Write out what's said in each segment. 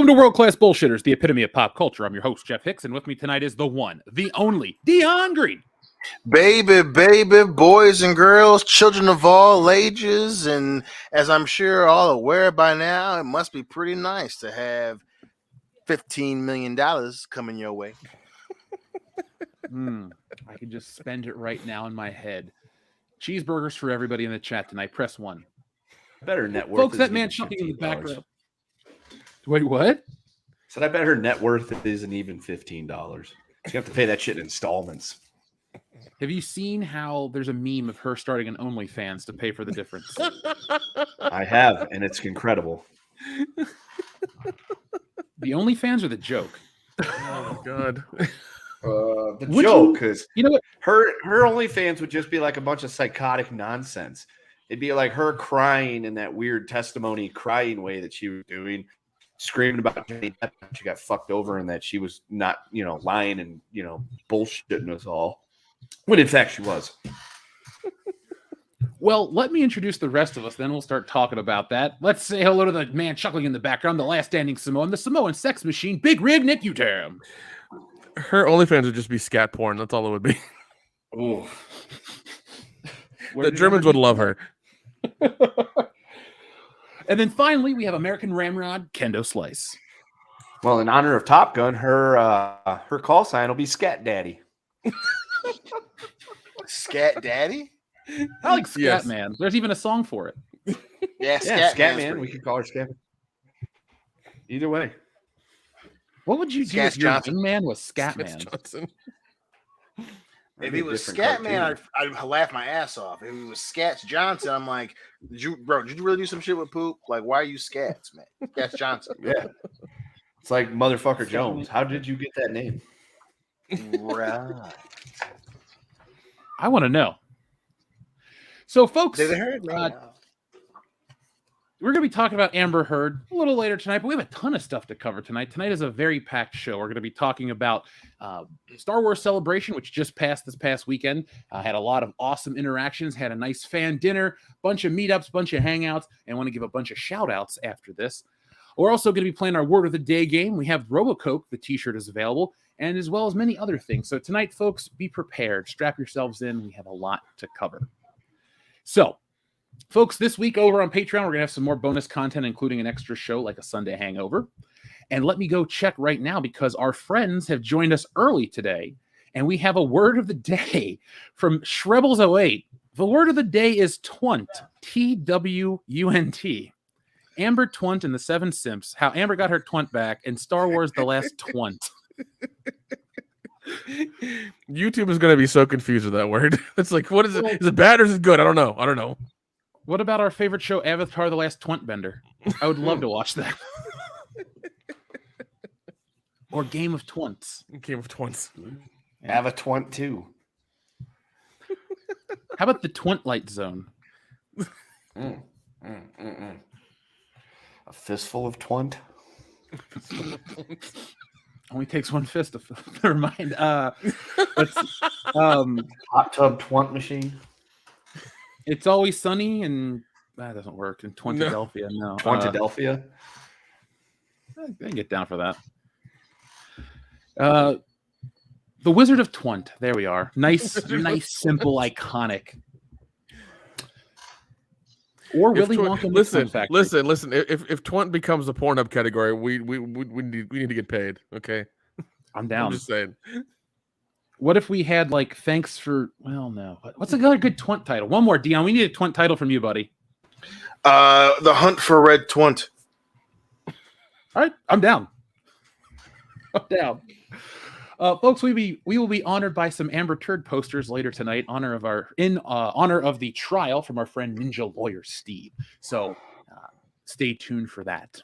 Welcome to World Class Bullshitters, the epitome of pop culture. I'm your host, Jeff Hicks, and with me tonight is the one, the only, Dion Green. Baby, boys and girls, children of all ages, and as I'm sure all aware by now, it must be pretty nice to have $15 million coming your way. I can just spend it right now in my head. Cheeseburgers for everybody in the chat tonight. Press 1. Better net worth. Folks, that man chucking in the background. Wait, what? Said I bet her net worth isn't even $15. You have to pay that shit in installments. Have you seen how there's a meme of her starting an OnlyFans to pay for the difference? I have, and it's incredible. The OnlyFans or the joke? Oh, God. The joke is, you know what? Her OnlyFans would just be like a bunch of psychotic nonsense. It'd be like her crying in that weird testimony crying way that she was doing, screaming about Johnny Depp. She got fucked over and that she was not, lying and, bullshitting us all. When in fact she was. Well, let me introduce the rest of us, then we'll start talking about that. Let's say hello to the man chuckling in the background, the last standing Samoan, the Samoan sex machine, Big Rib Nick Utam. Her OnlyFans would just be scat porn. That's all it would be. Ooh. The Germans would love her. And then finally, we have American Ramrod, Kendo Slice. Well, in honor of Top Gun, her call sign will be Scat Daddy. Scat Daddy? I like Scat Man. There's even a song for it. Yeah, Scat Man. We could call her Scat. Either way. What would you do if your man was Scat Man? If he was Scat Man, I'd laugh my ass off. If he was Scats Johnson, I'm like, did you really do some shit with poop? Like, why are you Scats, man? Scats Johnson. Yeah. It's like Motherfucker Jones. How did you get that name? Right. I want to know. So, folks, They heard me. We're going to be talking about Amber Heard a little later tonight, but we have a ton of stuff to cover tonight. Tonight is a very packed show. We're going to be talking about Star Wars Celebration, which just passed this past weekend. Had a lot of awesome interactions, had a nice fan dinner, bunch of meetups, bunch of hangouts, and want to give a bunch of shout-outs after this. We're also going to be playing our Word of the Day game. We have RoboCop, the t-shirt is available, and as well as many other things. So tonight, folks, be prepared. Strap yourselves in. We have a lot to cover. So, folks, this week over on Patreon, we're going to have some more bonus content, including an extra show like a Sunday Hangover. And let me go check right now because our friends have joined us early today, and we have a word of the day from Shrebbles08. The word of the day is twunt, Twunt. Amber Twunt and the Seven Simps, how Amber got her twunt back, and Star Wars The Last Twunt. YouTube is going to be so confused with that word. It's like, what is it? Is it bad or is it good? I don't know. What about our favorite show, Avatar: The Last Twunt Bender? I would love to watch that. Or Game of Twunts. Game of Twunts. Have a twunt too. How about the Twuntlight Zone? A fistful of twunt. Only takes one fist to never mind. Hot tub twunt machine. It's Always Sunny, and that doesn't work. In Twantadelphia, no. Twantadelphia? I can get down for that. The Wizard of Twunt. There we are. Nice, simple, iconic. Or Willy Wonka. Listen. If Twunt becomes a Pornhub category, we need to get paid. Okay, I'm down. I'm just saying. What if we had thanks for? Well, no. What's another good Twunt title? One more, Dion. We need a Twunt title from you, buddy. The Hunt for Red Twunt. All right, I'm down. Folks, we will be honored by some Amber Turd posters later tonight, in honor of the trial from our friend Ninja Lawyer Steve. So stay tuned for that.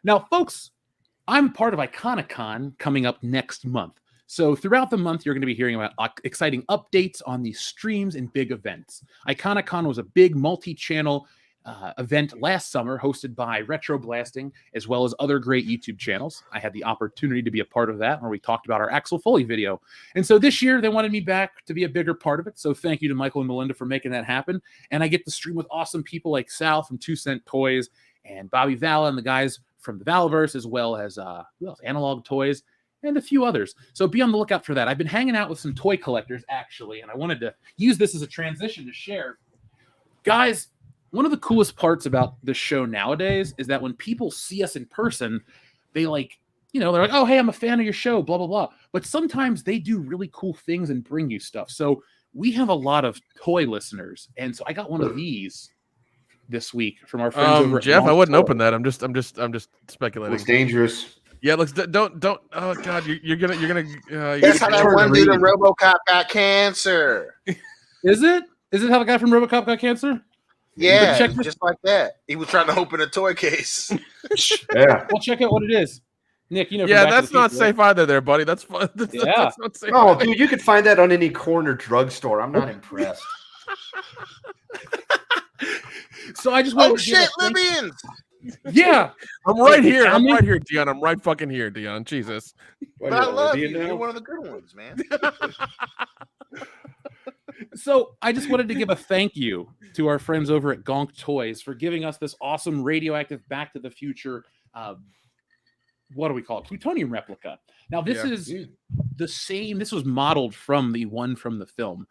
Now, folks, I'm part of Iconicon coming up next month. So throughout the month, you're going to be hearing about exciting updates on the streams and big events. Iconicon was a big multi-channel event last summer hosted by Retro Blasting, as well as other great YouTube channels. I had the opportunity to be a part of that where we talked about our Axel Foley video. And so this year they wanted me back to be a bigger part of it. So thank you to Michael and Melinda for making that happen. And I get to stream with awesome people like Sal from 2 Cent Toys and Bobby Valla and the guys from the Valverse, as well as who else? Analog Toys, and a few others. So be on the lookout for that. I've been hanging out with some toy collectors, actually, and I wanted to use this as a transition to share. Guys, one of the coolest parts about the show nowadays is that when people see us in person, they like, they're like, oh, hey, I'm a fan of your show, blah, blah, blah. But sometimes they do really cool things and bring you stuff. So we have a lot of toy listeners. And so I got one of these this week from our friends over at Jeff, I wouldn't Toy. open that. I'm just speculating. It's dangerous. Yeah, let's don't. Oh God, you're gonna. That's how that one dude in RoboCop got cancer. Is it? Is it how the guy from RoboCop got cancer? Yeah, check just like that. He was trying to open a toy case. Yeah. Well, check out what it is. Nick, from Yeah, Back to that's the not Future, safe either, there, buddy. That's fun. That's not safe. Oh, dude, you could find that on any corner drugstore. I'm not impressed. So I just wanted Oh to give shit, a thank- Libyans! Yeah, I'm right here. Tell I'm me- right here, Dion. I'm right fucking here, Dion. Jesus. But I love you. You're one of the good ones, man. So I just wanted to give a thank you to our friends over at Gonk Toys for giving us this awesome radioactive Back to the Future. What do we call it? Plutonium replica. Now this is the same. This was modeled from the one from the film.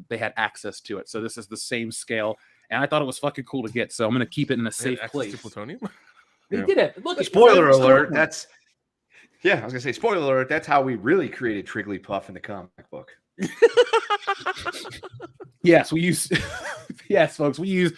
They had access to it, so this is the same scale. And I thought it was fucking cool to get, so I'm going to keep it in a safe place. To plutonium? They did it. Look, Spoiler alert. I was going to say, spoiler alert. That's how we really created Trigglypuff in the comic book. Yes, we use. Yes, folks, we use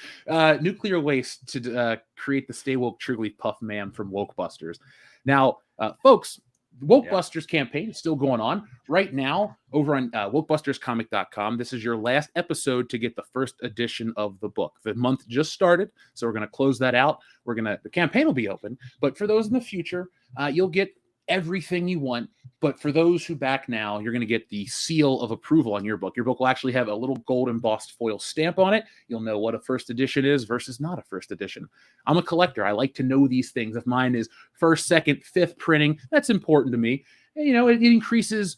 nuclear waste to create the Stay Woke Trigglypuff Man from Wokebusters. Now, folks, the Wokebusters campaign is still going on right now over on wokebusterscomic.com. This is your last episode to get the first edition of the book. The month just started, so we're going to close that out. The campaign will be open, but for those in the future, you'll get everything you want. But for those who back now, you're going to get the seal of approval on your book. Your book will actually have a little gold embossed foil stamp on it. You'll know what a first edition is versus not a first edition. I'm a collector. I like to know these things. If mine is first, second, fifth printing, that's important to me. And, it increases,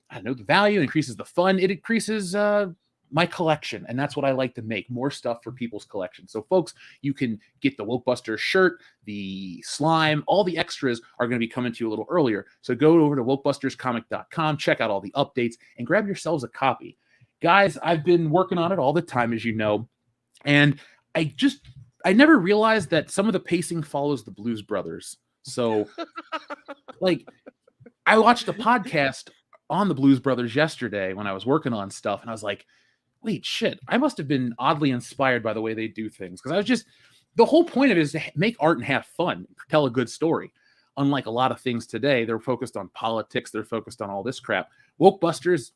the value, increases the fun. It increases my collection. And that's what I like to make, more stuff for people's collection. So folks, you can get the Wokebusters shirt, the slime, all the extras are going to be coming to you a little earlier. So go over to wokebusterscomic.com, check out all the updates, and grab yourselves a copy. Guys, I've been working on it all the time, as you know. And I never realized that some of the pacing follows the Blues Brothers. So I watched a podcast on the Blues Brothers yesterday when I was working on stuff, and I was like, wait, shit, I must have been oddly inspired by the way they do things. Because the whole point of it is to make art and have fun, tell a good story. Unlike a lot of things today, they're focused on politics, they're focused on all this crap. Wokebusters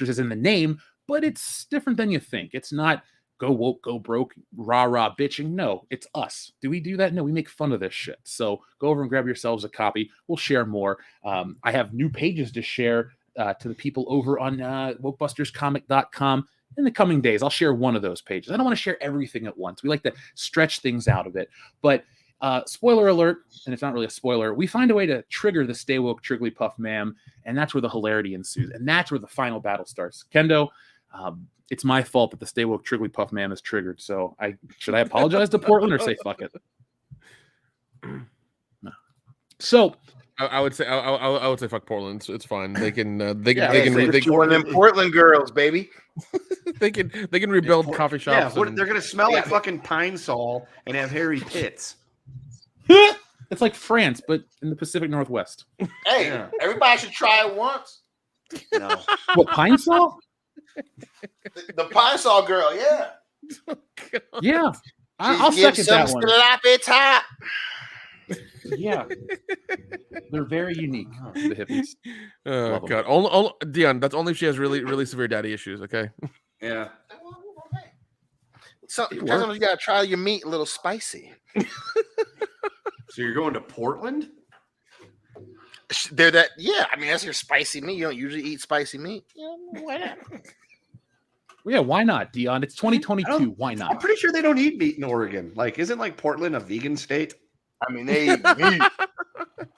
is in the name, but it's different than you think. It's not go woke, go broke, rah bitching. No, it's us. Do we do that? No, we make fun of this shit. So go over and grab yourselves a copy. We'll share more. I have new pages to share to the people over on wokebusterscomic.com. In the coming days, I'll share one of those pages. I don't want to share everything at once. We like to stretch things out a bit. But spoiler alert, and it's not really a spoiler, we find a way to trigger the Stay Woke Trigglypuff Man, and that's where the hilarity ensues. And that's where the final battle starts. Kendo, it's my fault that the Stay Woke Trigglypuff Man is triggered. So should I apologize to Portland or say fuck it? No. So I would say fuck Portland. It's fine. They can one of them Portland girls, baby. they can rebuild coffee shops. Yeah, they're gonna smell like fucking Pine Sol and have hairy pits. it's like France, but in the Pacific Northwest. Hey, everybody should try it once. No. What, Pine Sol? The Pine Sol girl, yeah. Yeah. I'll second that one. Sloppy top. Yeah, they're very unique. The hippies. Oh God, only Dion. That's only if she has really severe daddy issues. Okay. Yeah. Sometimes you gotta try your meat a little spicy. So you're going to Portland? They're that. Yeah, I mean that's your spicy meat. You don't usually eat spicy meat. Yeah, why not? Well, yeah, why not, Dion? It's 2022. Why not? I'm pretty sure they don't eat meat in Oregon. Isn't Portland a vegan state? I mean, they eat meat.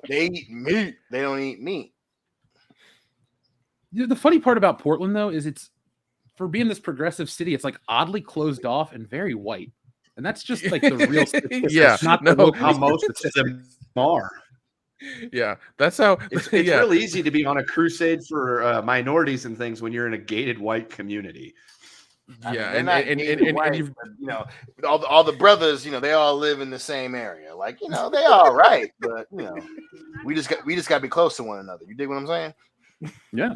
They eat meat. They don't eat meat. The funny part about Portland, though, is it's for being this progressive city, it's oddly closed off and very white. And that's just like the real statistics, Yeah, not no, the local How most of statistics. them are. Yeah, that's how It's yeah. really easy to be on a crusade for minorities and things when you're in a gated white community. Yeah, they're not and gated white, you've but, all the brothers, they all live in the same area. Like, they all right, but we just got to be close to one another. You dig what I'm saying? Yeah.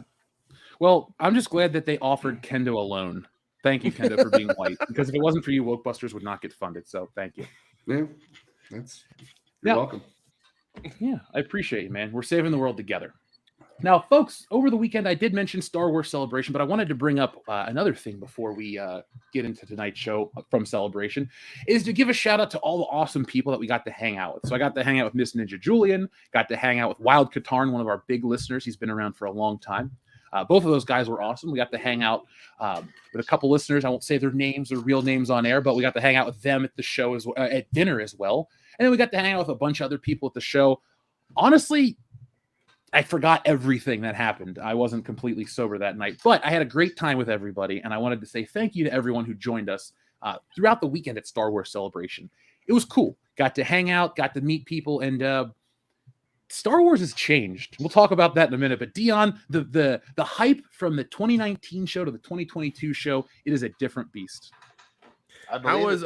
Well, I'm just glad that they offered Kendo a loan. Thank you, Kendo, for being white. Because if it wasn't for you, Wokebusters would not get funded. So thank you. Yeah, you're welcome. Yeah, I appreciate you, man. We're saving the world together. Now, folks, over the weekend, I did mention Star Wars Celebration, but I wanted to bring up another thing before we get into tonight's show from Celebration, is to give a shout out to all the awesome people that we got to hang out with. So I got to hang out with Miss Ninja Julian, got to hang out with Wild Katarn, one of our big listeners. He's been around for a long time. Both of those guys were awesome. We got to hang out with a couple listeners. I won't say their names or real names on air, but we got to hang out with them at the show as well, at dinner as well. And then we got to hang out with a bunch of other people at the show. Honestly, I forgot everything that happened. I wasn't completely sober that night, but I had a great time with everybody, and I wanted to say thank you to everyone who joined us throughout the weekend at Star Wars Celebration. It was cool. Got to hang out, got to meet people, and Star Wars has changed. We'll talk about that in a minute, but Dion, the hype from the 2019 show to the 2022 show, it is a different beast. How was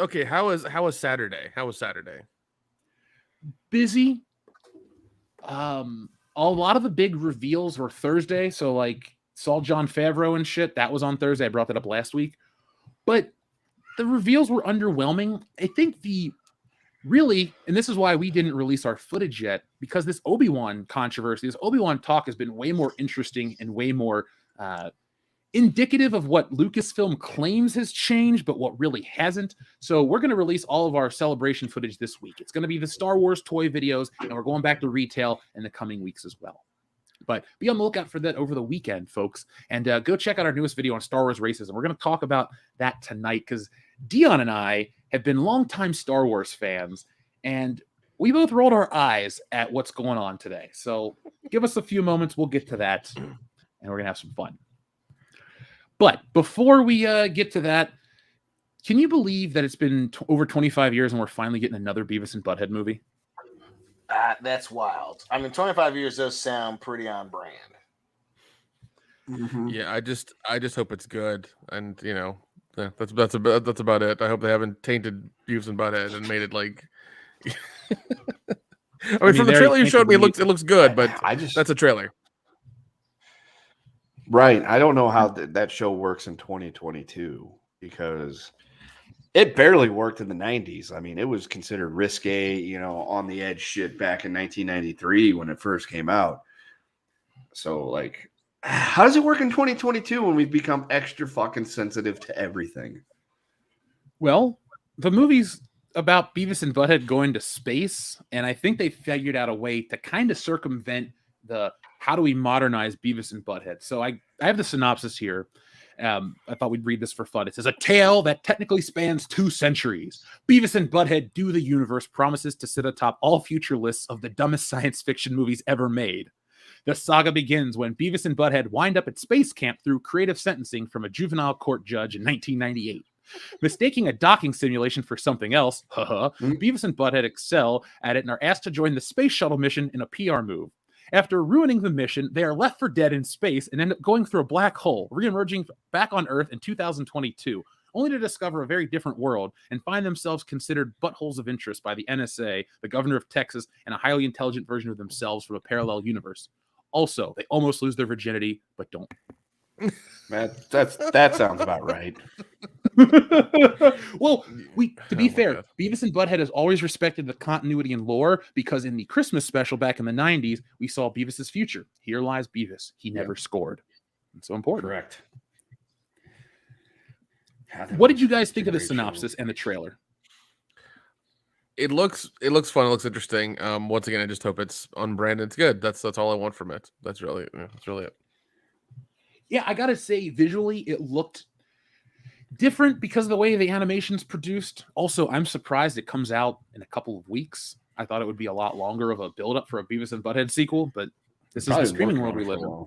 Saturday? How was Saturday? Busy. A lot of the big reveals were Thursday. So like saw Jon Favreau and shit. That was on Thursday. I brought that up last week. But the reveals were underwhelming. I think and this is why we didn't release our footage yet, because this Obi-Wan controversy, this Obi-Wan talk has been way more interesting and way more indicative of what Lucasfilm claims has changed, but what really hasn't. So we're going to release all of our celebration footage this week. It's going to be the Star Wars toy videos, and we're going back to retail in the coming weeks as well. But be on the lookout for that over the weekend, folks. And go check out our newest video on Star Wars racism. We're going to talk about that tonight because Dion and I have been longtime Star Wars fans, and we both rolled our eyes at what's going on today. So give us a few moments. We'll get to that, and we're going to have some fun. But before we get to that, can you believe that it's been over 25 years and we're finally getting another Beavis and Butt-Head movie? That's wild. I mean, 25 years does sound pretty on brand. Mm-hmm. Yeah, I just hope it's good, and that's about it. I hope they haven't tainted Beavis and Butt-Head and made it like. I mean, from the trailer you showed me, it looks good, but that's a trailer. Right. I don't know how that show works in 2022 because it barely worked in the 90s. I mean, it was considered risque, on the edge shit back in 1993 when it first came out. So, like, how does it work in 2022 when we've become extra fucking sensitive to everything? Well, the movie's about Beavis and Butt-Head going to space, and I think they figured out a way to kind of circumvent the how do we modernize Beavis and Butt-Head. So I have the synopsis here. I thought we'd read this for fun. It says, a tale that technically spans 2 centuries. Beavis and Butt-Head Do the Universe promises to sit atop all future lists of the dumbest science fiction movies ever made. The saga begins when Beavis and Butt-Head wind up at space camp through creative sentencing from a juvenile court judge in 1998. Mistaking a docking simulation for something else, Beavis and Butt-Head excel at it and are asked to join the space shuttle mission in a PR move. After ruining the mission, they are left for dead in space and end up going through a black hole, re-emerging back on Earth in 2022, only to discover a very different world and find themselves considered buttholes of interest by the NSA, the governor of Texas, and a highly intelligent version of themselves from a parallel universe. Also, they almost lose their virginity, but don't. That sounds about right. Well, to be fair, Beavis and Butt-Head has always respected the continuity and lore because in the Christmas special back in the 90s, we saw Beavis's future. Here lies Beavis. He never scored. It's so important. Correct. What did you guys think of the synopsis and the trailer? It looks fun. It looks interesting. Once again, I just hope it's on brand. It's good. That's all I want from it. That's really it. Yeah, I gotta say, visually, it looked different because of the way the animation's produced. Also, I'm surprised it comes out in a couple of weeks. I thought it would be a lot longer of a build-up for a Beavis and Butt-Head sequel, but this is the streaming world we live in.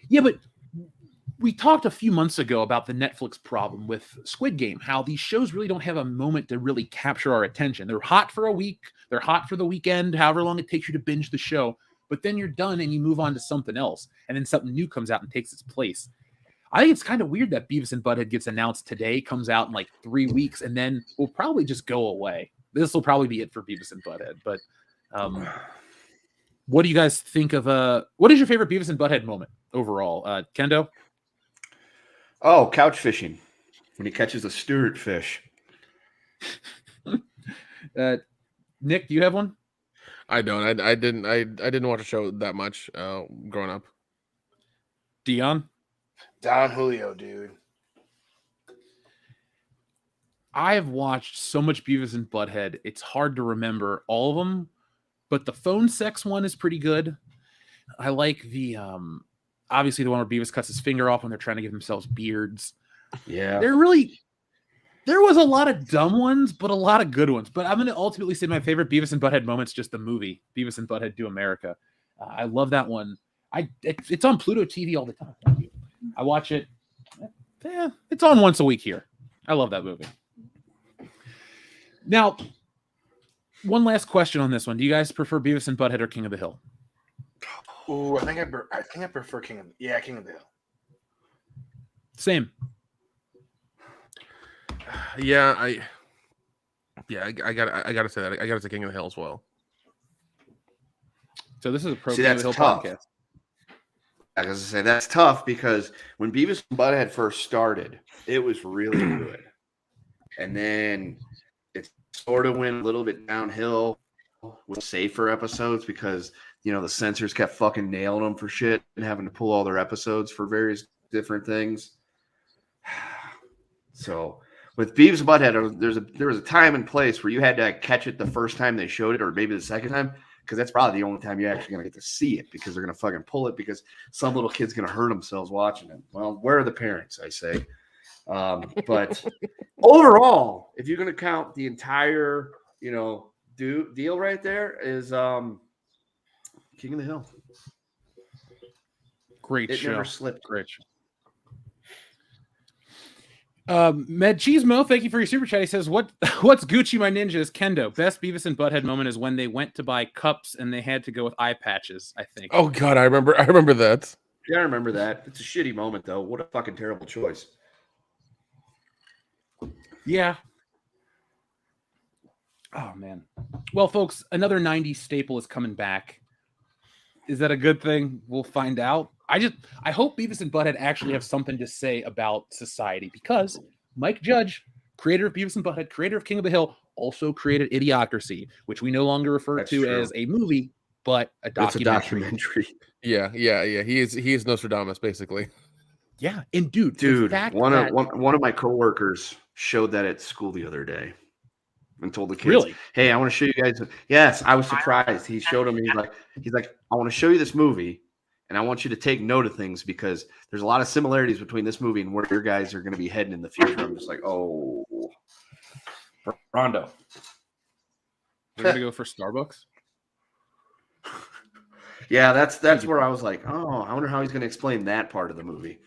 Yeah, but we talked a few months ago about the Netflix problem with Squid Game, how these shows really don't have a moment to really capture our attention. They're hot for a week, they're hot for the weekend, however long it takes you to binge the show, but then you're done and you move on to something else, and then something new comes out and takes its place. I think it's kind of weird that Beavis and Butt-Head gets announced today, comes out in like 3 weeks, and then will probably just go away. This will probably be it for Beavis and Butt-Head. But what do you guys think of? What is your favorite Beavis and Butt-Head moment overall? Kendo? Oh, couch fishing when he catches a Stewart fish. Nick, do you have one? I don't. I didn't watch a show that much growing up. Dion? Don Julio, dude. I have watched so much Beavis and Butt-Head, it's hard to remember all of them, but the phone sex one is pretty good. I like the obviously the one where Beavis cuts his finger off when they're trying to give themselves beards. Yeah. There was a lot of dumb ones, but a lot of good ones. But I'm going to ultimately say my favorite Beavis and Butt-Head moment's just the movie, Beavis and Butt-Head Do America. I love that one. It's on Pluto TV all the time. I watch it. Yeah, it's on once a week here. I love that movie. Now, one last question on this one. Do you guys prefer Beavis and Butt-Head or King of the Hill? Ooh, I think I prefer King of the Hill. Same. Yeah, I gotta say that. I gotta say King of the Hill as well. So this is a pro See, King of the Hill that's tough. podcast. I was gonna say that's tough because when Beavis and Butthead first started, it was really good, and then it sort of went a little bit downhill with safer episodes because the censors kept fucking nailing them for shit and having to pull all their episodes for various different things. So with Beavis and Butthead, there was a time and place where you had to catch it the first time they showed it, or maybe the second time. Because that's probably the only time you're actually going to get to see it because they're going to fucking pull it because some little kid's going to hurt themselves watching it. Well, where are the parents, I say? But overall, if you're going to count the entire, deal right there is King of the Hill. Great It show. never slipped. Great show. Med Cheesemo, thank you for your super chat. He says, what's Gucci my ninjas? Kendo, best Beavis and Butthead moment is when they went to buy cups and they had to go with eye patches, I think. Oh God, I remember that. Yeah, I remember that. It's a shitty moment though. What a fucking terrible choice. Yeah. Oh man. Well, folks, another 90s staple is coming back. Is that a good thing? We'll find out. I hope Beavis and Butthead actually have something to say about society because Mike Judge, creator of Beavis and Butthead, creator of King of the Hill, also created Idiocracy, which we no longer refer That's to true. as a movie, but a documentary. It's a documentary. Yeah. He is Nostradamus, basically. Yeah, and dude, one of my coworkers showed that at school the other day and told the kids, really? Hey, I want to show you guys. Yes, I was surprised. He showed them. He's like, I want to show you this movie, and I want you to take note of things because there's a lot of similarities between this movie and where your guys are going to be heading in the future. I'm just like, oh, Rondo. We're gonna go for Starbucks. Yeah, that's where I was like, oh, I wonder how he's going to explain that part of the movie.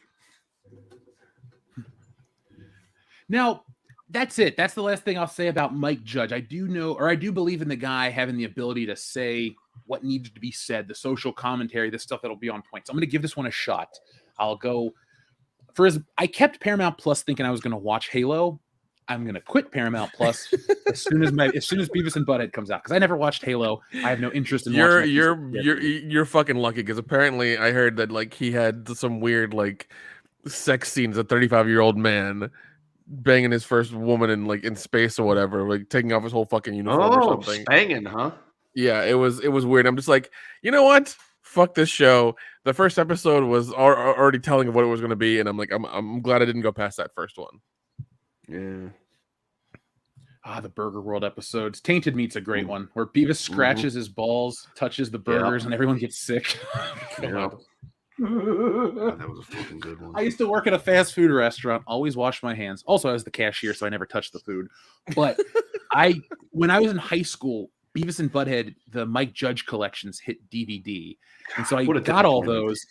Now, that's it. That's the last thing I'll say about Mike Judge. I do believe in the guy having the ability to say what needs to be said, the social commentary, the stuff that'll be on point. So I'm going to give this one a shot. I'll go I kept Paramount Plus thinking I was going to watch Halo. I'm going to quit Paramount Plus as soon as Beavis and Butthead comes out because I never watched Halo. I have no interest in watching it. You're fucking lucky because apparently I heard that like he had some weird like sex scenes, a 35-year-old man banging his first woman in space or whatever, like taking off his whole fucking uniform or something. Banging, huh? Yeah, it was weird. I'm just like, you know what? Fuck this show. The first episode was already telling of what it was going to be, and I'm like, I'm glad I didn't go past that first one. Yeah. The Burger World episodes. Tainted Meat's a great one where Beavis scratches his balls, touches the burgers, and everyone gets sick. Yeah. That was a fucking good one. I used to work at a fast food restaurant, always wash my hands. Also, I was the cashier, so I never touched the food. But when I was in high school, Beavis and Butthead, the Mike Judge collections hit DVD. And so I got all those.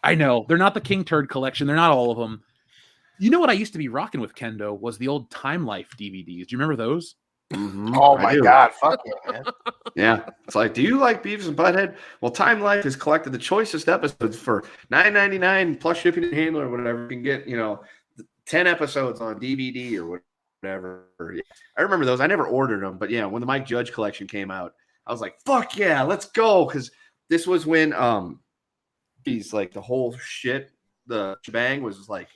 I know. They're not the King Turd collection. They're not all of them. You know what I used to be rocking with Kendo was the old Time Life DVDs. Do you remember those? Oh my God! Fuck yeah, man. Yeah, it's like, do you like Beavis and Butthead? Well, Time Life has collected the choicest episodes for $9.99 plus shipping and handling or whatever. You can get, 10 episodes on DVD or whatever. I remember those. I never ordered them, but yeah, when the Mike Judge collection came out, I was like, fuck yeah, let's go. Because this was when he's like the whole shit, the shebang was like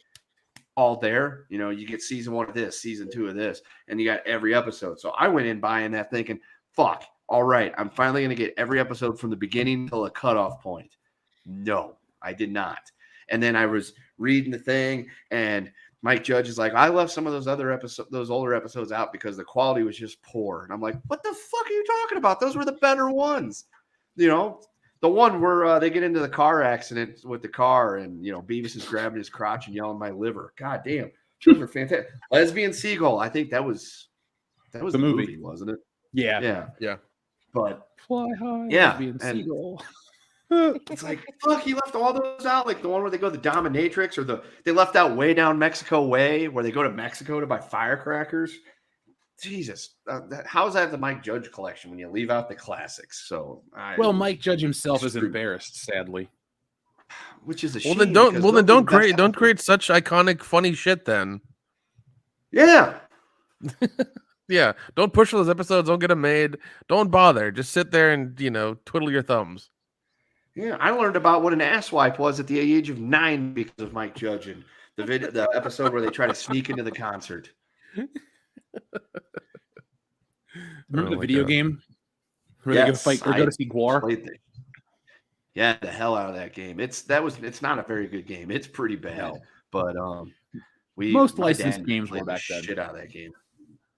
all there. You get season 1 of this, season 2 of this, and you got every episode. So I went in buying that thinking, fuck, all right, I'm finally going to get every episode from the beginning till the cutoff point. No, I did not. And then I was reading the thing, and Mike Judge is like, I left some of those older episodes out because the quality was just poor. And I'm like, what the fuck are you talking about? Those were the better ones. The one where they get into the car accident with the car, and Beavis is grabbing his crotch and yelling, "My liver!" God damn, those were fantastic. Lesbian Seagull, I think that was the movie, wasn't it? Yeah. But Fly high, yeah, Lesbian and Seagull. it's like, fuck, he left all those out, like the one where they go to the dominatrix, or they left out Way Down Mexico Way, where they go to Mexico to buy firecrackers. Jesus, how is that the Mike Judge collection when you leave out the classics? So, Mike Judge himself is embarrassed, sadly. Which is a shame. Well, then don't create such iconic, funny shit. Then, yeah, yeah. Don't push those episodes. Don't get them made. Don't bother. Just sit there and twiddle your thumbs. Yeah, I learned about what an asswipe was at the age of 9 because of Mike Judge and the episode where they try to sneak into the concert. Remember the video game? Where they go fight or go to see Gwar? Yeah, the hell out of that game. It's not a very good game. It's pretty bad. But most licensed games were back then. Shit out of that game.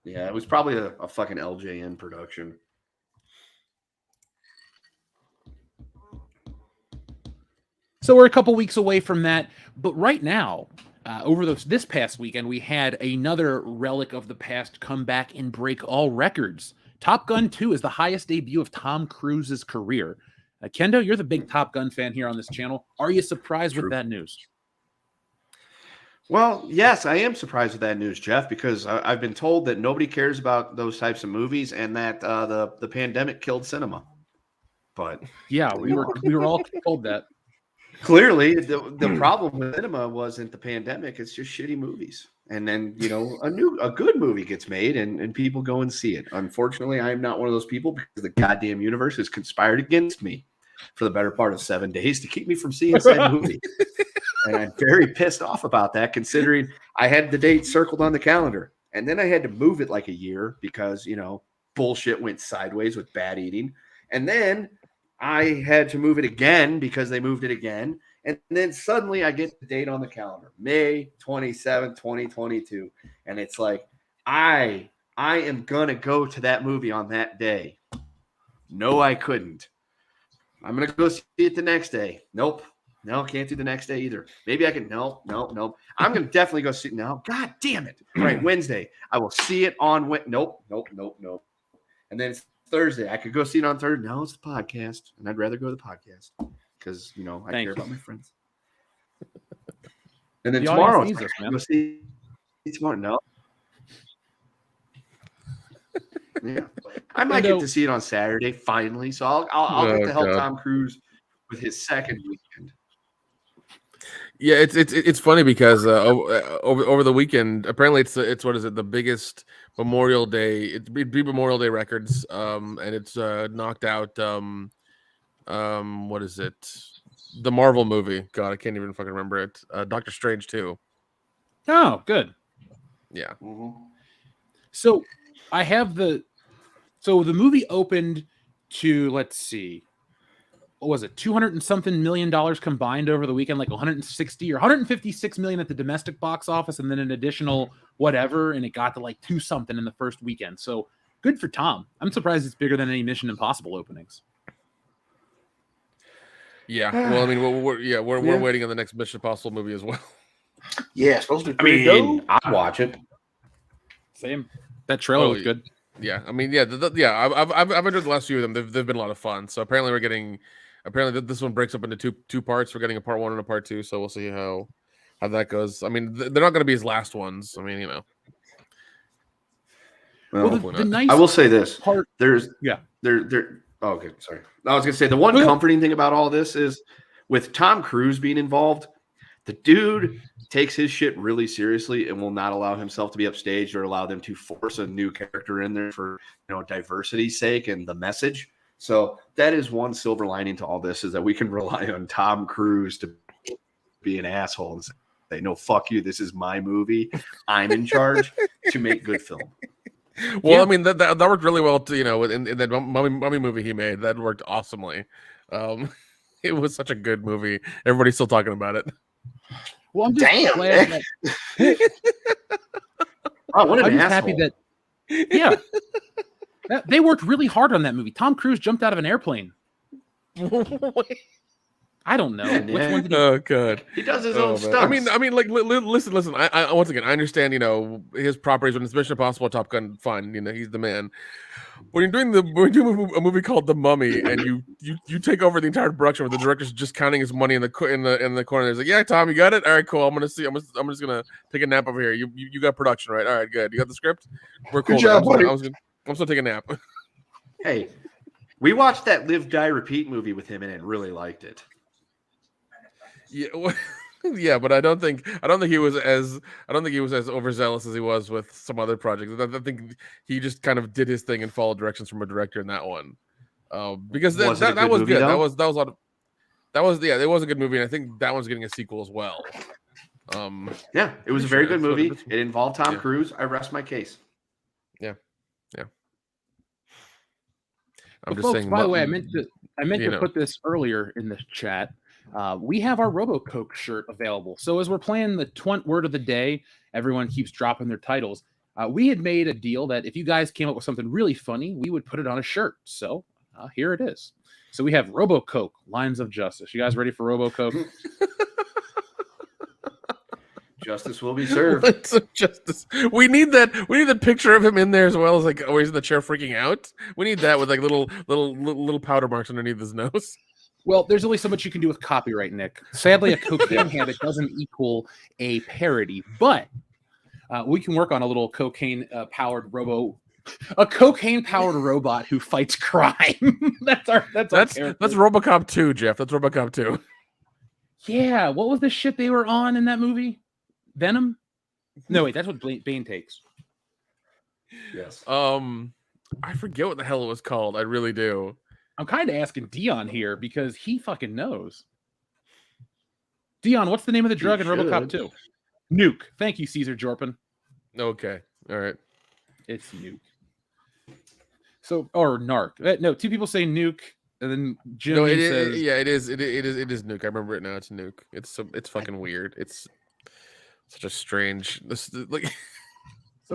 Yeah, it was probably a fucking LJN production. So we're a couple weeks away from that, but right now, over this past weekend, we had another relic of the past come back and break all records. Top Gun 2 is the highest debut of Tom Cruise's career. Kendo, you're the big Top Gun fan here on this channel. Are you surprised with that news? Well, yes, I am surprised with that news, Jeff, because I've been told that nobody cares about those types of movies and that the pandemic killed cinema. But yeah, we were all told that. Clearly, the problem with cinema wasn't the pandemic; it's just shitty movies. And then a good movie gets made, and people go and see it. Unfortunately, I am not one of those people because the goddamn universe has conspired against me for the better part of 7 days to keep me from seeing said movie. And I'm very pissed off about that, considering I had the date circled on the calendar, and then I had to move it like a year because bullshit went sideways with bad eating, and then I had to move it again because they moved it again. And then suddenly I get the date on the calendar, May 27, 2022. And it's like, I am going to go to that movie on that day. No, I couldn't. I'm going to go see it the next day. Nope. No, can't do the next day either. Maybe I can. No. I'm going to definitely go see it now. God damn it. Right. Wednesday. I will see it on. Nope. And then Thursday, I could go see it on Thursday. No, it's the podcast, and I'd rather go to the podcast because I care about my friends. And then tomorrow, go see tomorrow. No, yeah, I might get to see it on Saturday finally. So I'll get to help Tom Cruise with his second weekend. Yeah, it's funny because over the weekend, apparently it's what is it, the biggest Memorial Day? It's big Memorial Day records, and it's knocked out. What is it? The Marvel movie. God, I can't even fucking remember it. Doctor Strange 2. Oh, good. Yeah. Mm-hmm. So I have the movie opened to, let's see, what was it, $200 and something million combined over the weekend, like 160 or 156 million at the domestic box office, and then an additional whatever, and it got to like 2 something in the first weekend. So good for Tom. I'm surprised it's bigger than any Mission Impossible openings. Yeah, well, I mean, we're waiting on the next Mission Impossible movie as well. Yeah, it's supposed to be pretty dope. I'll watch it. Same. That trailer was good. Yeah, I mean, yeah, I've enjoyed the last few of them. They've been a lot of fun. So apparently we're getting apparently this one breaks up into two parts. We're getting a part 1 and a part 2, so we'll see how that goes. I mean, they're not going to be his last ones. I mean, you know. Well, the nice I will say this: part, there's yeah. Oh, okay, sorry. I was gonna say the one comforting thing about all this is with Tom Cruise being involved, the dude takes his shit really seriously and will not allow himself to be upstaged or allow them to force a new character in there for diversity's sake and the message. So that is one silver lining to all this, is that we can rely on Tom Cruise to be an asshole and say, no, fuck you. This is my movie. I'm in charge to make good film. Well, Yeah. I mean that worked really well too, in that mummy movie he made. That worked awesomely. It was such a good movie. Everybody's still talking about it. Well, I'm just Damn, glad that Oh, what an I'm just asshole. happy that they worked really hard on that movie. Tom Cruise jumped out of an airplane. I don't know which one did he. Oh god, He does his own man. stunts. I mean, like, listen. I once again, I understand. His properties when it's Mission Impossible, Top Gun, fine. He's the man. When you're doing a movie called The Mummy, and you take over the entire production, where the director's just counting his money in the corner. He's like, "Yeah, Tom, you got it. All right, cool. I'm just gonna take a nap over here. You got production, right? All right, good. You got the script. We're cool. Good job, buddy. I'm still taking a nap." Hey, we watched that Live, Die, Repeat movie with him and really liked it. Yeah, yeah, but I don't think he was as overzealous as he was with some other projects. I think he just kind of did his thing and followed directions from a director in that one. Because that was good. That was a lot of it was a good movie, and I think that one's getting a sequel as well. Yeah, it was a very good movie. It involved Tom Cruise. I rest my case. Yeah. I'm just Folks, saying. by the way, I meant to put this earlier in the chat. We have our RoboCoke shirt available. So as we're playing the word of the day, everyone keeps dropping their titles. We had made a deal that if you guys came up with something really funny, we would put it on a shirt. So here it is. So we have RoboCoke, Lines of Justice. You guys ready for RoboCoke? Justice will be served. Lines of Justice. We need that. We need the picture of him in there as well as like always in the chair freaking out. We need that with like little powder marks underneath his nose. Well, there's only so much you can do with copyright, Nick. Sadly, a cocaine habit doesn't equal a parody, but we can work on a little cocaine-powered robot who fights crime. That's RoboCop 2, Jeff. That's RoboCop 2. Yeah, what was the shit they were on in that movie? Venom? No, wait, that's what Bane takes. Yes. I forget what the hell it was called. I really do. I'm kind of asking Dion here because he fucking knows. Dion, what's the name of the drug in RoboCop 2? Nuke. Thank you, Caesar Jorpin. Okay. All right. It's Nuke. So, or Narc. No, two people say Nuke, and then Jim says, "Yeah, it is. It is Nuke. I remember it now. It's Nuke. It's fucking weird. It's such a strange. So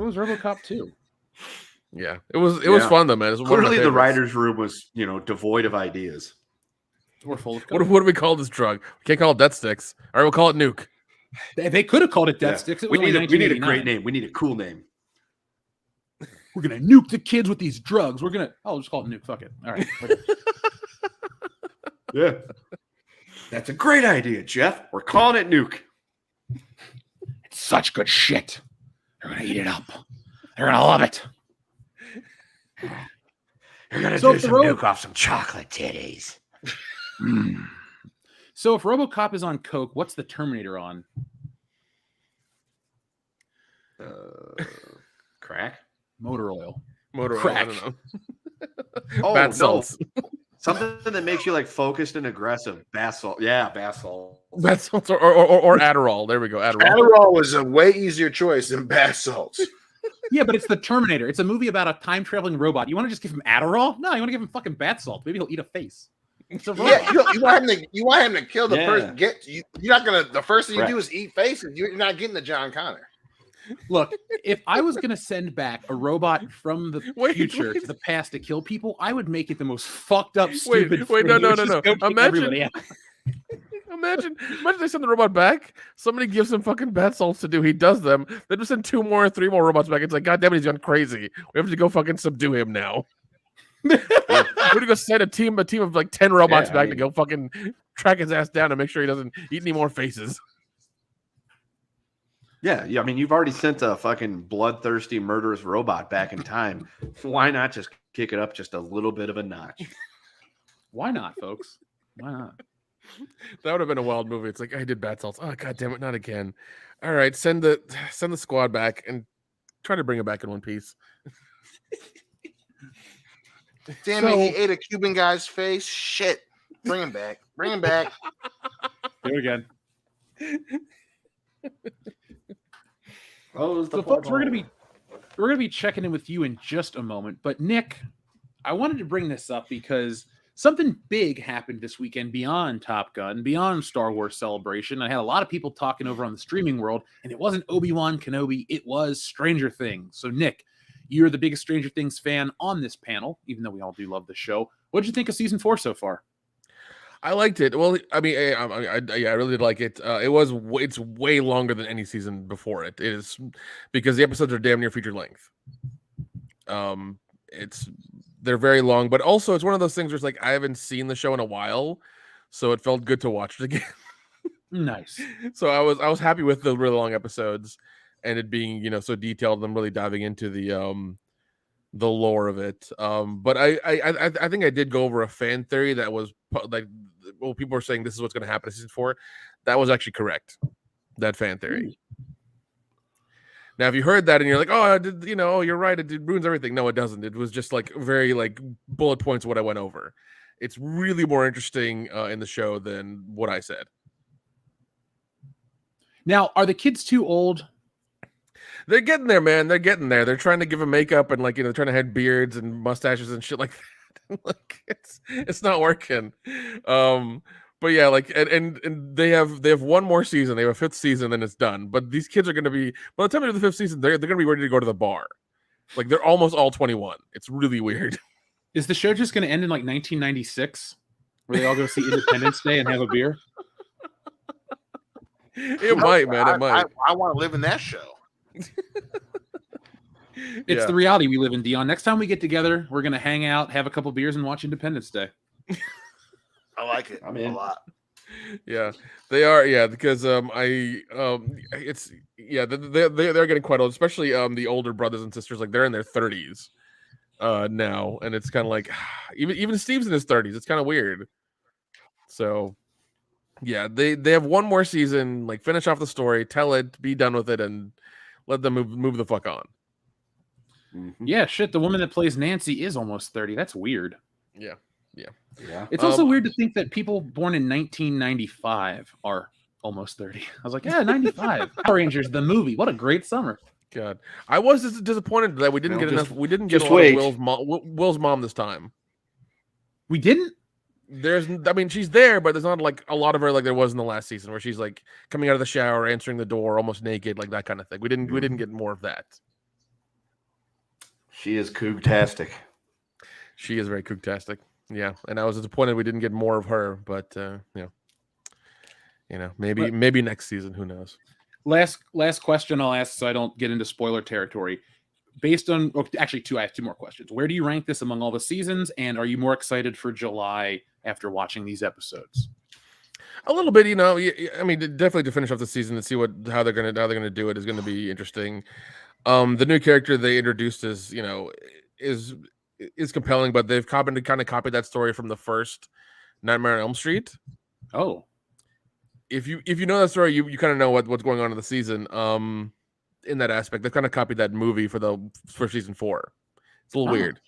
was RoboCop 2. Yeah, it was fun though, man. It was Clearly, the writers' room was devoid of ideas. We're full of what do we call this drug? We can't call it Death Sticks. All right, we'll call it Nuke. They could have called it Death Sticks. We need a great name. We need a cool name. We're gonna nuke the kids with these drugs. I'll just call it Nuke. Fuck it. All right. Yeah, that's a great idea, Jeff. We're calling it Nuke. It's such good shit. They're gonna eat it up. They're gonna love it. You're gonna do some Nuke off some chocolate titties. So if RoboCop is on coke, what's the Terminator on? Crack. Motor oil. Crack. I don't know. Oh, Bath salts. Something that makes you like focused and aggressive. Bath salt. Yeah, bath salt. Bath salts or Adderall. There we go. Adderall was a way easier choice than bath salts. Yeah, but it's the Terminator. It's a movie about a time traveling robot. You want to just give him Adderall? No, you want to give him fucking bath salt. Maybe he'll eat a face. It's a robot. Yeah, you want him to kill the person. You're not gonna. The first thing you do is eat faces. You're not getting the John Connor. Look, if I was going to send back a robot from the future to the past to kill people, I would make it the most fucked up, stupid thing. No. Imagine they send the robot back. Somebody gives him fucking bath salts to do. He does them. They just send 2 more, 3 more robots back. It's like, God damn it, he's gone crazy. We have to go fucking subdue him now. We're gonna send a team of like 10 robots back to go fucking track his ass down and make sure he doesn't eat any more faces. Yeah. I mean, you've already sent a fucking bloodthirsty, murderous robot back in time. Why not just kick it up just a little bit of a notch? Why not, folks? Why not? That would have been a wild movie. It's like, I did bath salts. Oh, god damn it, not again. All right, send the squad back and try to bring it back in one piece. Damn it, he ate a Cuban guy's face. Shit. Bring him back. Bring him back. Do it again. Oh, So, folks, we're gonna be checking in with you in just a moment. But Nick, I wanted to bring this up because something big happened this weekend beyond Top Gun, beyond Star Wars Celebration. I had a lot of people talking over on the streaming world, and it wasn't Obi-Wan Kenobi, it was Stranger Things. So, Nick, you're the biggest Stranger Things fan on this panel, even though we all do love the show. What did you think of season 4 so far? I liked it. Well, I mean, I really did like it. It's way longer than any season before it. It is because the episodes are damn near feature length. They're very long, but also it's one of those things where it's like I haven't seen the show in a while, so it felt good to watch it again. Nice. So I was happy with the really long episodes and it being so detailed and really diving into the lore of it. But I think I did go over a fan theory that was like, well, people were saying this is what's going to happen in season 4. That was actually correct. That fan theory. Now, if you heard that and you're like, oh, you're right, it ruins everything. No, it doesn't. It was just like very like bullet points of what I went over. It's really more interesting in the show than what I said. Now, are the kids too old? They're getting there, man. They're getting there. They're trying to give them makeup and like trying to have beards and mustaches and shit like that. Like it's not working. But yeah, like and they have one more season. They have a 5th season, and it's done. But these kids are going to be, by the time they do the 5th season, they're going to be ready to go to the bar. Like they're almost all 21. It's really weird. Is the show just going to end in like 1996, where they all go see Independence Day and have a beer? It might, man. It might. I want to live in that show. It's the reality we live in, Dion. Next time we get together, we're going to hang out, have a couple beers, and watch Independence Day. I like it. A lot. Yeah, they are. Yeah, because they're getting quite old, especially the older brothers and sisters. Like they're in their 30s now, and it's kind of like even Steve's in his 30s. It's kind of weird. So yeah, they have one more season. Like finish off the story, tell it, be done with it, and let them move the fuck on. Mm-hmm. Yeah, shit. The woman that plays Nancy is almost 30. That's weird. Yeah. It's also weird to think that people born in 1995 are almost 30. I was like, yeah, 95. Power Rangers, the movie. What a great summer. God, I was just disappointed that we didn't get enough. We didn't get a lot of Will's mom this time. We didn't? She's there, but there's not like a lot of her like there was in the last season, where she's like coming out of the shower, answering the door, almost naked, like that kind of thing. We didn't get more of that. She is kooktastic. She is very kooktastic. Yeah, and I was disappointed we didn't get more of her, but maybe next season, who knows? Last question I'll ask, so I don't get into spoiler territory. Based on, actually, I have 2 more questions. Where do you rank this among all the seasons, and are you more excited for July after watching these episodes? A little bit, I mean, definitely to finish off the season and see how they're gonna do it is going to be interesting. The new character they introduced is compelling, but they've kind of copied that story from the first Nightmare on Elm Street. Oh, if you know that story, you kind of know what's going on in the season. In that aspect, they've kind of copied that movie for season 4. It's a little weird.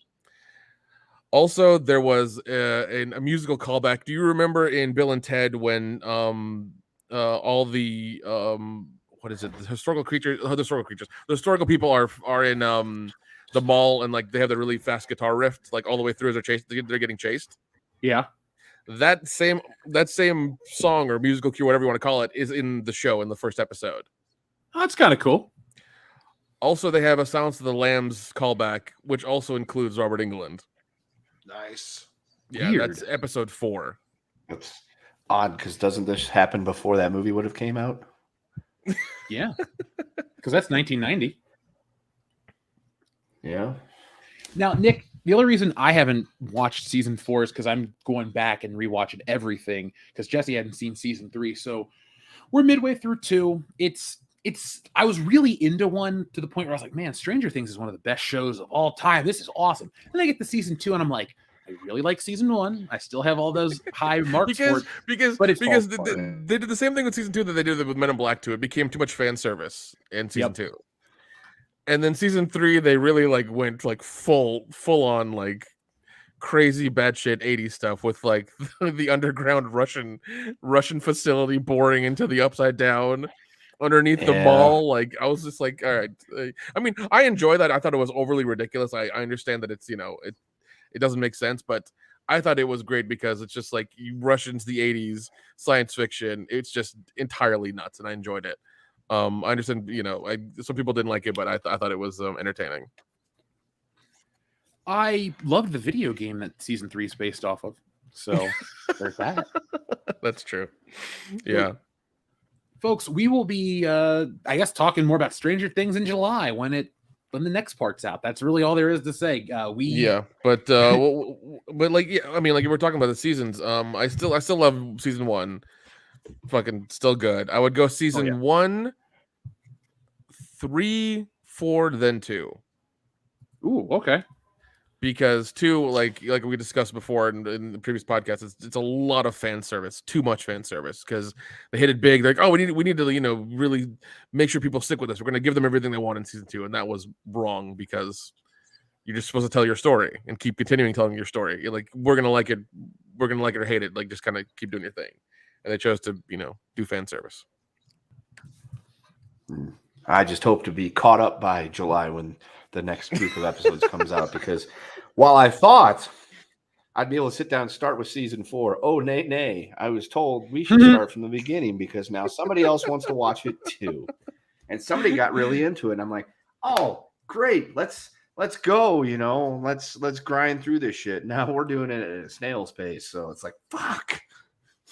Also, there was a musical callback. Do you remember in Bill and Ted when all the what is it? The historical people are in the mall, and like they have the really fast guitar riff, like all the way through as they're getting chased. Yeah. That same song or musical cue, whatever you want to call it, is in the show in the first episode. Oh, that's kind of cool. Also, they have a Silence of the Lambs callback, which also includes Robert Englund. Nice. Yeah, weird. That's episode 4. That's odd, because doesn't this happen before that movie would have came out? Yeah, because that's 1990. Yeah. Now, Nick, The only reason I haven't watched season 4 is because I'm going back and rewatching everything because Jesse hadn't seen season 3. So we're midway through 2. I was really into 1 to the point where I was like, man, Stranger Things is one of the best shows of all time. This is awesome. And I get to season 2 and I'm like, I really like season 1. I still have all those high marks for it. Because they did the same thing with season 2 that they did with Men in Black 2. It became too much fan service in season 2. And then season 3, they really like went like full on like crazy batshit 80s stuff with like the underground Russian facility boring into the Upside Down underneath the mall. Like I was just like, all right. I mean, I enjoy that. I thought it was overly ridiculous. I understand that it's, it doesn't make sense, but I thought it was great because it's just like Russians, the 80s, science fiction. It's just entirely nuts, and I enjoyed it. I understand, some people didn't like it, but I thought it was entertaining. I loved the video game that season 3 is based off of. So there's that. That's true. Yeah. Folks, we will be, I guess, talking more about Stranger Things in July when the next part's out. That's really all there is to say. But like, yeah, I mean, like you were talking about the seasons. I still love season 1. Fucking still good. I would go season 1, 3, 4, then 2. Ooh, okay. Because 2, like we discussed before in the previous podcast, it's a lot of fan service, too much fan service. Because they hit it big. They're like, oh, we need to really make sure people stick with us. We're going to give them everything they want in season 2, and that was wrong because you're just supposed to tell your story and keep continuing telling your story. You're like, we're gonna like it or hate it. Like, just kind of keep doing your thing. And they chose to, do fan service. I just hope to be caught up by July when the next group of episodes comes out, because while I thought I'd be able to sit down and start with season 4, nay, I was told we should start from the beginning because now somebody else wants to watch it too. And somebody got really into it. And I'm like, oh, great. Let's go, let's grind through this shit. Now we're doing it at a snail's pace. So it's like, fuck.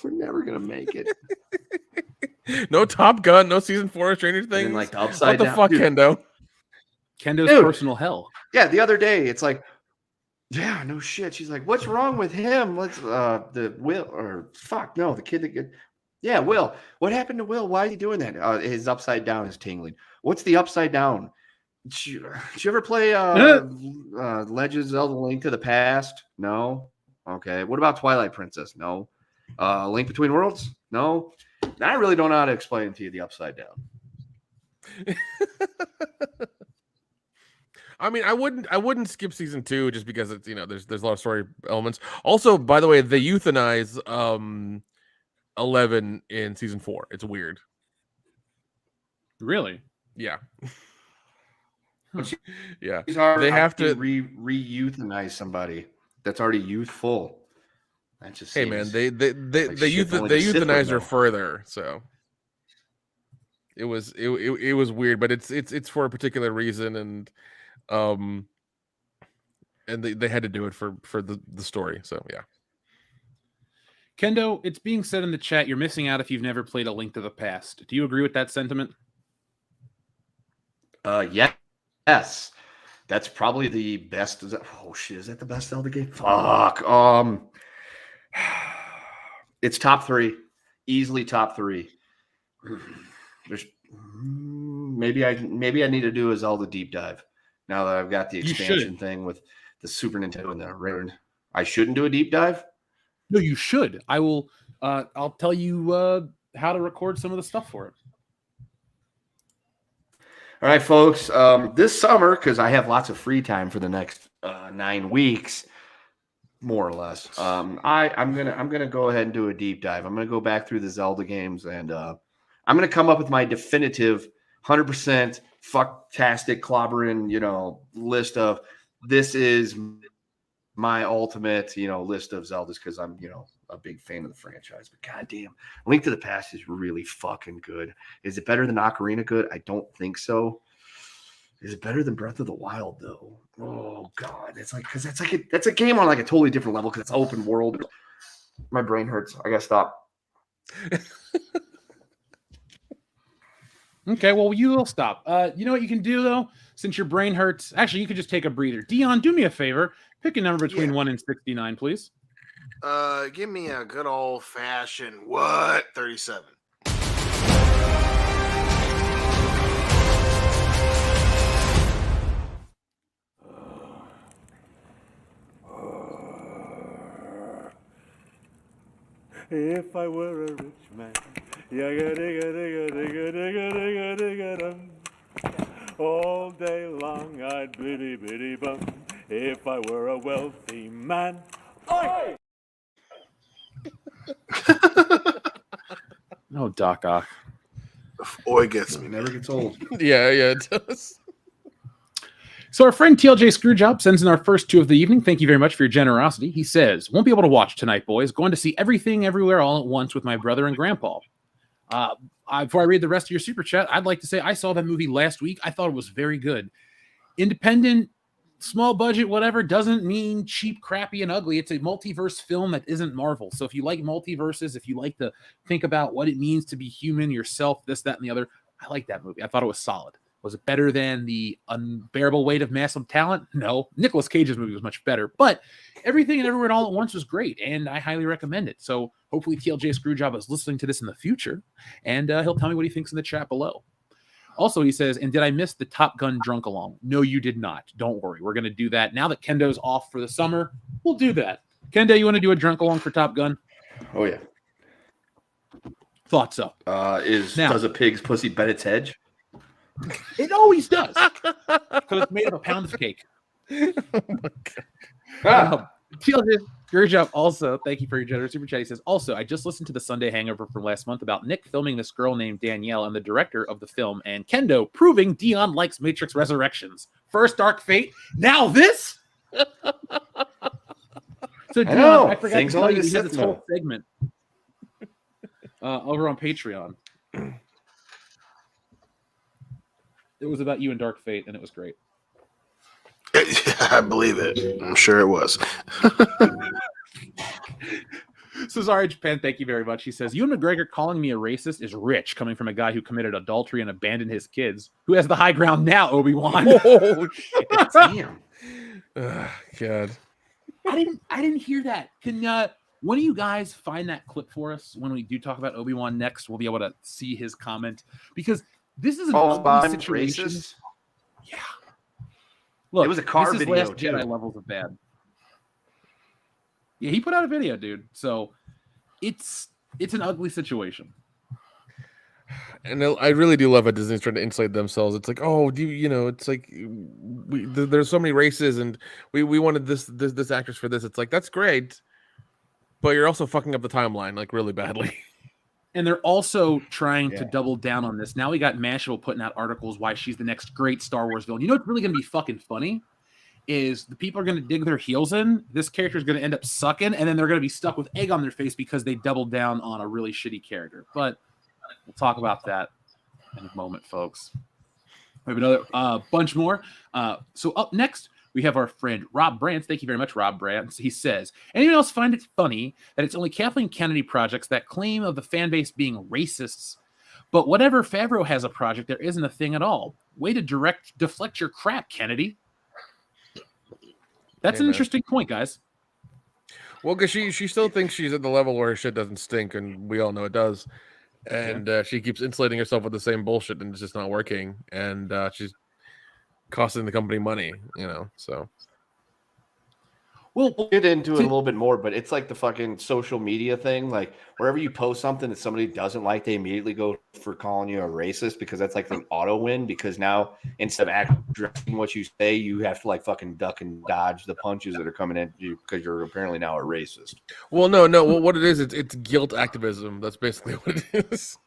We're never gonna make it. No Top Gun, no season 4 of Stranger Things. Like the Upside Down. What the fuck, dude. Kendo? Kendo's personal hell. Yeah, the other day it's like, yeah, no shit. She's like, what's wrong with him? Let's the kid that get, yeah, Will. What happened to Will? Why is he doing that? His Upside Down is tingling. What's the Upside Down? Did you ever play Legend of Zelda: Link to the Past? No. Okay. What about Twilight Princess? No. Link Between Worlds? No. I really don't know how to explain to you the Upside Down. I mean, I wouldn't skip season 2 just because it's there's a lot of story elements. Also, by the way, they euthanize 11 in season 4. It's weird. Really? Yeah. Yeah. They have to re-euthanize somebody that's already youthful. That just hey man, they euthanized her further, so it was weird, but it's for a particular reason, and they had to do it for the story. So yeah. Kendo, it's being said in the chat, you're missing out if you've never played A Link to the Past. Do you agree with that sentiment? Yes. That's probably the best. Is that the best Zelda game? Fuck. It's top 3, easily top 3. There's maybe I need to do a Zelda deep dive now that I've got the expansion thing with the Super Nintendo and the Return. I shouldn't do a deep dive. No, you should. I will. I'll tell you how to record some of the stuff for it. All right, folks. This summer, because I have lots of free time for the next 9 weeks. More or less. I'm gonna go ahead and do a deep dive. I'm gonna go back through the Zelda games, and I'm gonna come up with my definitive 100% fucktastic clobbering, list of this is my ultimate, list of Zeldas because I'm, a big fan of the franchise. But goddamn, Link to the Past is really fucking good. Is it better than Ocarina good? I don't think so. Is it better than Breath of the Wild though? Oh God, it's like because that's a game on like a totally different level because it's open world. My brain hurts. I gotta stop. Okay, well, you will stop. You know what you can do though? since your brain hurts, actually, you could just take a breather. Dion, do me a favor. Pick a number between 1 and 69, please. Give me a good old fashioned 37. If I were a rich man, all day long I'd biddy biddy bum. If I were a wealthy man, oi! No, Doc Ock. Oi gets me. It never gets old. Yeah, it does. So our friend TLJ Screwjob sends in our first 2 of the evening. Thank you very much for your generosity. He says, won't be able to watch tonight, boys. Going to see Everything Everywhere All at Once with my brother and grandpa. Before I read the rest of your super chat, I'd like to say I saw that movie last week. I thought it was very good. Independent, small budget, whatever, doesn't mean cheap, crappy, and ugly. It's a multiverse film that isn't Marvel. So if you like multiverses, if you like to think about what it means to be human, yourself, this, that, and the other, I like that movie. I thought it was solid. Was it better than The Unbearable Weight of Massive Talent? No. Nicolas Cage's movie was much better, but Everything and Everywhere All at Once was great, and I highly recommend it. So hopefully TLJ Screwjob is listening to this in the future, and he'll tell me what he thinks in the chat below. Also, he says, and did I miss the Top Gun drunk along? No, you did not. Don't worry. We're going to do that. Now that Kendo's off for the summer, we'll do that. Kendo, you want to do a drunk along for Top Gun? Oh, yeah. Thoughts up. Does a pig's pussy bet its hedge? It always does. Because it's made of a pound of cake. Oh my God. TLJ Screwjob also, thank you for your generous super chat. He says, also, I just listened to the Sunday Hangover from last month about Nick filming this girl named Danielle and the director of the film, and Kendo proving Dion likes Matrix Resurrections. First Dark Fate, now this? So Dion, I forgot Things to tell only you, the he has Sith this whole know. segment over on Patreon. It was about you and Dark Fate, and it was great. I believe it. I'm sure it was. Cesare Japan, thank you very much. He says, Ewan McGregor calling me a racist is rich, coming from a guy who committed adultery and abandoned his kids. Who has the high ground now, Obi-Wan? Oh shit! Damn. God. I didn't hear that. Can one of you guys find that clip for us when we do talk about Obi-Wan next? We'll be able to see his comment, because this is an ugly I'm situation. racist? Yeah. Look, It was a car this is video, Last too. Jedi levels of bad. Yeah, he put out a video, dude. So it's an ugly situation. And I really do love how Disney's trying to insulate themselves. It's like, oh, it's like there's so many races, and we wanted this actress for this. It's like, that's great, but you're also fucking up the timeline like really badly. And they're also trying to double down on this. Now we got Mashable putting out articles why she's the next great Star Wars villain. You know what's really going to be fucking funny is the people are going to dig their heels in. This character is going to end up sucking, and then they're going to be stuck with egg on their face because they doubled down on a really shitty character. But we'll talk about that in a moment, folks. We have another bunch more. So up next, we have our friend Rob Brantz. Thank you very much, Rob Brantz. He says, anyone else find it funny that it's only Kathleen Kennedy projects that claim of the fan base being racists? But whatever Favreau has a project, there isn't a thing at all. Way to deflect your crap, Kennedy. That's an interesting point, guys. Well, because she still thinks she's at the level where her shit doesn't stink, and we all know it does. And she keeps insulating herself with the same bullshit, and it's just not working. And she's costing the company money, so. We'll get into it a little bit more, but it's like the fucking social media thing. Like wherever you post something that somebody doesn't like, they immediately go for calling you a racist because that's like an auto win. Because now instead of addressing what you say, you have to like fucking duck and dodge the punches that are coming at you because you're apparently now a racist. Well, no. Well, what it is, it's guilt activism. That's basically what it is.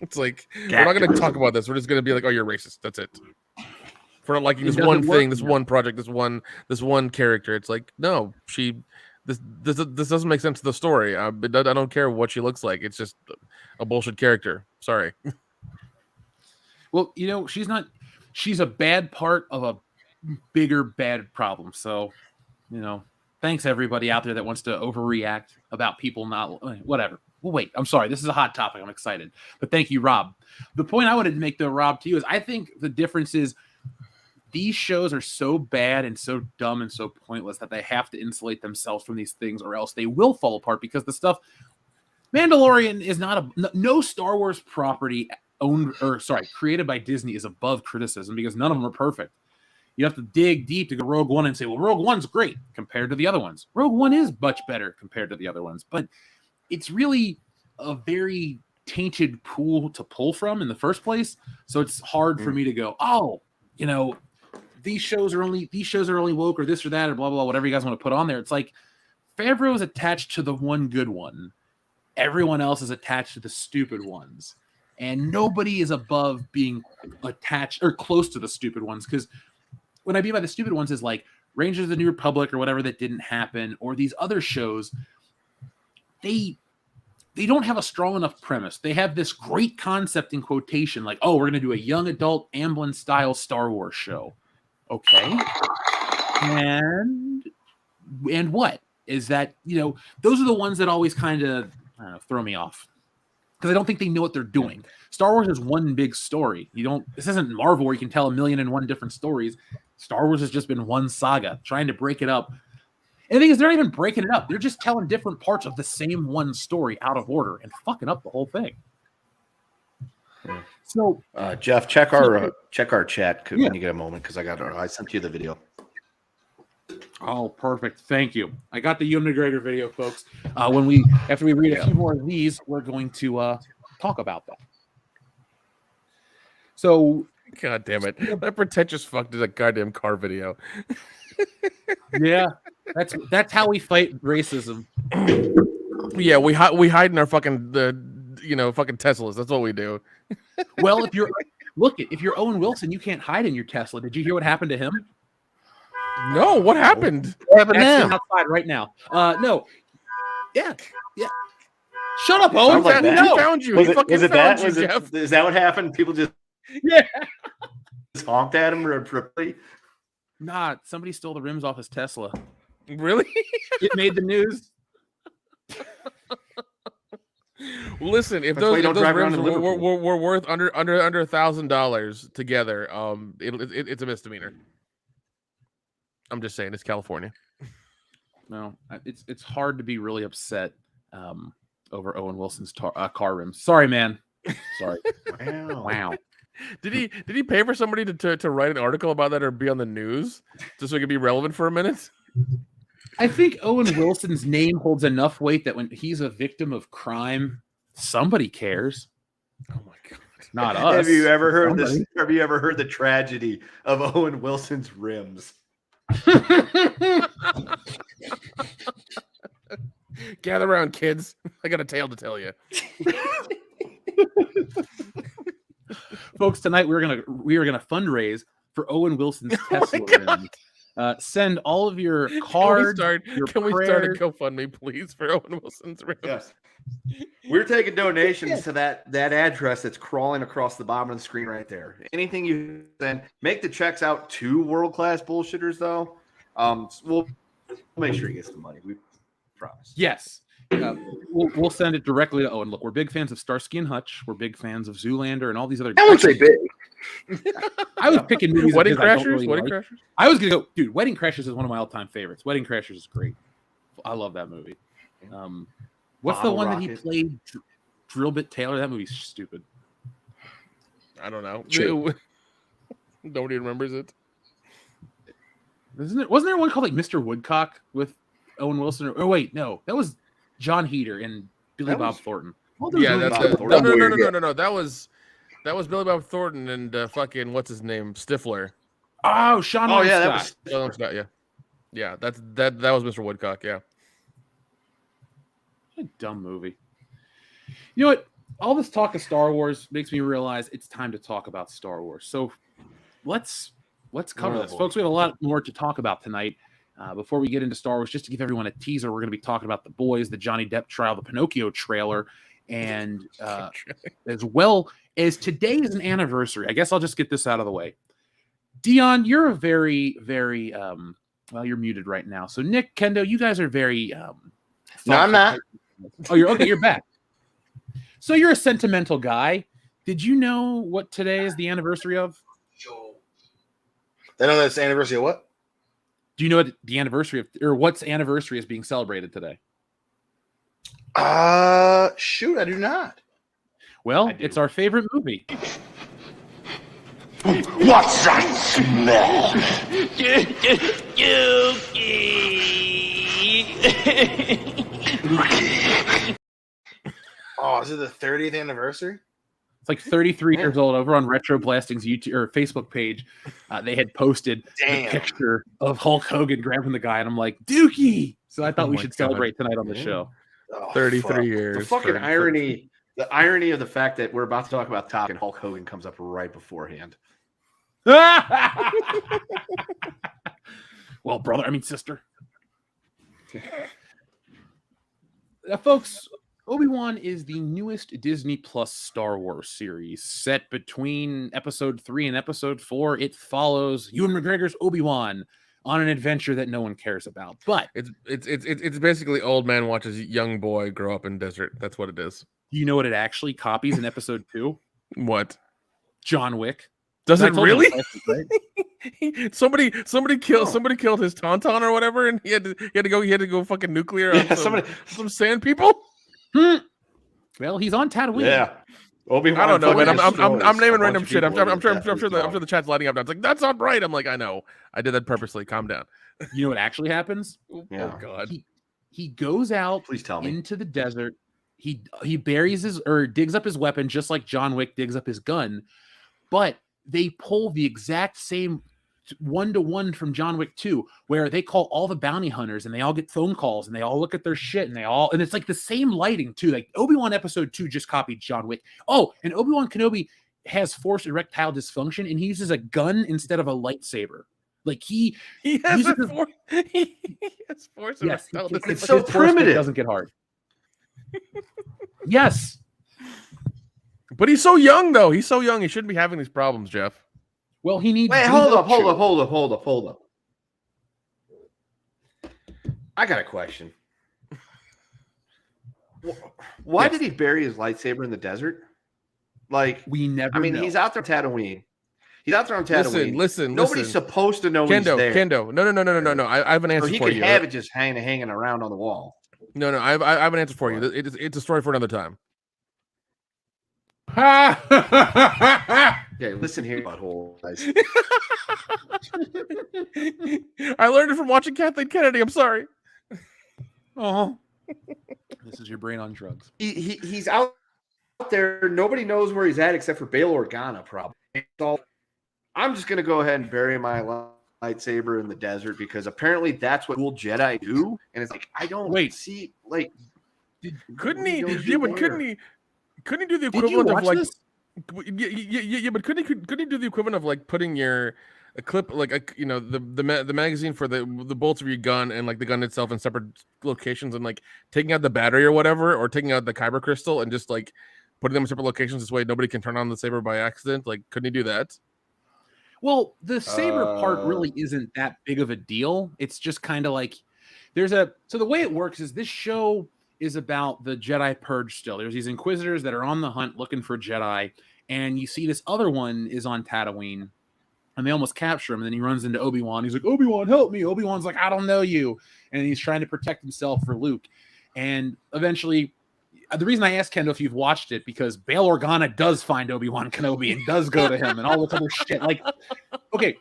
It's like, we're not going to talk about this. We're just going to be like, oh, you're racist. That's it. For not liking this one thing, this one project, this one character. It's like, no, this doesn't make sense to the story. I don't care what she looks like. It's just a bullshit character. Sorry. Well, she's a bad part of a bigger bad problem. So, thanks everybody out there that wants to overreact about people not whatever. Well, wait, I'm sorry. This is a hot topic. I'm excited. But thank you, Rob. The point I wanted to make though, Rob, to you is I think the difference is these shows are so bad and so dumb and so pointless that they have to insulate themselves from these things, or else they will fall apart. Because the stuff, Mandalorian is not no Star Wars property created by Disney is above criticism, because none of them are perfect. You have to dig deep to go Rogue One and say, well, Rogue One's great compared to the other ones. Rogue One is much better compared to the other ones, but it's really a very tainted pool to pull from in the first place. So it's hard for me to go, oh, you know, these shows are only woke, or this or that, or blah, blah, blah, whatever you guys want to put on there. It's like Favreau is attached to the one good one. Everyone else is attached to the stupid ones. And nobody is above being attached or close to the stupid ones. Because what I mean by the stupid ones is like Rangers of the New Republic or whatever that didn't happen, or these other shows, they don't have a strong enough premise. They have this great concept in quotation, like, oh, we're going to do a young adult Amblin style Star Wars show. Okay. And what is that? You know, those are the ones that always kind of throw me off, because I don't think they know what they're doing. Star Wars is one big story. This isn't Marvel where you can tell 1,000,001 different stories. Star Wars has just been one saga, trying to break it up. And the thing is, they're not even breaking it up. They're just telling different parts of the same one story out of order and fucking up the whole thing. So, Jeff, check our chat when you get a moment, because I sent you the video. Oh, perfect. Thank you. I got the Ewan McGregor video, folks. After we read a few more of these, we're going to talk about that. So, God damn it! That pretentious fuck did a goddamn car video. Yeah, that's how we fight racism. Yeah, we hide in our fucking fucking Teslas. That's what we do. Well, if you're Owen Wilson, you can't hide in your Tesla. Did you hear what happened to him? No, what happened? What happened That's now? him outside right now. No. Yeah. Shut up, Owen. Sounds like that. He found you. Jeff. Is that what happened? People just honked at him repeatedly? Nah, somebody stole the rims off his Tesla. Really? It made the news. Listen, if those rims were worth under $1,000 together, it's a misdemeanor. I'm just saying, it's California. No, it's hard to be really upset over Owen Wilson's car rims. Sorry, man. Sorry. Wow. Did he pay for somebody to write an article about that or be on the news just so it could be relevant for a minute? I think Owen Wilson's name holds enough weight that when he's a victim of crime, somebody cares. Oh my God. Not us. Have you ever heard this? Have you ever heard the tragedy of Owen Wilson's rims? Gather around, kids. I got a tale to tell you. Folks, tonight we are gonna fundraise for Owen Wilson's Tesla rims. Send all of your cards. Can we start a GoFundMe, please, for Owen Wilson's rims? Yes. We're taking donations to that address that's crawling across the bottom of the screen right there. Anything you send, make the checks out to world-class bullshitters, though. We'll make sure he gets the money. We promise. Yes. We'll send it directly to Owen. Look, we're big fans of Starsky and Hutch. We're big fans of Zoolander and all these other. I won't say big. I was picking movies. Wedding Crashers. Wedding Crashers. I was gonna go, dude. Wedding Crashers is one of my all-time favorites. Wedding Crashers is great. I love that movie. What's Bottle the one Rocket. that he played? Drillbit Taylor. That movie's stupid. I don't know. True. Nobody remembers it. Wasn't there one called like Mr. Woodcock with Owen Wilson? Or wait, no, that was John Heder and Billy Bob Thornton. Yeah, that's Bob it. Thornton. No. That was Billy Bob Thornton and fucking what's his name, Stifler. Oh, Sean. Oh yeah, Scott. that Sean Scott, yeah. That was Mr. Woodcock. Yeah. What a dumb movie. You know what? All this talk of Star Wars makes me realize it's time to talk about Star Wars. So let's cover this, folks. We have a lot more to talk about tonight. Before we get into Star Wars, just to give everyone a teaser, we're going to be talking about The Boys, the Johnny Depp trial, the Pinocchio trailer, and as well as today is an anniversary. I guess I'll just get this out of the way. Dion, you're a very, very well, you're muted right now. So Nick, Kendo, you guys are very No, I'm not. Oh, you're okay. You're back. So you're a sentimental guy. Did you know what today is the anniversary of? They don't know it's the anniversary of what? Do you know what the anniversary of, or what's anniversary is being celebrated today? Shoot, I do not. Well, it's our favorite movie. What's that smell? Oh, is it the 30th anniversary? It's like 33 years old. Over on Retro Blasting's YouTube or Facebook page, they had posted Damn. the picture of Hulk Hogan grabbing the guy, and I'm like, Dookie. So I thought we my should God. celebrate tonight on the show. Oh, 33 fuck. years. The fucking for- irony, the irony of the fact that we're about to talk about Top and Hulk Hogan comes up right beforehand. Well, brother, I mean sister. Folks, Obi-Wan is the newest Disney Plus Star Wars series set between Episode 3 and Episode 4. It follows Ewan McGregor's Obi-Wan on an adventure that no one cares about. But It's basically old man watches young boy grow up in desert. That's what it is. you know what it actually copies in Episode 2? What? John Wick. Does I it told you really? this last week, right? somebody killed his tauntaun or whatever, and he had to go fucking nuclear on Yeah, some sand people. Well, he's on Tatooine. Yeah. Obi-Wan I don't know, man. fucking I'm destroys naming a random bunch of shit. I'm people sure with that I'm sure the chat's lighting up now. It's like that's not right. I'm like, I know. I did that purposely. Calm down. You know what actually happens? Yeah. Oh God. He goes out Please tell me. into the desert. He buries his or digs up his weapon just like John Wick digs up his gun, but they pull the exact same 1-to-1 from John Wick 2, where they call all the bounty hunters and they all get phone calls and they all look at their shit and it's like the same lighting too. Like Obi-Wan Episode 2 just copied John Wick. Oh, and Obi-Wan Kenobi has forced erectile dysfunction and he uses a gun instead of a lightsaber. Like he has uses a he has force. yes, It's so his force primitive. doesn't get hard. Yes. But he's so young, though. He's so young. He shouldn't be having these problems, Jeff. Well, he needs. Wait, hold up. I got a question. Why Yes. did he bury his lightsaber in the desert? Like, We never. I mean, know. he's out there on Tatooine. He's out there on Tatooine. Listen. Nobody's supposed to know he's there. Kendo. No. I have an So answer he for could you. have it just hanging around on the wall. No. I have an answer for you. It's a story for another time. Yeah, listen here, butthole. Guys. I learned it from watching Kathleen Kennedy. I'm sorry. Oh, this is your brain on drugs. He's out there. Nobody knows where he's at except for Bail Organa, probably. So I'm just gonna go ahead and bury my lightsaber in the desert because apparently that's what cool Jedi do. And it's like I don't see like. Couldn't he? What Yeah, but there? couldn't he do the Did you equivalent of watch like? this? Yeah, but couldn't he do the equivalent of like putting your a clip like the magazine for the bolts of your gun and like the gun itself in separate locations and like taking out the battery or whatever, or taking out the kyber crystal and just like putting them in separate locations this way nobody can turn on the saber by accident? Like, couldn't he do that? Well, the saber part really isn't that big of a deal. It's just kind of like so the way it works is this show is about the Jedi Purge still. There's these Inquisitors that are on the hunt looking for Jedi, and you see this other one is on Tatooine, and they almost capture him, and then he runs into Obi-Wan. He's like, Obi-Wan, help me. Obi-Wan's like, I don't know you. And he's trying to protect himself for Luke. And eventually, the reason I asked Kendall if you've watched it, because Bail Organa does find Obi-Wan Kenobi and does go to him and all this other shit. Like, okay,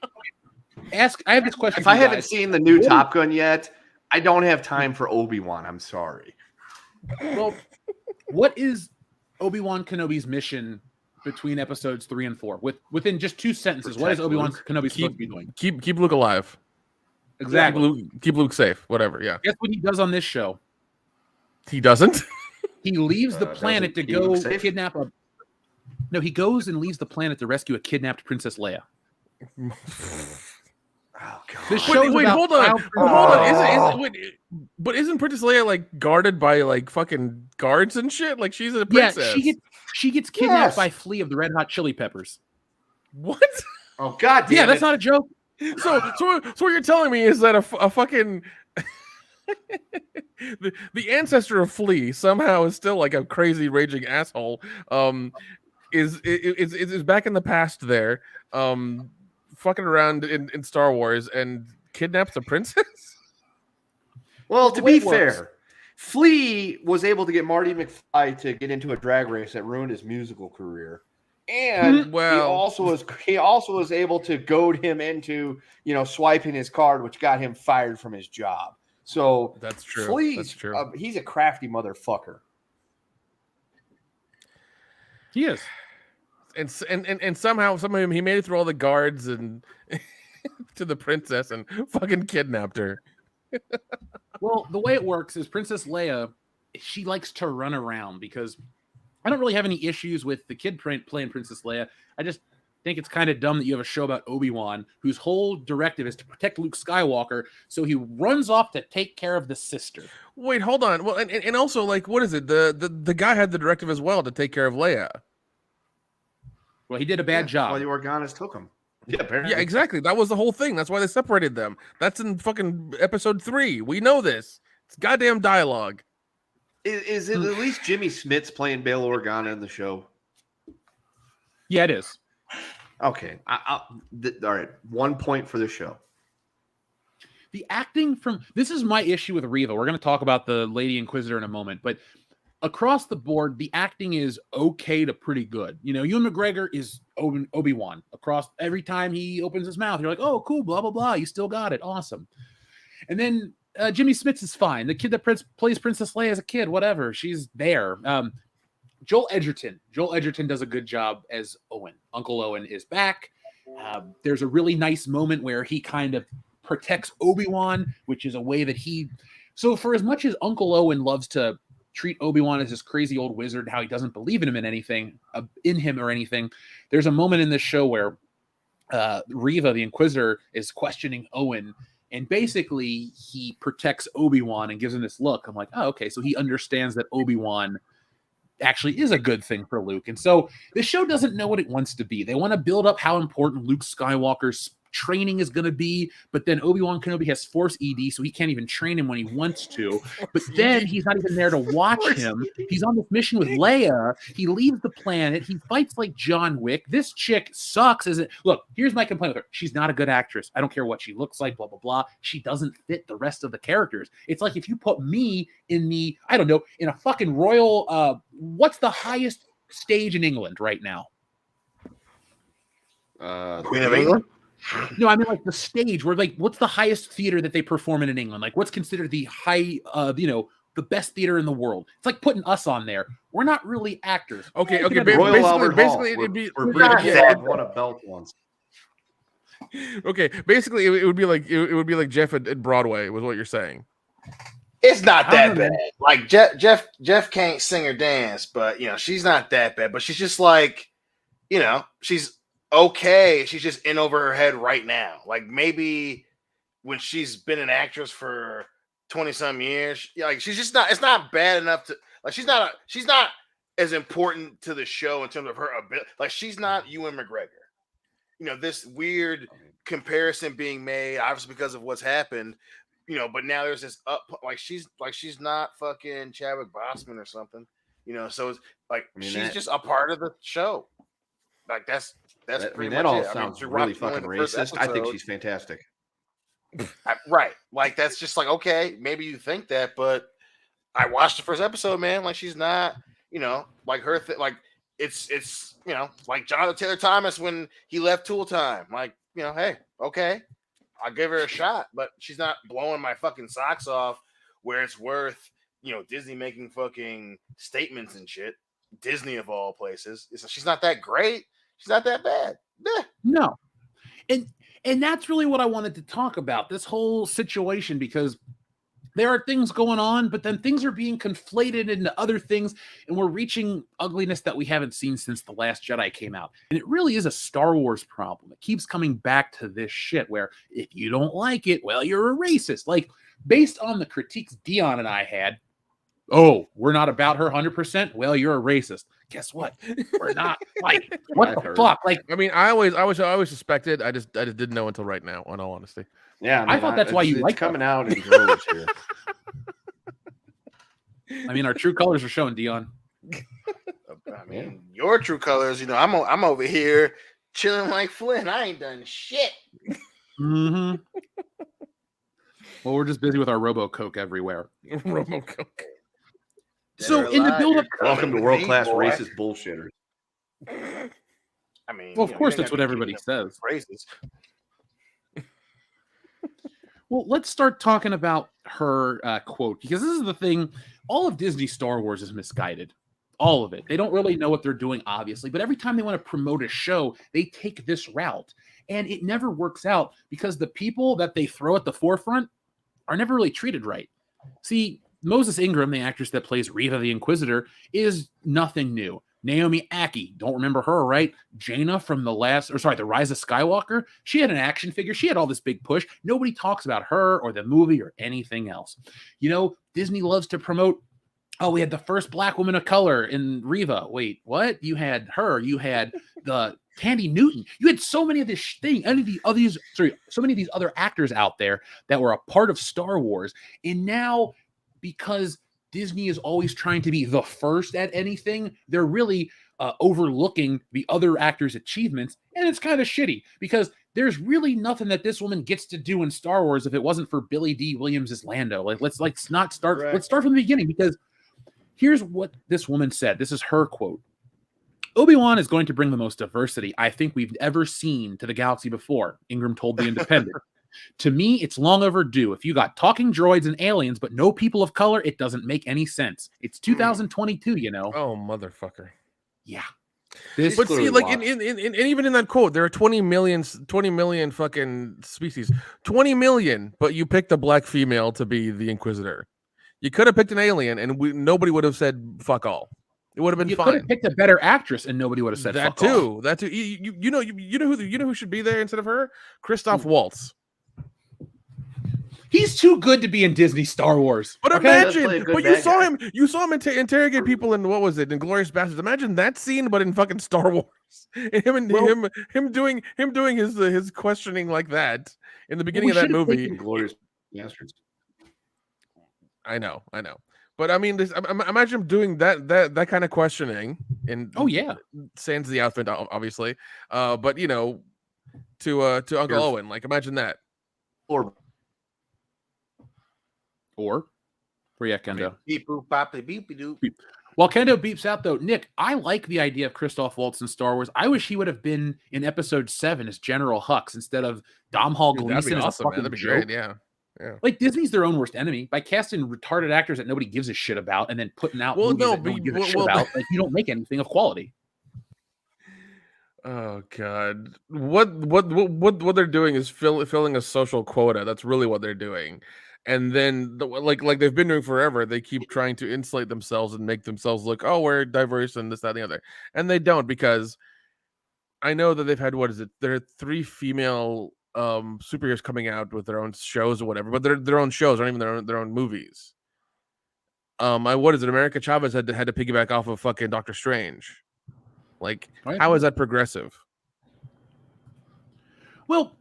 I have this question. If I haven't seen the new Top Gun yet, I don't have time for Obi-Wan. I'm sorry. Well, what is Obi-Wan Kenobi's mission between episodes 3 and 4? Within just 2 sentences, what is Obi-Wan Kenobi supposed to be doing? Keep Luke alive. Exactly. Keep Luke safe. Whatever. Yeah. Guess what he does on this show? He doesn't. He leaves the planet to doesn't he go look safe? kidnap a. No, he goes and leaves the planet to rescue a kidnapped Princess Leia. Oh god. This show's Wait, about hold on. how- Hold on. But isn't Princess Leia like guarded by like fucking guards and shit? Like, she's a Yeah, princess. she gets kidnapped Yes. by Flea of the Red Hot Chili Peppers. What? Oh god damn Yeah, it. that's not a joke. So what you're telling me is that a fucking the ancestor of Flea somehow is still like a crazy raging asshole. Is back in the past there. fucking around in Star Wars and kidnaps a princess? Well, The to way be it works- fair, Flea was able to get Marty McFly to get into a drag race that ruined his musical career. And Well- he also was able to goad him into, swiping his card, which got him fired from his job. So That's true. Flea's, That's true. He's a crafty motherfucker. He is. And somehow he made it through all the guards and to the princess and fucking kidnapped her. Well, the way it works is Princess Leia, she likes to run around because I don't really have any issues with the kid playing Princess Leia. I just think it's kind of dumb that you have a show about Obi-Wan whose whole directive is to protect Luke Skywalker, so he runs off to take care of the sister. Wait, hold on. Well, and also, like, what is it? The guy had the directive as well to take care of Leia. Well, he did a bad job. Well, the Organas took him. Yeah, apparently. Yeah, exactly. That was the whole thing. That's why they separated them. That's in fucking episode 3. We know this. It's goddamn dialogue. Is it at least Jimmy Smits playing Bail Organa in the show? Yeah, it is. Okay. All right. 1 point for the show. The acting this is my issue with Reva. We're going to talk about the Lady Inquisitor in a moment, but across the board, the acting is okay to pretty good. Ewan McGregor is Obi-Wan. Across every time he opens his mouth, you're like, oh, cool, blah, blah, blah. You still got it. Awesome. And then Jimmy Smits is fine. The kid that plays Princess Leia as a kid, whatever. She's there. Joel Edgerton does a good job as Owen. Uncle Owen is back. There's a really nice moment where he kind of protects Obi-Wan, which is a way that so for as much as Uncle Owen loves to treat Obi-Wan as this crazy old wizard, how he doesn't believe in him or anything, there's a moment in this show where Reva, the Inquisitor, is questioning Owen, and basically he protects Obi-Wan and gives him this look. I'm like, oh, okay, so he understands that Obi-Wan actually is a good thing for Luke. And so the show doesn't know what it wants to be. They want to build up how important Luke Skywalker's training is going to be, but then Obi-Wan Kenobi has Force ED, so he can't even train him when he wants to. But then he's not even there to watch him. He's on this mission with Leia. He leaves the planet. He fights like John Wick. This chick sucks. Look, here's my complaint with her. She's not a good actress. I don't care what she looks like, blah, blah, blah. She doesn't fit the rest of the characters. It's like if you put me in in a fucking royal, what's the highest stage in England right now? Queen of England? No, I mean like the stage where what's the highest theater that they perform in England? Like what's considered the high, the best theater in the world? It's like putting us on there. We're not really actors. Okay. Royal Albert Hall. Basically, it'd be won a belt once. Okay, basically, it would be like Jeff at Broadway was what you're saying. It's not that bad. Like Jeff can't sing or dance, but she's not that bad. But she's just like, she's okay. She's just in over her head right now. Like maybe when she's been an actress for 20-some years, like she's just not. It's not bad enough to like. She's not as important to the show in terms of her ability. Like she's not Ewan McGregor. This weird comparison being made, obviously because of what's happened. But now there's this she's not fucking Chadwick Boseman or something. So it's like she's just a part of the show. Like that's pretty much that all it. sounds you're really watching fucking the first racist. I think episode. she's fantastic. Right. Like that's just like, okay, maybe you think that, but I watched the first episode, man. Like she's not, like her like it's like Jonathan Taylor Thomas when he left Tool Time. Like, hey, okay, I'll give her a shot, but she's not blowing my fucking socks off where it's worth, Disney making fucking statements and shit. Disney of all places. She's not that great. She's not that bad. No. And that's really what I wanted to talk about, this whole situation, because there are things going on, but then things are being conflated into other things, and we're reaching ugliness that we haven't seen since The Last Jedi came out. And it really is a Star Wars problem. It keeps coming back to this shit where if you don't like it, well, you're a racist. Like, based on the critiques Dion and I had, oh, we're not about her 100%. Well, you're a racist. Guess what? We're not. Like, what the fuck? Like, I mean, I always suspected. I just didn't know until right now. In all honesty, yeah, I thought that's why you like coming out in droves here. I mean, our true colors are showing, Dion. I mean, your true colors. I'm over here chilling like Flynn. I ain't done shit. Mm-hmm. Well, we're just busy with our RoboCoke everywhere. RoboCop. So in the build-up, Welcome to world-class racist bullshitters. I mean, well, of course, that's what everybody says. Phrases. Well, let's start talking about her quote, because this is the thing. All of Disney Star Wars is misguided. All of it. They don't really know what they're doing, obviously, but every time they want to promote a show, they take this route. And it never works out because the people that they throw at the forefront are never really treated right. See, Moses Ingram, the actress that plays Reva the Inquisitor, is nothing new. Naomi Aki, don't remember her, right? Jaina from the Rise of Skywalker. She had an action figure. She had all this big push. Nobody talks about her or the movie or anything else. You know, Disney loves to promote, oh, we had the first black woman of color in Reva. Wait, what? You had her. You had the Tandy Newton. You had so many of this thing, so many of these other actors out there that were a part of Star Wars. And now, because Disney is always trying to be the first at anything, they're really overlooking the other actors' achievements, and it's kind of shitty because there's really nothing that this woman gets to do in Star Wars if it wasn't for Billy D. Williams' Lando. Let's start from the beginning, because here's what this woman said. This is her quote. Obi-Wan is going to bring the most diversity I think we've ever seen to the galaxy before, Ingram told The Independent. To me, it's long overdue. If you got talking droids and aliens, but no people of color, it doesn't make any sense. It's 2022, you know. Oh, motherfucker. Yeah. But see, like, in even in that quote, there are 20 million fucking species. 20 million, but you picked a black female to be the Inquisitor. You could have picked an alien, and nobody would have said fuck all. It would have been fine. You could have picked a better actress, and nobody would have said that fuck too. all. That too. You know who should be there instead of her? Christoph Waltz. He's too good to be in Disney Star Wars. But okay? imagine, but you saw him interrogate people in, what was it, in Glorious Bastards. Imagine that scene, but in fucking Star Wars. And him doing his questioning like that in the beginning of that movie. Glorious Bastards. I know. But I mean, imagine him doing that kind of questioning. And sans the outfit, obviously. But you know, to Uncle Owen, like, imagine that. Or yeah, Kendo. Beep boop boppy beepy doop. While Kendo beeps out, though, Nick, I like the idea of Christoph Waltz in Star Wars. I wish he would have been in Episode 7 as General Hux instead of Domhnall Gleeson. That'd be as awesome, a man. That'd be great. Yeah. Like, Disney's their own worst enemy by casting retarded actors that nobody gives a shit about and then putting out movies that nobody gives a shit about. Like, you don't make anything of quality. Oh God! What they're doing is filling a social quota. That's really what they're doing. And then, like they've been doing forever, they keep trying to insulate themselves and make themselves look, oh, we're diverse and this, that, and the other. And they don't, because I know that they've had, there are 3 female superheroes coming out with their own shows or whatever, but they're their own shows, aren't even their own movies. America Chavez had to piggyback off of fucking Doctor Strange. Like, how is that progressive? Well,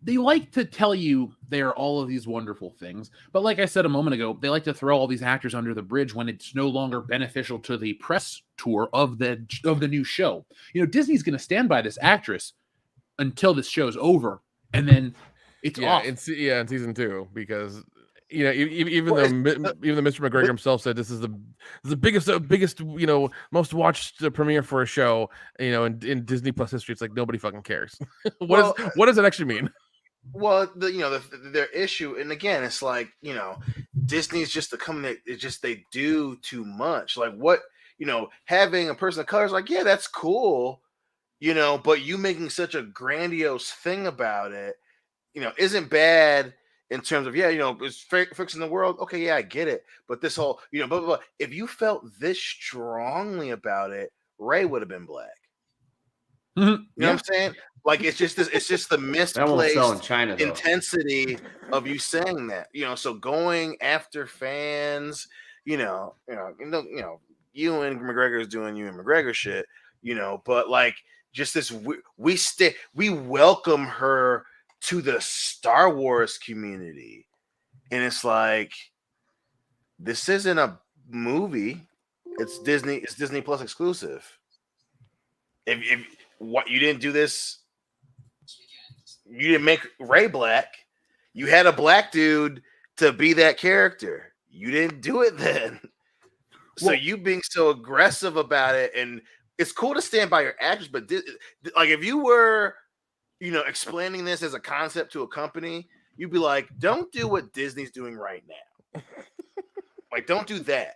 they like to tell you they're all of these wonderful things, but like I said a moment ago, they like to throw all these actors under the bridge when it's no longer beneficial to the press tour of the new show. You know, Disney's going to stand by this actress until this show's over, and then it's off. In season 2, because you know, even though Mr. McGregor himself said this is the biggest most watched premiere for a show, you know, in Disney Plus history. It's like nobody fucking cares. What does that actually mean? Well, their issue, and again, it's like, you know, Disney's just the company. It's just they do too much. Like, what, you know, having a person of color is like, yeah, that's cool, you know, but you making such a grandiose thing about it, you know, isn't bad. In terms of, yeah, you know, it's fixing the world. Okay, yeah, I get it. But this whole, you know, blah, blah, blah. If you felt this strongly about it, Ray would have been black. Mm-hmm. You know what I'm saying? Like, it's just the misplaced China, intensity of you saying that. You know, so going after fans, you and McGregor is doing you and McGregor shit, you know, but like, just this, we welcome her to the Star Wars community, and it's like, this isn't a movie. It's Disney Plus exclusive. If what you didn't do this. You didn't make Ray black. You had a black dude to be that character. You didn't do it then. So you being so aggressive about it, and it's cool to stand by your actors, but like if you were, explaining this as a concept to a company, you'd be like, don't do what Disney's doing right now. Like, don't do that.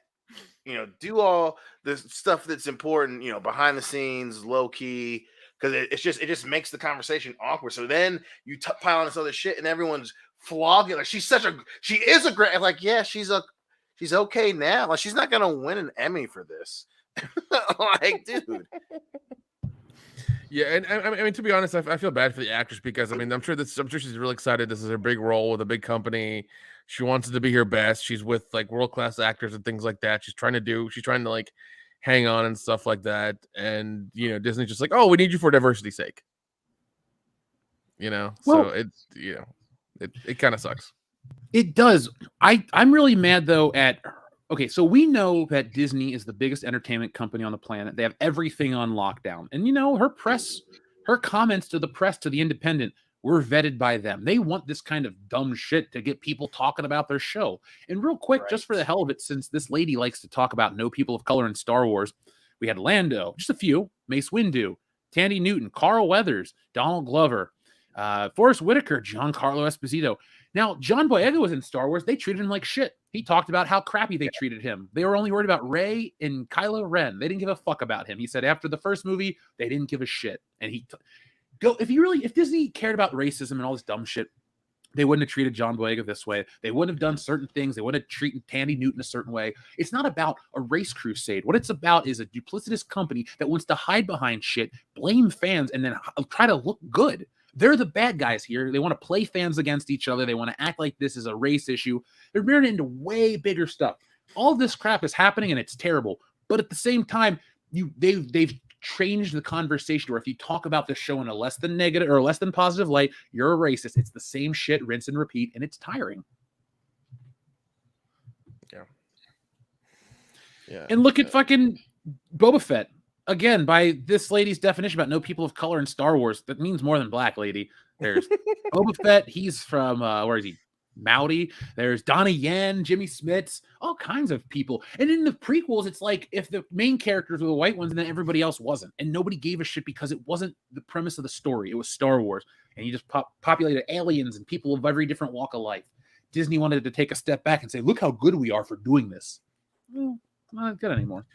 Do all the stuff that's important, behind the scenes, low key, because it just makes the conversation awkward. So then you pile on this other shit, and everyone's flogging. Like, she is a great. Like, yeah, she's okay now. Like, she's not gonna win an Emmy for this. Like, dude. Yeah, and I mean, to be honest, I feel bad for the actress because I'm sure she's really excited. This is her big role with a big company. She wants it to be her best. She's with like world-class actors and things like that. She's trying to like hang on and stuff like that. And Disney's just like, oh, we need you for diversity's sake. So it kind of sucks. It does. I'm really mad though at. Okay, so we know that Disney is the biggest entertainment company on the planet. They have everything on lockdown. And, her comments to the press, to the Independent, were vetted by them. They want this kind of dumb shit to get people talking about their show. And real quick, just for the hell of it, since this lady likes to talk about no people of color in Star Wars, we had Lando, just a few, Mace Windu, Tandy Newton, Carl Weathers, Donald Glover, Forrest Whitaker, Giancarlo Esposito. Now, John Boyega was in Star Wars. They treated him like shit. He talked about how crappy they treated him. They were only worried about Rey and Kylo Ren. They didn't give a fuck about him. He said after the first movie, they didn't give a shit. And if Disney cared about racism and all this dumb shit, they wouldn't have treated John Boyega this way. They wouldn't have done certain things. They wouldn't have treated Tandy Newton a certain way. It's not about a race crusade. What it's about is a duplicitous company that wants to hide behind shit, blame fans, and then try to look good. They're the bad guys here. They want to play fans against each other. They want to act like this is a race issue. They're veering into way bigger stuff. All this crap is happening, and it's terrible. But at the same time, they've changed the conversation where if you talk about the show in a less than negative or less than positive light, you're a racist. It's the same shit, rinse and repeat, and it's tiring. Yeah. And look at fucking Boba Fett. Again, by this lady's definition about no people of color in Star Wars, that means more than black, lady. There's Boba Fett. He's from, where is he? Maori. There's Donnie Yen, Jimmy Smits, all kinds of people. And in the prequels, it's like if the main characters were the white ones and then everybody else wasn't. And nobody gave a shit because it wasn't the premise of the story. It was Star Wars. And you just populated aliens and people of every different walk of life. Disney wanted to take a step back and say, look how good we are for doing this. Well, not good anymore.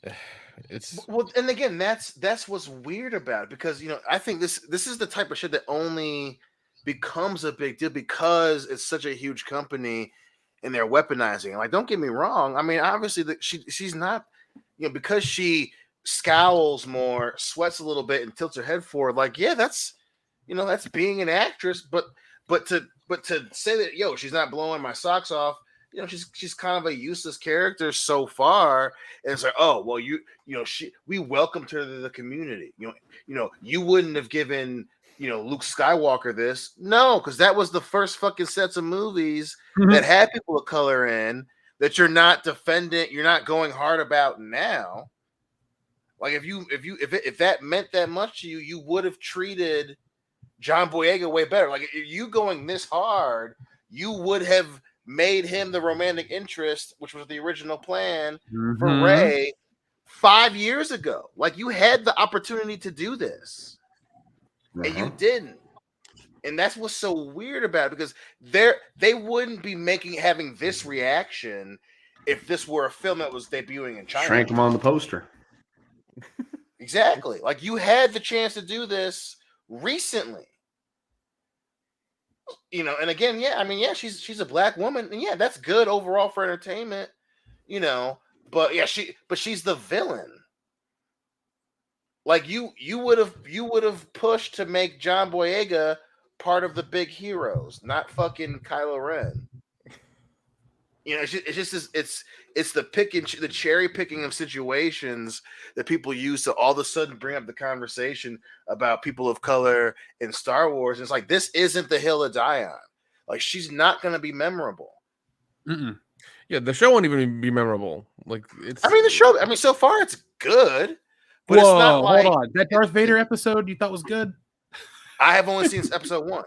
And again, that's what's weird about it, because I think this is the type of shit that only becomes a big deal because it's such a huge company and they're weaponizing. Like, don't get me wrong. I mean, obviously she's not, because she scowls more, sweats a little bit, and tilts her head forward. Like, yeah, that's being an actress. But to say that she's not blowing my socks off. She's kind of a useless character so far. And it's like, oh, well, we welcomed her to the community. You wouldn't have given, Luke Skywalker this. No, because that was the first fucking sets of movies that had people of color in that you're not defending, you're not going hard about now. Like if that meant that much to you, you would have treated John Boyega way better. Like, if you going this hard, you would have made him the romantic interest, which was the original plan for Rey 5 years ago. Like, you had the opportunity to do this, and you didn't. And that's what's so weird about it, because they wouldn't be having this reaction if this were a film that was debuting in China. Shrank him on the poster. Exactly. Like, you had the chance to do this recently. And again, she's a black woman, and that's good overall for entertainment, but she's the villain. Like, you would have pushed to make John Boyega part of the big heroes, not fucking Kylo Ren. It's the cherry picking of situations that people use to all of a sudden bring up the conversation about people of color in Star Wars. And it's like, this isn't the hill to die on. Like, she's not going to be memorable. Mm-mm. Yeah, the show won't even be memorable. Like, the show. So far it's good, But it's Whoa, not like hold on. That Darth Vader episode you thought was good? I have only seen episode 1.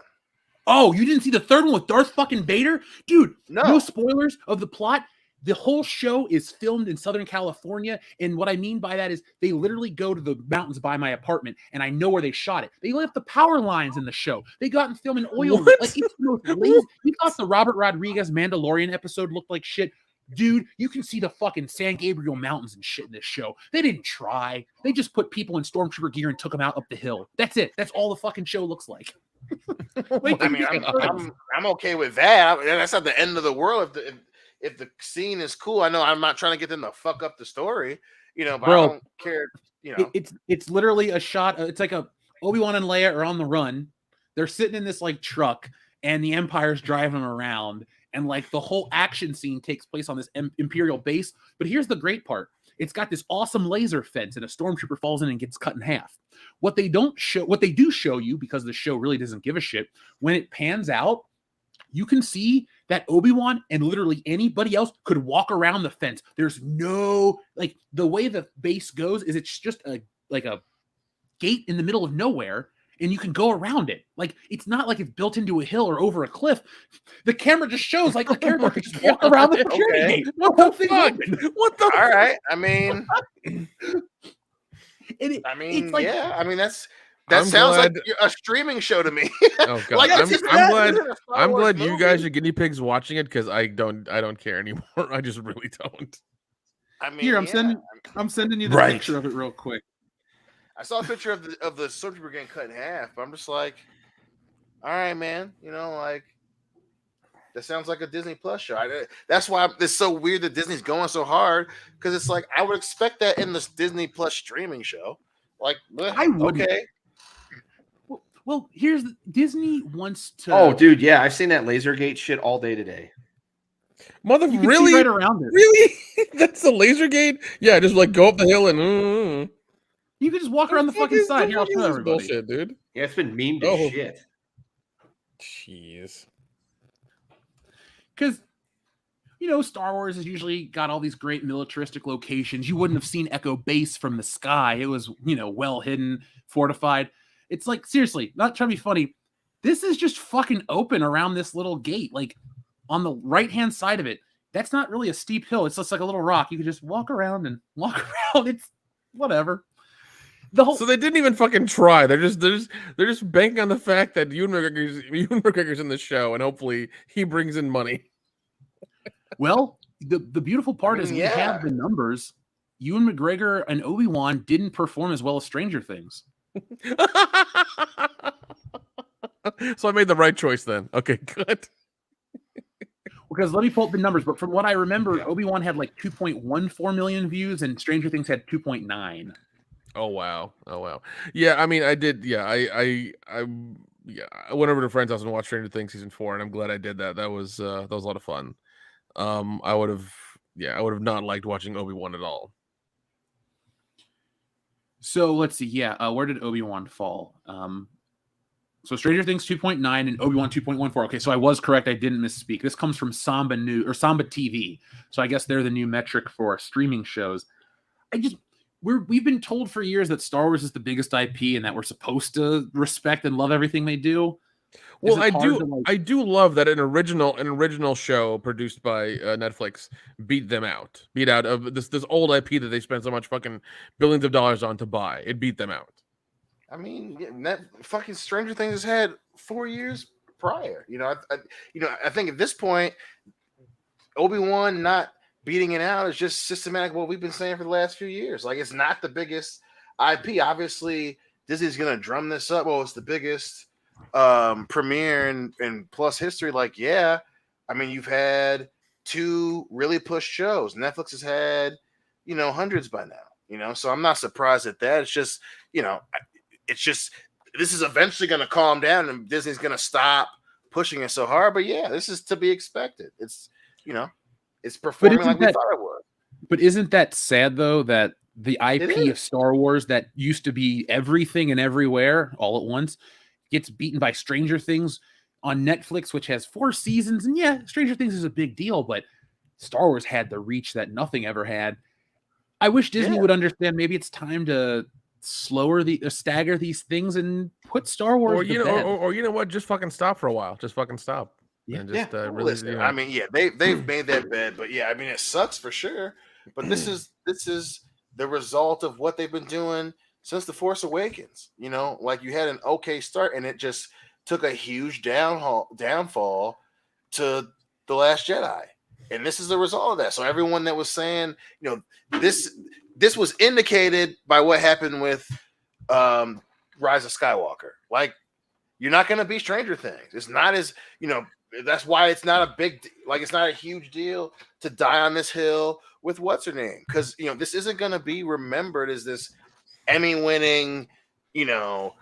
Oh, you didn't see the third one with Darth fucking Vader? Dude, no No. spoilers of the plot. The whole show is filmed in Southern California. And what I mean by that is they literally go to the mountains by my apartment, and I know where they shot it. They left the power lines in the show. They got and filmed in oil. What? Like, it's the most lazy. You thought the Robert Rodriguez Mandalorian episode looked like shit? Dude, you can see the fucking San Gabriel Mountains and shit in this show. They didn't try. They just put people in stormtrooper gear and took them out up the hill. That's it. That's all the fucking show looks like. I mean, I'm okay with that. That's not the end of the world. If the scene is cool, I know I'm not trying to get them to fuck up the story, but Bro, I don't care. It's literally a shot. It's like a Obi-Wan and Leia are on the run. They're sitting in this like truck, and the Empire's driving them around, and like the whole action scene takes place on this Imperial base. But here's the great part: it's got this awesome laser fence, and a stormtrooper falls in and gets cut in half. What they do show you, because the show really doesn't give a shit, when it pans out, you can see that Obi-Wan and literally anybody else could walk around the fence. There's no, like, the way the base goes is it's just a gate in the middle of nowhere, and you can go around it. Like, it's not like it's built into a hill or over a cliff. The camera just shows like the character could just walk around the security gate. What the fuck? What the All right. I mean, it's like, yeah. I mean, that I'm sounds glad- like a streaming show to me. Oh god, Like, I'm this glad. isn't a Star I'm Wars glad you movie. guys are guinea pigs watching it because I don't care anymore. I just really don't. I mean, here, I'm yeah. sending you the Right. picture of it real quick. I saw a picture of the stormtrooper getting cut in half. But I'm just like, all right, man. Like, that sounds like a Disney Plus show. That's why it's so weird that Disney's going so hard, because it's like I would expect that in this Disney Plus streaming show. Like, I wouldn't. okay. Well, Disney wants to. Oh, dude, yeah, I've seen that Lasergate shit all day today. Mother, You can see really? right around it. Really? That's the laser gate? Yeah, just like go up the hill and. You can just walk around the fucking side. Here, I'll show everybody. Bullshit, dude. Yeah, it's been memed Oh. as shit. Jeez. Because, Star Wars has usually got all these great militaristic locations. You wouldn't have seen Echo Base from the sky. It was, well hidden, fortified. It's like, seriously, not trying to be funny. This is just fucking open around this little gate. Like, on the right-hand side of it, that's not really a steep hill. It's just like a little rock. You can just walk around. It's whatever. So they didn't even fucking try. They're just banking on the fact that Ewan McGregor's in the show, and hopefully he brings in money. Well, the beautiful part is we yeah. have the numbers. Ewan McGregor and Obi-Wan didn't perform as well as Stranger Things. So I made the right choice then. Okay, good. Because let me pull up the numbers, but from what I remember, Obi-Wan had like 2.14 million views, and Stranger Things had 2.9. Oh wow. Yeah, I mean, I did. Yeah, I went over to a friend's house and watched Stranger Things season 4, and I'm glad I did that. That was a lot of fun. I would have not liked watching Obi-Wan at all. So let's see. Yeah, where did Obi-Wan fall? So Stranger Things 2.9 and Obi-Wan 2.14. Okay, so I was correct. I didn't misspeak. This comes from Samba TV. So I guess they're the new metric for streaming shows. We've been told for years that Star Wars is the biggest IP and that we're supposed to respect and love everything they do. Well, I do love that an original show produced by Netflix beat out of this old IP that they spent so much fucking billions of dollars on to buy. It beat them out. I mean, that fucking Stranger Things has had 4 years prior. I think at this point, Obi-Wan not beating it out is just systematic what we've been saying for the last few years. Like, it's not the biggest IP. Obviously, Disney's gonna drum this up. Well, it's the biggest premiere in Plus history. Like, yeah, I mean, you've had 2 really pushed shows. Netflix has had, hundreds by now. So I'm not surprised at that. It's just, this is eventually going to calm down and Disney's going to stop pushing it so hard. But yeah, this is to be expected. It's, it's performing like we thought it would. But isn't that sad, though, that the IP of Star Wars that used to be everything and everywhere all at once gets beaten by Stranger Things on Netflix, which has 4 seasons? And yeah, Stranger Things is a big deal, but Star Wars had the reach that nothing ever had. I wish Disney Yeah. would understand. Maybe it's time to stagger these things and put Star Wars Or to you know, bed. or you know what? Just fucking stop for a while. Just fucking stop. Yeah. And just Well, really, listen, you know. I mean, yeah, they've made that bed, but yeah, I mean, it sucks for sure. But this is the result of what they've been doing since the Force Awakens. You know, like you had an okay start, and it just took a huge downfall to the Last Jedi, and this is the result of that. So everyone that was saying, you know, this was indicated by what happened with Rise of Skywalker. Like, you're not going to be Stranger Things. It's not as, you know, that's why it's not a it's not a huge deal to die on this hill with what's her name, because you know this isn't going to be remembered as this Emmy-winning, you know,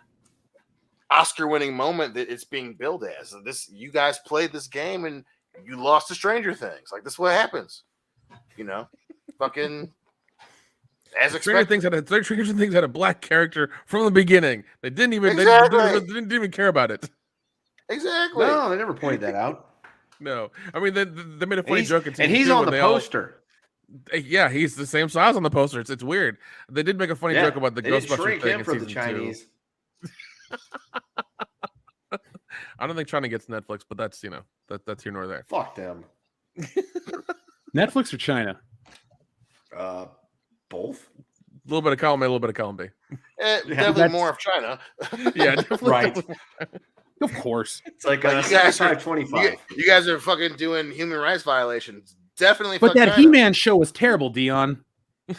Oscar-winning moment that it's being billed as. This, you guys played this game and you lost to Stranger Things. Like, this is what happens, you know, fucking as Stranger expected. Things had a black character from the beginning. They didn't even Exactly. they didn't even care about it. Exactly. No, they never pointed that out. No, I mean they made a funny He's- joke. In and season he's 2 on when the they all- poster. Yeah, he's the same size on the poster. It's weird. They did make a funny joke about the they didn't Ghostbusters shrink thing him in for the season 2. Chinese. I don't think China gets Netflix, but that's, you know, that's here nor there. Fuck them. Netflix or China? Both. A little bit of column A, a little bit of column B. Definitely that's- more of China. Yeah, definitely. Right. Of course. It's like Like, you guys are 25. you guys are fucking doing human rights violations. Definitely. But fuck that China. He-Man show was terrible, Dion. It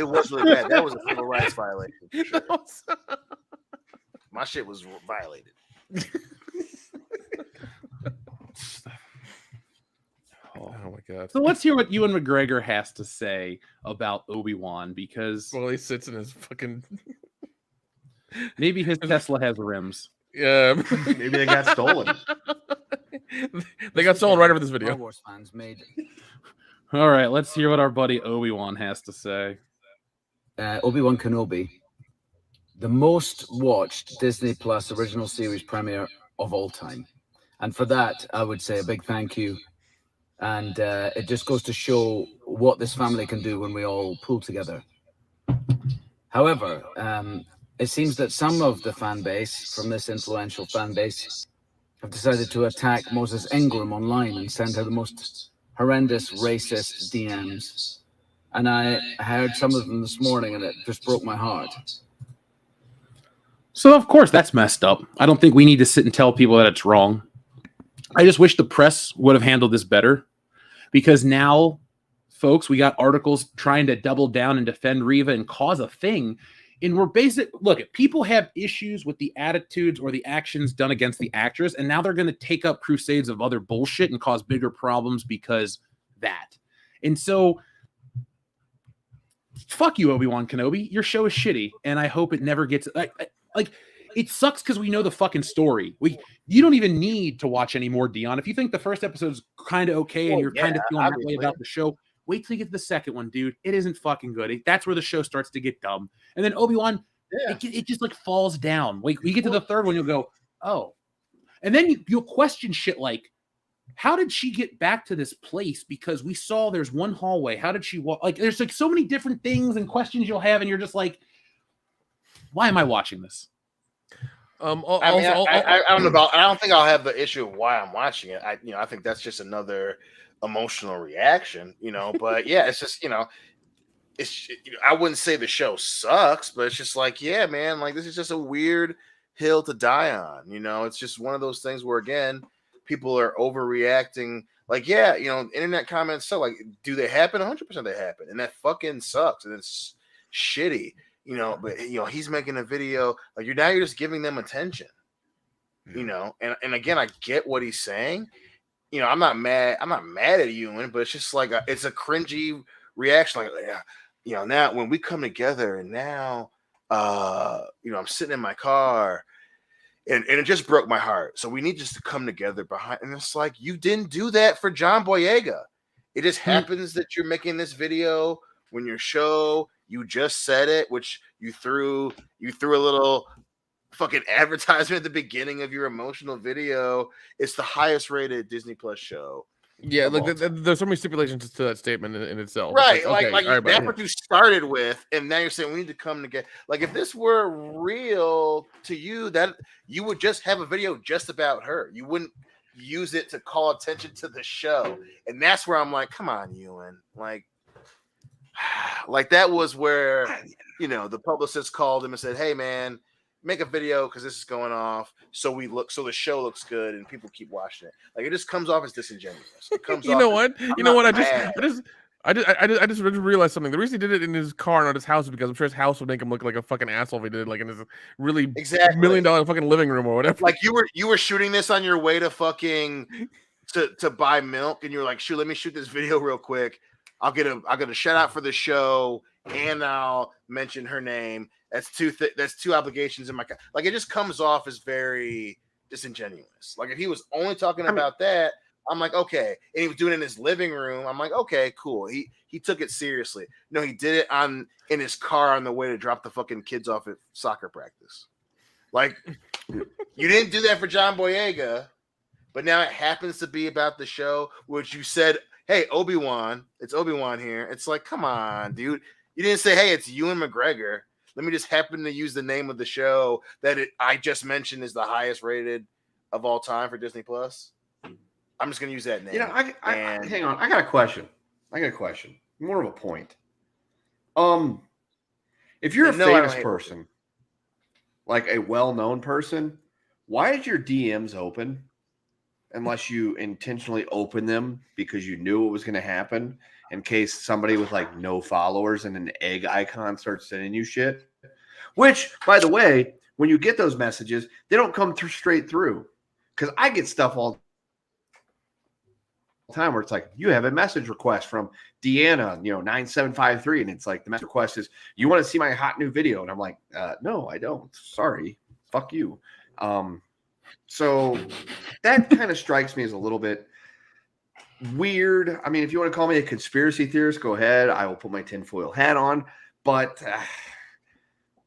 was really bad. That was a civil rights violation. For sure. My shit was violated. Oh my god. So let's hear what Ewan McGregor has to say about Obi-Wan, because Well, he sits in his fucking. maybe his Tesla has rims. Yeah. Maybe they got stolen. They got stolen right over this video. Star Wars fans made All right, let's hear what our buddy Obi-Wan has to say. Obi-Wan Kenobi the most watched Disney Plus original series premiere of all time. And for that, I would say a big thank you. And it just goes to show what this family can do when we all pull together. However, it seems that some of the fan base from this influential fan base have decided to attack Moses Ingram online and send her the most horrendous racist DMs. And I heard some of them this morning and it just broke my heart. So, of course, that's messed up. I don't think we need to sit and tell people that it's wrong. I just wish the press would have handled this better, because now, folks, we got articles trying to double down and defend Reva and cause a thing. And we're look, people have issues with the attitudes or the actions done against the actress, and now they're going to take up crusades of other bullshit and cause bigger problems because that. And so, fuck you, Obi-Wan Kenobi. Your show is shitty, and I hope it never gets... Like, it sucks because we know the fucking story. You don't even need to watch any more, Dion. If you think the first episode's kind of okay and you're kind of feeling that way about the show, wait till you get to the second one, dude. It isn't fucking good. That's where the show starts to get dumb. And then Obi-Wan, it just like falls down. Like, we get to the third one, you'll go, oh. And then you'll question shit like, how did she get back to this place? Because we saw there's one hallway. How did she walk? Like, there's like so many different things and questions you'll have, and you're just like, why am I watching this? I don't know about. I don't think I'll have the issue of why I'm watching it. I think that's just another emotional reaction, But yeah, it's just, I wouldn't say the show sucks, but it's just like, yeah, man, like this is just a weird hill to die on. It's just one of those things where again, people are overreacting. Like, yeah, internet comments. So, like, do they happen? 100% they happen, and that fucking sucks, and it's shitty. But he's making a video like you're just giving them attention, and again, I get what he's saying. I'm not mad at you, but it's just like it's a cringy reaction. Like, now when we come together and now, I'm sitting in my car and it just broke my heart. So we need just to come together behind. And it's like, you didn't do that for John Boyega. It just happens that you're making this video when your show, you just said it, which you threw a little fucking advertisement at the beginning of your emotional video. It's the highest rated Disney Plus show. Yeah, of like all time. there's so many stipulations to that statement in itself. It's Right, okay, like all right, that's buddy. what you started with, and now you're saying we need to come together. Like if this were real to you, that you would just have a video just about her. You wouldn't use it to call attention to the show, and that's where I'm like, come on, Ewan, like that was where the publicist called him and said, hey man, make a video because this is going off, so the show looks good and people keep watching it. Like it just comes off as disingenuous. It comes You off know as, what? I'm You know not what? mad. I just realized something. The reason he did it in his car, not his house, is because I'm sure his house would make him look like a fucking asshole if he did it like in his really Exactly. $1 million fucking living room or whatever. Like you were shooting this on your way to fucking to buy milk, and you were like, shoot, let me shoot this video real quick. I'll get a shout out for the show, and I'll mention her name. That's two obligations in my like. It just comes off as very disingenuous. Like if he was only talking about that, I'm like, okay. And he was doing it in his living room. I'm like, okay, cool. He took it seriously. No, he did it in his car on the way to drop the fucking kids off at soccer practice. Like you didn't do that for John Boyega, but now it happens to be about the show, which you said, hey, Obi-Wan, it's Obi-Wan here. It's like, come on, dude. You didn't say, hey, it's Ewan McGregor. Let me just happen to use the name of the show that I just mentioned is the highest rated of all time for Disney Plus. I'm just going to use that name. Hang on. I got a question. More of a point. If you're a famous person, like a well-known person, why is your DMs open? Unless you intentionally open them because you knew it was going to happen in case somebody with like no followers and an egg icon starts sending you shit. Which, by the way, when you get those messages, they don't come straight through. Because I get stuff all the time where it's like, you have a message request from Deanna, 9753. And it's like, the message request is, you want to see my hot new video? And I'm like, no, I don't. Sorry. Fuck you. So that kind of strikes me as a little bit weird. I mean, if you want to call me a conspiracy theorist, go ahead. I will put my tinfoil hat on. But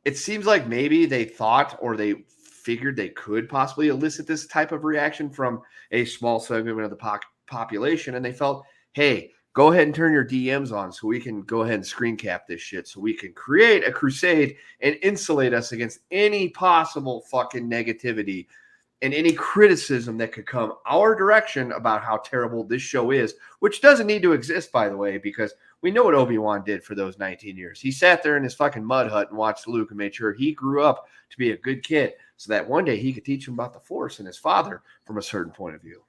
it seems like maybe they thought or they figured they could possibly elicit this type of reaction from a small segment of the population. And they felt, hey, go ahead and turn your DMs on so we can go ahead and screen cap this shit so we can create a crusade and insulate us against any possible fucking negativity and any criticism that could come our direction about how terrible this show is, which doesn't need to exist, by the way, because we know what Obi-Wan did for those 19 years. He sat there in his fucking mud hut and watched Luke and made sure he grew up to be a good kid so that one day he could teach him about the Force and his father from a certain point of view.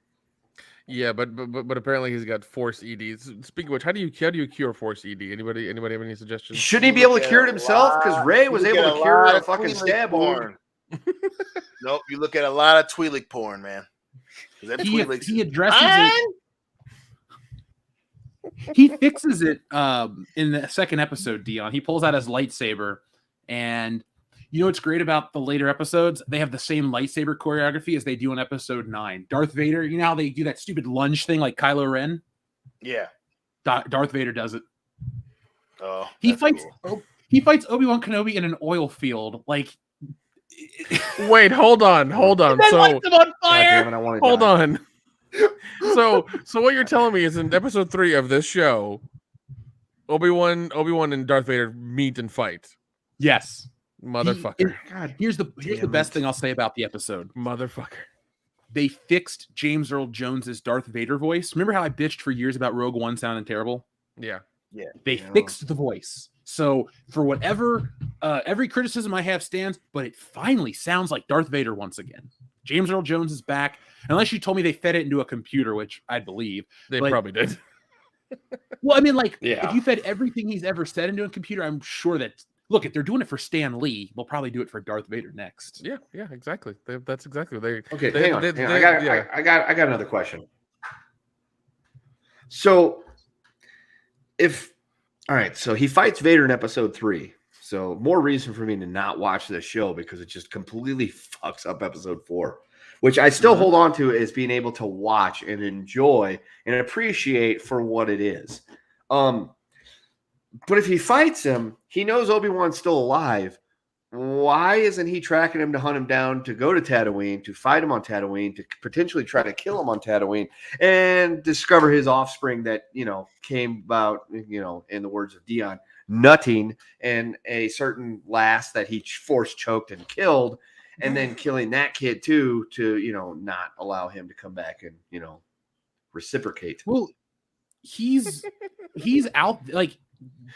Yeah, but apparently he's got Force ED. Speaking of which, how do you cure Force ED? Anybody have any suggestions? Shouldn't he be able to cure it himself? Because Ray was able to cure a fucking stab wound. Nope, you look at a lot of Twi'lek porn, man. He addresses it. He fixes it in the second episode, Dion. He pulls out his lightsaber, and you know what's great about the later episodes? They have the same lightsaber choreography as they do in episode 9. Darth Vader, you know how they do that stupid lunge thing like Kylo Ren? Yeah. Darth Vader does it. Oh, he fights Obi-Wan Kenobi in an oil field. Like, wait, hold on. So lights him on fire. Hold on. So what you're telling me is in episode 3 of this show, Obi-Wan and Darth Vader meet and fight. Yes. Motherfucker. Here's the best thing I'll say about the episode. Motherfucker. They fixed James Earl Jones's Darth Vader voice. Remember how I bitched for years about Rogue One sounding terrible? Yeah. They fixed the voice. So for whatever every criticism I have stands, but it finally sounds like Darth Vader once again. James Earl Jones is back. Unless you told me they fed it into a computer, which I believe. They probably did. Well, I mean, if you fed everything he's ever said into a computer, I'm sure that, look, if they're doing it for Stan Lee, they'll probably do it for Darth Vader next. Yeah, exactly. That's exactly what they. Okay, hang on. I got another question. So, so he fights Vader in episode 3. So more reason for me to not watch this show because it just completely fucks up episode 4, which I still hold on to as being able to watch and enjoy and appreciate for what it is. But if he fights him, he knows Obi-Wan's still alive. why isn't he tracking him to hunt him down, to go to Tatooine, to fight him on Tatooine, to potentially try to kill him on Tatooine, and discover his offspring that, came about, in the words of Dion, nutting, and a certain lass that he force choked and killed, and then killing that kid too, to, not allow him to come back and, reciprocate. Well, he's out, like,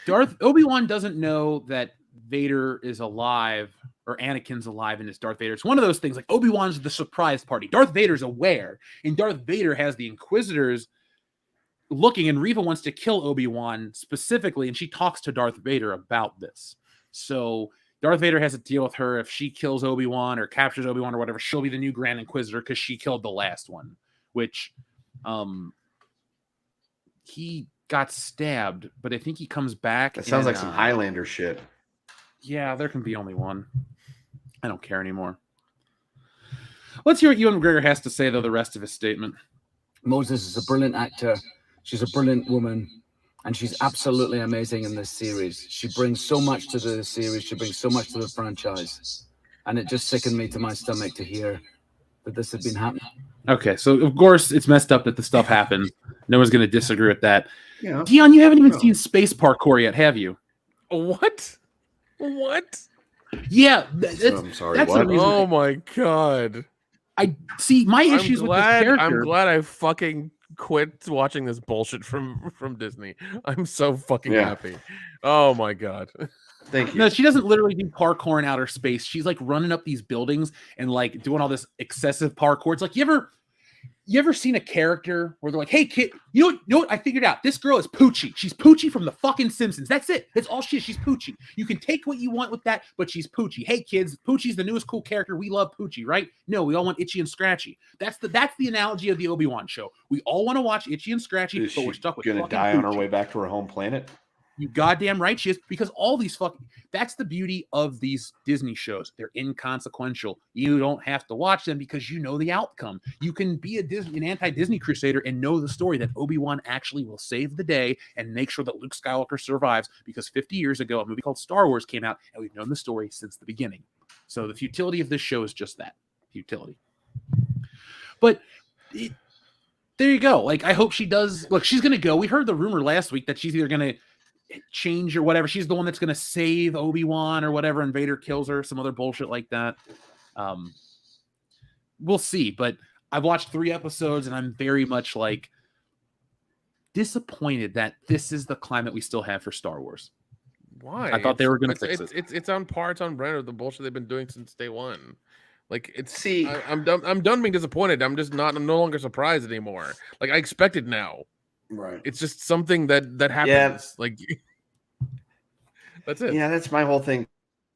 Obi-Wan doesn't know that Vader is alive or Anakin's alive and it's Darth Vader. It's one of those things, like Obi-Wan's the surprise party. Darth Vader's aware, and Darth Vader has the Inquisitors looking, and Reva wants to kill Obi-Wan specifically, and she talks to Darth Vader about this. So Darth Vader has to deal with her. If she kills Obi-Wan or captures Obi-Wan or whatever, she'll be the new Grand Inquisitor because she killed the last one, which he got stabbed, but I think he comes back. That sounds like some Highlander shit. Yeah, there can be only one. I don't care anymore. Let's hear what Ewan McGregor has to say, though, the rest of his statement. Moses is a brilliant actor. She's a brilliant woman, and she's absolutely amazing in this series. She brings so much to the series. She brings so much to the franchise. And it just sickened me to my stomach to hear that this had been happening. Okay, so of course it's messed up that the stuff happened. No one's going to disagree with that. Yeah. Dion, you haven't even seen Space Parkour yet, have you? What? Yeah, I'm sorry. That's What? the reason. Oh my god! I see. My issues with this character. I'm glad I fucking quit watching this bullshit from Disney. I'm so fucking happy. Oh my god! Thank you. No, she doesn't literally do parkour in outer space. She's like running up these buildings and like doing all this excessive parkour. It's like you ever seen a character where they're like, "Hey kid, you know what? I figured out. This girl is Poochie. She's Poochie from the fucking Simpsons. That's it. That's all she is. She's Poochie. You can take what you want with that, but she's Poochie. Hey kids, Poochie's the newest cool character. We love Poochie, right? No, we all want Itchy and Scratchy. That's the analogy of the Obi-Wan show. We all want to watch Itchy and Scratchy, Is but she we're stuck with gonna die Poochie. on her way back to her home planet? You goddamn right she is, because all these that's the beauty of these Disney shows. They're inconsequential. You don't have to watch them because you know the outcome. You can be an anti-Disney crusader and know the story that Obi-Wan actually will save the day and make sure that Luke Skywalker survives, because 50 years ago, a movie called Star Wars came out and we've known the story since the beginning. So the futility of this show is just that, futility. But there you go. Like, I hope she does. Look, she's going to go. We heard the rumor last week that she's either going to change or whatever. She's the one that's going to save Obi-Wan or whatever, and Vader kills her, some other bullshit like that. We'll see, but I've watched 3 episodes and I'm very much like disappointed that this is the climate we still have for Star Wars. Why? I thought they were going to fix it. It's on par. It's on brand with the bullshit they've been doing since day one. Like, I'm done being disappointed. I'm no longer surprised anymore. Like, I expect it now. Right. It's just something that happens. Yeah. Like, that's it. Yeah, that's my whole thing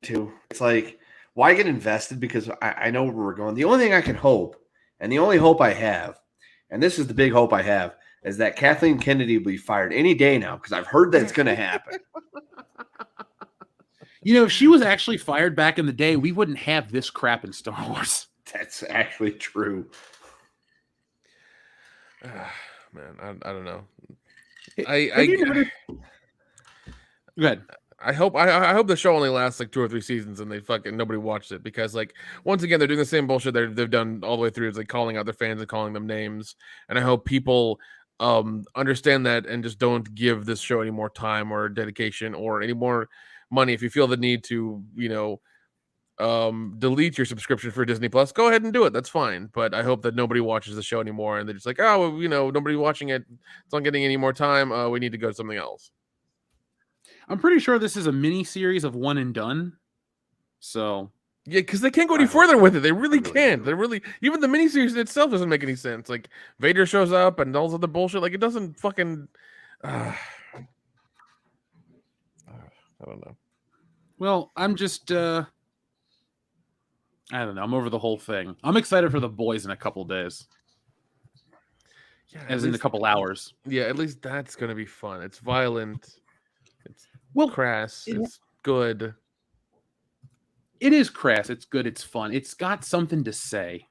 too. It's like, why get invested? Because I know where we're going. The only thing I can hope, and the only hope I have, and this is the big hope I have, is that Kathleen Kennedy will be fired any day now, because I've heard that it's going to happen. You know, if she was actually fired back in the day, we wouldn't have this crap in Star Wars. That's actually true. Man, I don't know. Go ahead. I hope the show only lasts like 2 or 3 seasons and they fucking nobody watched it, because like once again they're doing the same bullshit they've done all the way through. It's like calling out their fans and calling them names, and I hope people understand that and just don't give this show any more time or dedication or any more money. If you feel the need to, delete your subscription for Disney Plus, go ahead and do it. That's fine. But I hope that nobody watches the show anymore and they're just like, oh, well, nobody watching it. It's not getting any more time. We need to go to something else. I'm pretty sure this is a mini series of one and done. So yeah, because they can't go any further with it. They really can't. They really, even the miniseries in itself doesn't make any sense. Like Vader shows up and all this other bullshit. Like it doesn't fucking. I don't know. Well, I'm just. I don't know. I'm over the whole thing. I'm excited for The Boys in a couple days. Yeah, as in a couple hours. Yeah, at least that's gonna be fun. It's violent. It's crass. It's good. It is crass. It's good. It's fun. It's got something to say.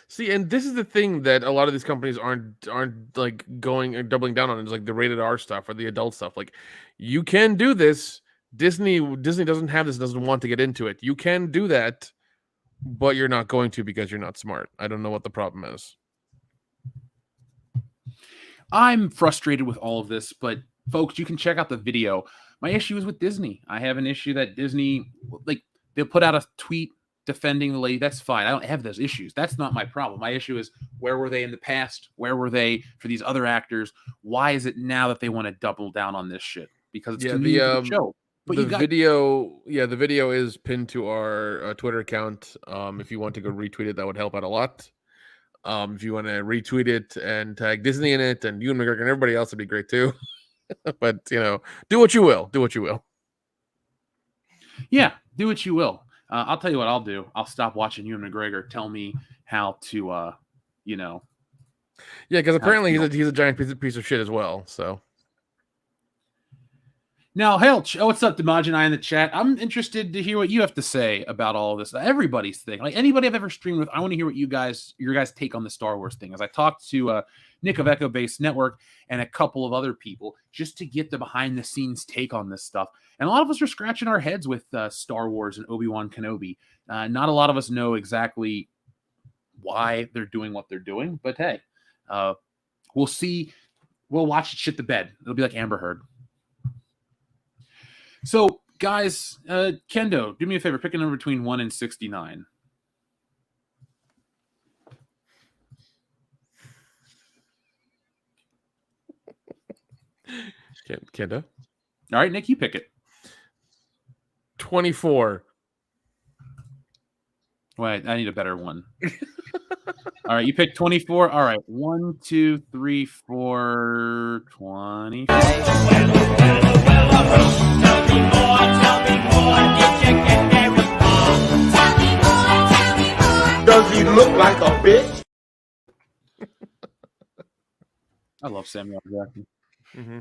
See, and this is the thing that a lot of these companies aren't like going or doubling down on, is like the rated R stuff or the adult stuff. Like, you can do this Disney doesn't have this, doesn't want to get into it. You can do that, but you're not going to because you're not smart. I don't know what the problem is. I'm frustrated with all of this, but folks, you can check out the video. My issue is with Disney. I have an issue that Disney, like, they'll put out a tweet defending the lady. That's fine. I don't have those issues. That's not my problem. My issue is, where were they in the past? Where were they for these other actors? Why is it now that they want to double down on this shit? Because it's convenient to the show. But the video is pinned to our Twitter account. If you want to go retweet it, that would help out a lot. If you want to retweet it and tag Disney in it and Ewan McGregor and everybody else, would be great too. But do what you will. Do what you will. Yeah, do what you will. I'll tell you what I'll do. I'll stop watching Ewan McGregor tell me how to, Yeah, because apparently he's a giant piece of shit as well. So. Now, what's up, Dimaj and I in the chat? I'm interested to hear what you have to say about all of this. Everybody's thing. Like, anybody I've ever streamed with, I want to hear what your guys' take on the Star Wars thing. As I talked to Nick of Echo Base Network and a couple of other people just to get the behind-the-scenes take on this stuff. And a lot of us are scratching our heads with Star Wars and Obi-Wan Kenobi. Not a lot of us know exactly why they're doing what they're doing. But hey, we'll see. We'll watch it shit the bed. It'll be like Amber Heard. So, guys, Kendo, do me a favor. Pick a number between 1 and 69. Kendo? All right, Nick, you pick it. 24. Wait, I need a better one. All right, you picked 24. All right, 1, 2, 3, 4, 20. Does he look like a bitch? I love Samuel Jackson. Mm-hmm.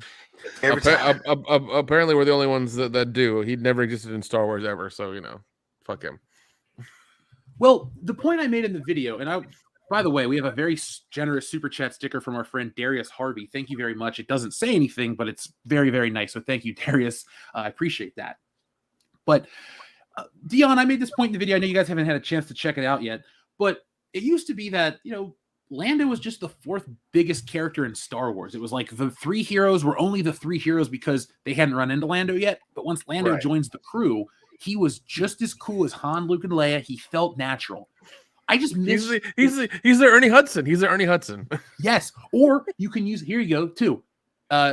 Apparently, we're the only ones that do. He'd never existed in Star Wars ever, so fuck him. Well, the point I made in the video, and by the way, we have a very generous super chat sticker from our friend Darius Harvey. Thank you very much. It doesn't say anything, but it's very, very nice. So thank you, Darius. I appreciate that. But Dion, I made this point in the video. I know you guys haven't had a chance to check it out yet, but it used to be that, Lando was just the fourth biggest character in Star Wars. It was like the three heroes were only the three heroes because they hadn't run into Lando yet. But once Lando joins the crew, he was just as cool as Han, Luke, and Leia. He felt natural. I just miss. He's the Ernie Hudson. He's the Ernie Hudson. Yes, or you can use. Here you go too.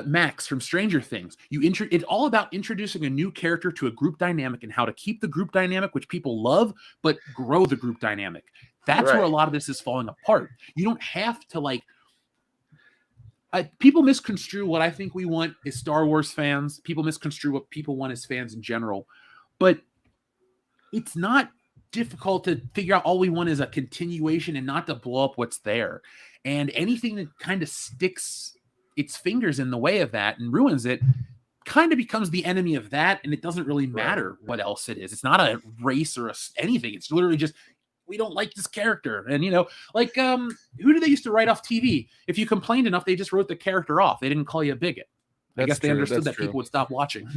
Max from Stranger Things. It's all about introducing a new character to a group dynamic and how to keep the group dynamic, which people love, but grow the group dynamic. That's where a lot of this is falling apart. You don't have to people misconstrue what I think we want as Star Wars fans. People misconstrue what people want as fans in general. But it's not difficult to figure out all we want is a continuation and not to blow up what's there. And anything that kind of sticks its fingers in the way of that and ruins it kind of becomes the enemy of that. And it doesn't really matter what else it is. It's not a race or anything. It's literally just, we don't like this character. And, who did they used to write off TV? If you complained enough, they just wrote the character off. They didn't call you a bigot. I guess they understood that people would stop watching.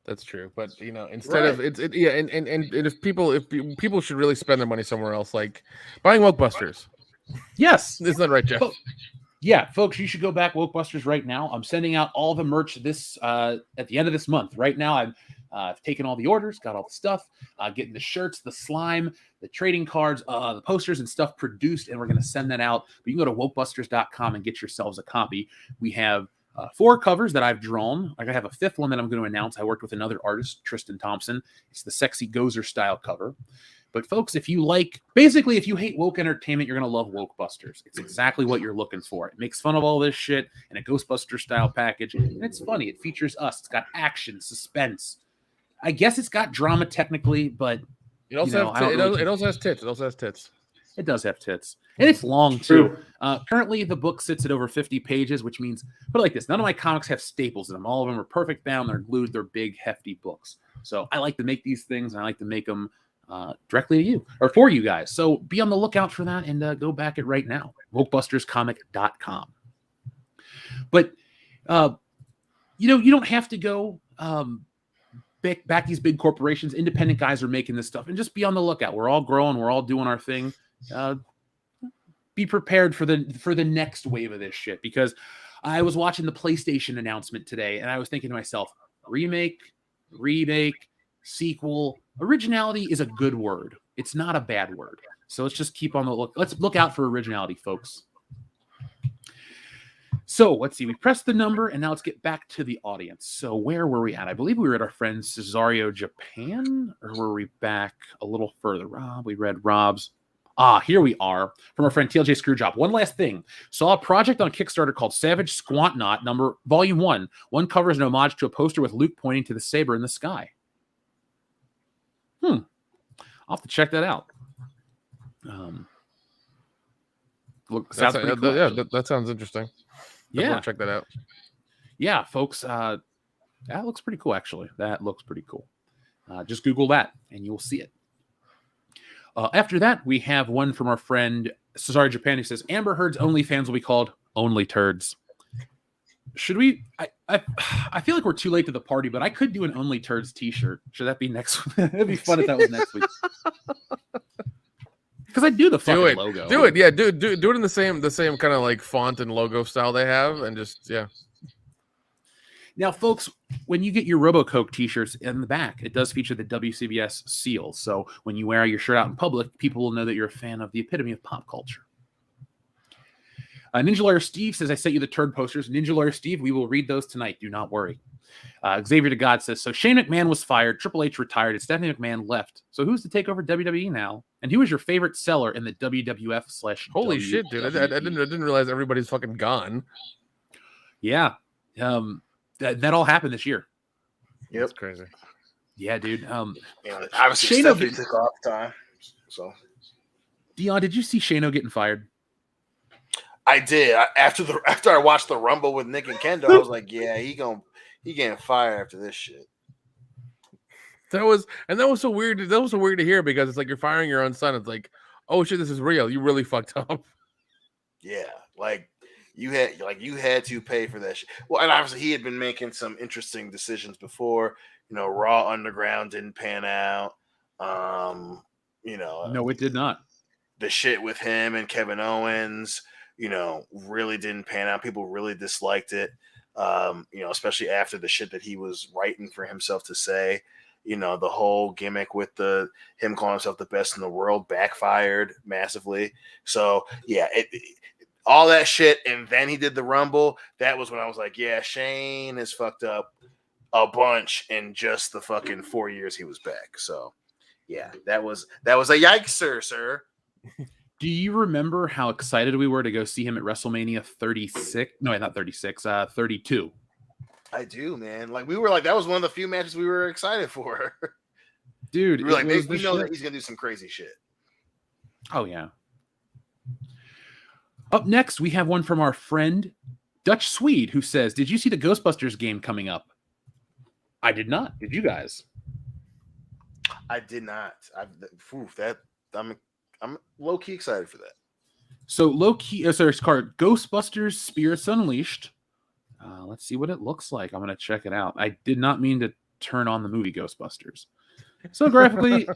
That's true, but instead of and if people should really spend their money somewhere else, like buying Wokebusters. Yes, isn't that right, Jeff? Folks, you should go back Wokebusters right now. I'm sending out all the merch this at the end of this month. Right now, I've taken all the orders, got all the stuff, getting the shirts, the slime, the trading cards, the posters and stuff produced, and we're going to send that out. But you can go to wokebusters.com and get yourselves a copy. We have 4 covers that I've drawn. I have a 5th one that I'm going to announce. I worked with another artist, Tristan Thompson. It's the sexy Gozer style cover. But folks, if you hate woke entertainment, you're going to love Wokebusters. It's exactly what you're looking for. It makes fun of all this shit in a Ghostbuster style package. And it's funny. It features us. It's got action, suspense. I guess it's got drama technically, but it also has tits. It also has tits. It does have tits. And it's long, too. Currently, the book sits at over 50 pages, which means, put it like this, none of my comics have staples in them. All of them are perfect bound. They're glued. They're big, hefty books. So I like to make these things, and I like to make them directly to you, or for you guys. So be on the lookout for that, and go back it right now. WokebustersComic.com. But, you don't have to go back these big corporations. Independent guys are making this stuff, and just be on the lookout. We're all growing. We're all doing our thing. Be prepared for the next wave of this shit, because I was watching the PlayStation announcement today, and I was thinking to myself, remake, sequel. Originality is a good word. It's not a bad word. So let's just keep on the look. Let's look out for originality, folks. So let's see. We pressed the number, and now let's get back to the audience. So where were we at? I believe we were at our friend Cesario, Japan, or were we back a little further? Rob, we read Rob's. Here we are from our friend TLJ Screwjob. One last thing. Saw a project on Kickstarter called Savage Squat Knot, Volume 1. One cover is an homage to a poster with Luke pointing to the saber in the sky. I'll have to check that out. Look, sounds pretty cool. Yeah, that sounds interesting. Yeah, check that out. Yeah, folks. That looks pretty cool, actually. That looks pretty cool. Just Google that, and you'll see it. After that, we have one from our friend Cesario Japan, who says Amber Heard's OnlyFans will be called Only Turds. Should we? I feel like we're too late to the party, but I could do an Only Turds t-shirt. Should that be next? It'd be fun if that was next week. Because I do the fucking logo. Do it, yeah. Do it in the same kind of like font and logo style they have, and just Now, folks, when you get your RoboCop t-shirts in the back, it does feature the WCBS seal. So when you wear your shirt out in public, people will know that you're a fan of the epitome of pop culture. Ninja Lawyer Steve says, I sent you the turd posters. Ninja Lawyer Steve, we will read those tonight. Do not worry. Xavier to God says, so Shane McMahon was fired, Triple H retired, and Stephanie McMahon left. So who's to take over WWE now? And who is your favorite seller in the WWF / Holy shit, dude. I didn't realize everybody's fucking gone. Yeah. That all happened this year. Yep. That's crazy. Yeah, dude. Obviously, Shane Stephanie took off time. So, Dion, did you see Shano getting fired? I did. After I watched the Rumble with Nick and Kendo, I was like, yeah, he getting fired after this shit. That was so weird. That was so weird to hear, because it's like you're firing your own son. It's like, oh shit, this is real. You really fucked up. Yeah, like you had to pay for that shit. Well, and obviously he had been making some interesting decisions before. Raw Underground didn't pan out. No, it did not. The shit with him and Kevin Owens, really didn't pan out. People really disliked it. Especially after the shit that he was writing for himself to say. The whole gimmick with him calling himself the best in the world backfired massively. So yeah, all that shit, and then he did the Rumble. That was when I was like, yeah, Shane has fucked up a bunch in just the fucking 4 years he was back. So yeah, that was a yikes, sir. Do you remember how excited we were to go see him at WrestleMania 36? No, not 36, 32. I do, man. Like, we were like, that was one of the few matches we were excited for. Dude, we were like, we know that he's going to do some crazy shit. Oh, yeah. Up next, we have one from our friend Dutch Swede, who says, did you see the Ghostbusters game coming up? I did not. Did you guys? I did not. I'm low-key excited for that. So low-key, it's called Ghostbusters Spirits Unleashed. Let's see what it looks like. I'm going to check it out. I did not mean to turn on the movie Ghostbusters. So graphically,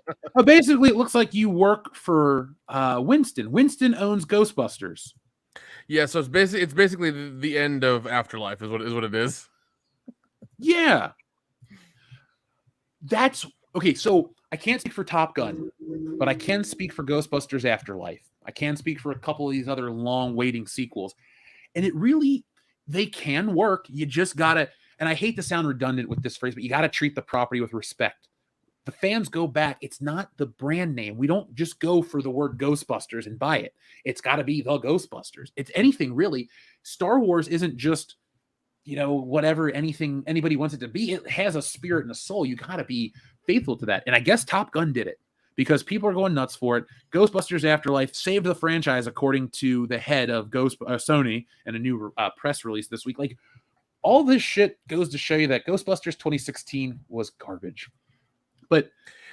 basically, it looks like you work for Winston. Winston owns Ghostbusters. Yeah, so it's basically the end of Afterlife is what it is. Yeah. That's okay. So I can't speak for Top Gun, but I can speak for Ghostbusters Afterlife. I can speak for a couple of these other long waiting sequels. And it really, they can work. You just gotta, and I hate to sound redundant with this phrase, but you gotta treat the property with respect. The fans go back. It's not the brand name. We don't just go for the word Ghostbusters and buy it. It's got to be the Ghostbusters. It's anything really. Star Wars isn't just, whatever anybody wants it to be. It has a spirit and a soul. You got to be faithful to that. And I guess Top Gun did it because people are going nuts for it. Ghostbusters Afterlife saved the franchise, according to the head of Sony in a new press release this week. Like, all this shit goes to show you that Ghostbusters 2016 was garbage. But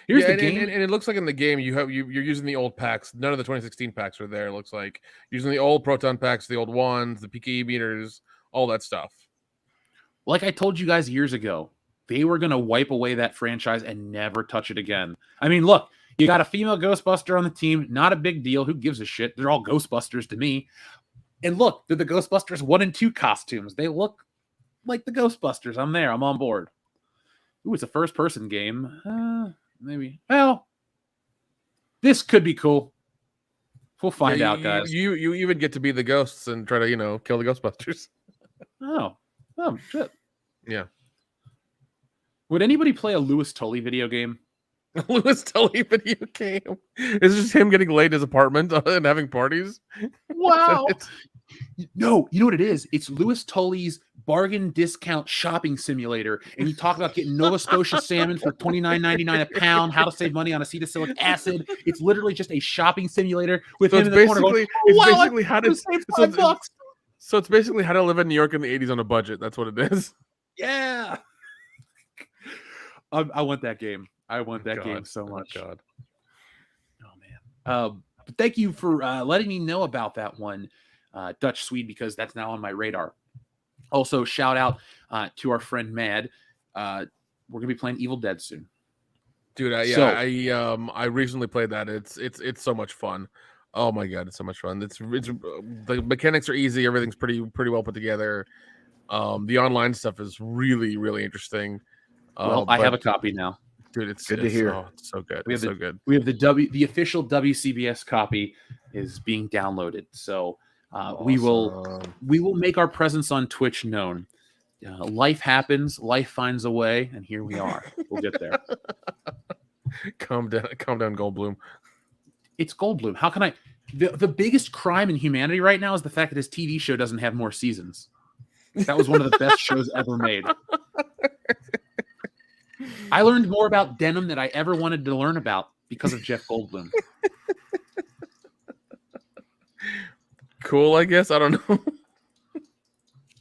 here's the game, and it looks like in the game you're using the old packs. None of the 2016 packs are there. It looks like using the old proton packs, the old ones, the PKE meters, all that stuff. Like I told you guys years ago, they were going to wipe away that franchise and never touch it again. I mean, look, you got a female Ghostbuster on the team. Not a big deal. Who gives a shit? They're all Ghostbusters to me. And look, they're the Ghostbusters 1 and 2 costumes. They look like the Ghostbusters. I'm there. I'm on board. Ooh, it's a first-person game. Maybe. Well, this could be cool. We'll find out, guys. You even get to be the ghosts and try to, kill the Ghostbusters. Oh, shit. Yeah. Would anybody play a Louis Tully video game? Louis Tully video game. Is it just him getting laid in his apartment and having parties? Wow. No, you know what it is? It's Louis Tully's bargain discount shopping simulator. And you talk about getting Nova Scotia salmon for $29.99 a pound, how to save money on acetylsalic acid. It's literally just a shopping simulator with him in the corner going, basically how to save $5. So it's basically how to live in New York in the 80s on a budget. That's what it is. Yeah. I want that game. I want that game so much. Oh, God. Oh, man. But thank you for letting me know about that one, Dutch Swede, because that's now on my radar. Also, shout out to our friend Mad. We're going to be playing Evil Dead soon. Dude, I recently played that. It's so much fun. Oh my God, it's so much fun. It's the mechanics are easy. Everything's pretty well put together. The online stuff is really, really interesting. Well, I have a copy now. Dude, it's good to hear. Oh, it's so good. We have so good. We have the official WCBS copy is being downloaded. So we will make our presence on Twitch known. Life happens, life finds a way, and here we are. We'll get there. Calm down, Goldblum. It's Goldblum. How can I? The biggest crime in humanity right now is the fact that his TV show doesn't have more seasons. That was one of the best shows ever made. I learned more about denim than I ever wanted to learn about because of Jeff Goldblum. Cool, I guess. I don't know.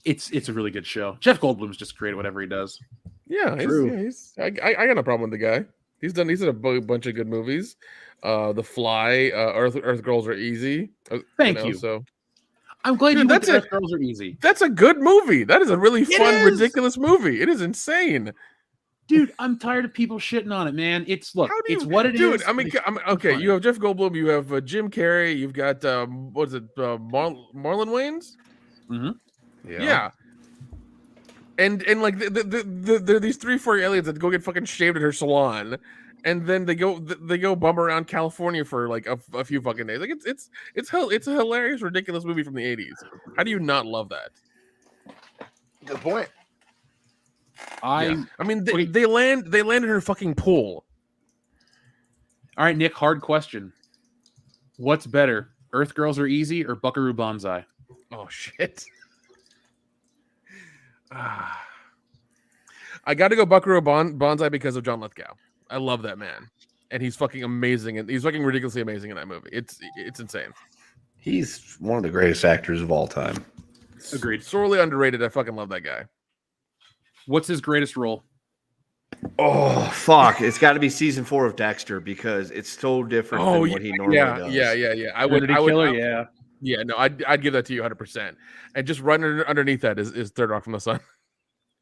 It's a really good show. Jeff Goldblum's just great at whatever he does. Yeah, I got no problem with the guy. He's done a bunch of good movies. The Fly, Earth Girls Are Easy. Thank you. So I'm glad you went to Earth Girls Are Easy. That's a good movie. That is a really fun, ridiculous movie. It is insane. Dude, I'm tired of people shitting on it, man. It's what it is. Dude, I mean, okay. You have Jeff Goldblum. You have Jim Carrey. You've got what is it? Marlon Wayans. Mm-hmm. Yeah. And like there are these 3-4 aliens that go get fucking shaved at her salon, and then they go bum around California for like a few fucking days. Like it's a hilarious, ridiculous movie from the 80s. How do you not love that? Good point. I mean, they land in her fucking pool. All right, Nick, hard question. What's better, Earth Girls Are Easy or Buckaroo Banzai? Oh, shit. I got to go Buckaroo Banzai because of John Lithgow. I love that man. And he's fucking amazing. And he's fucking ridiculously amazing in that movie. It's insane. He's one of the greatest actors of all time. Agreed. Sorely underrated. I fucking love that guy. What's his greatest role? Oh, fuck. It's got to be season 4 of Dexter because it's so different than what he normally does. Yeah. I'd give that to you 100%. And just right underneath that is Third Rock from the Sun.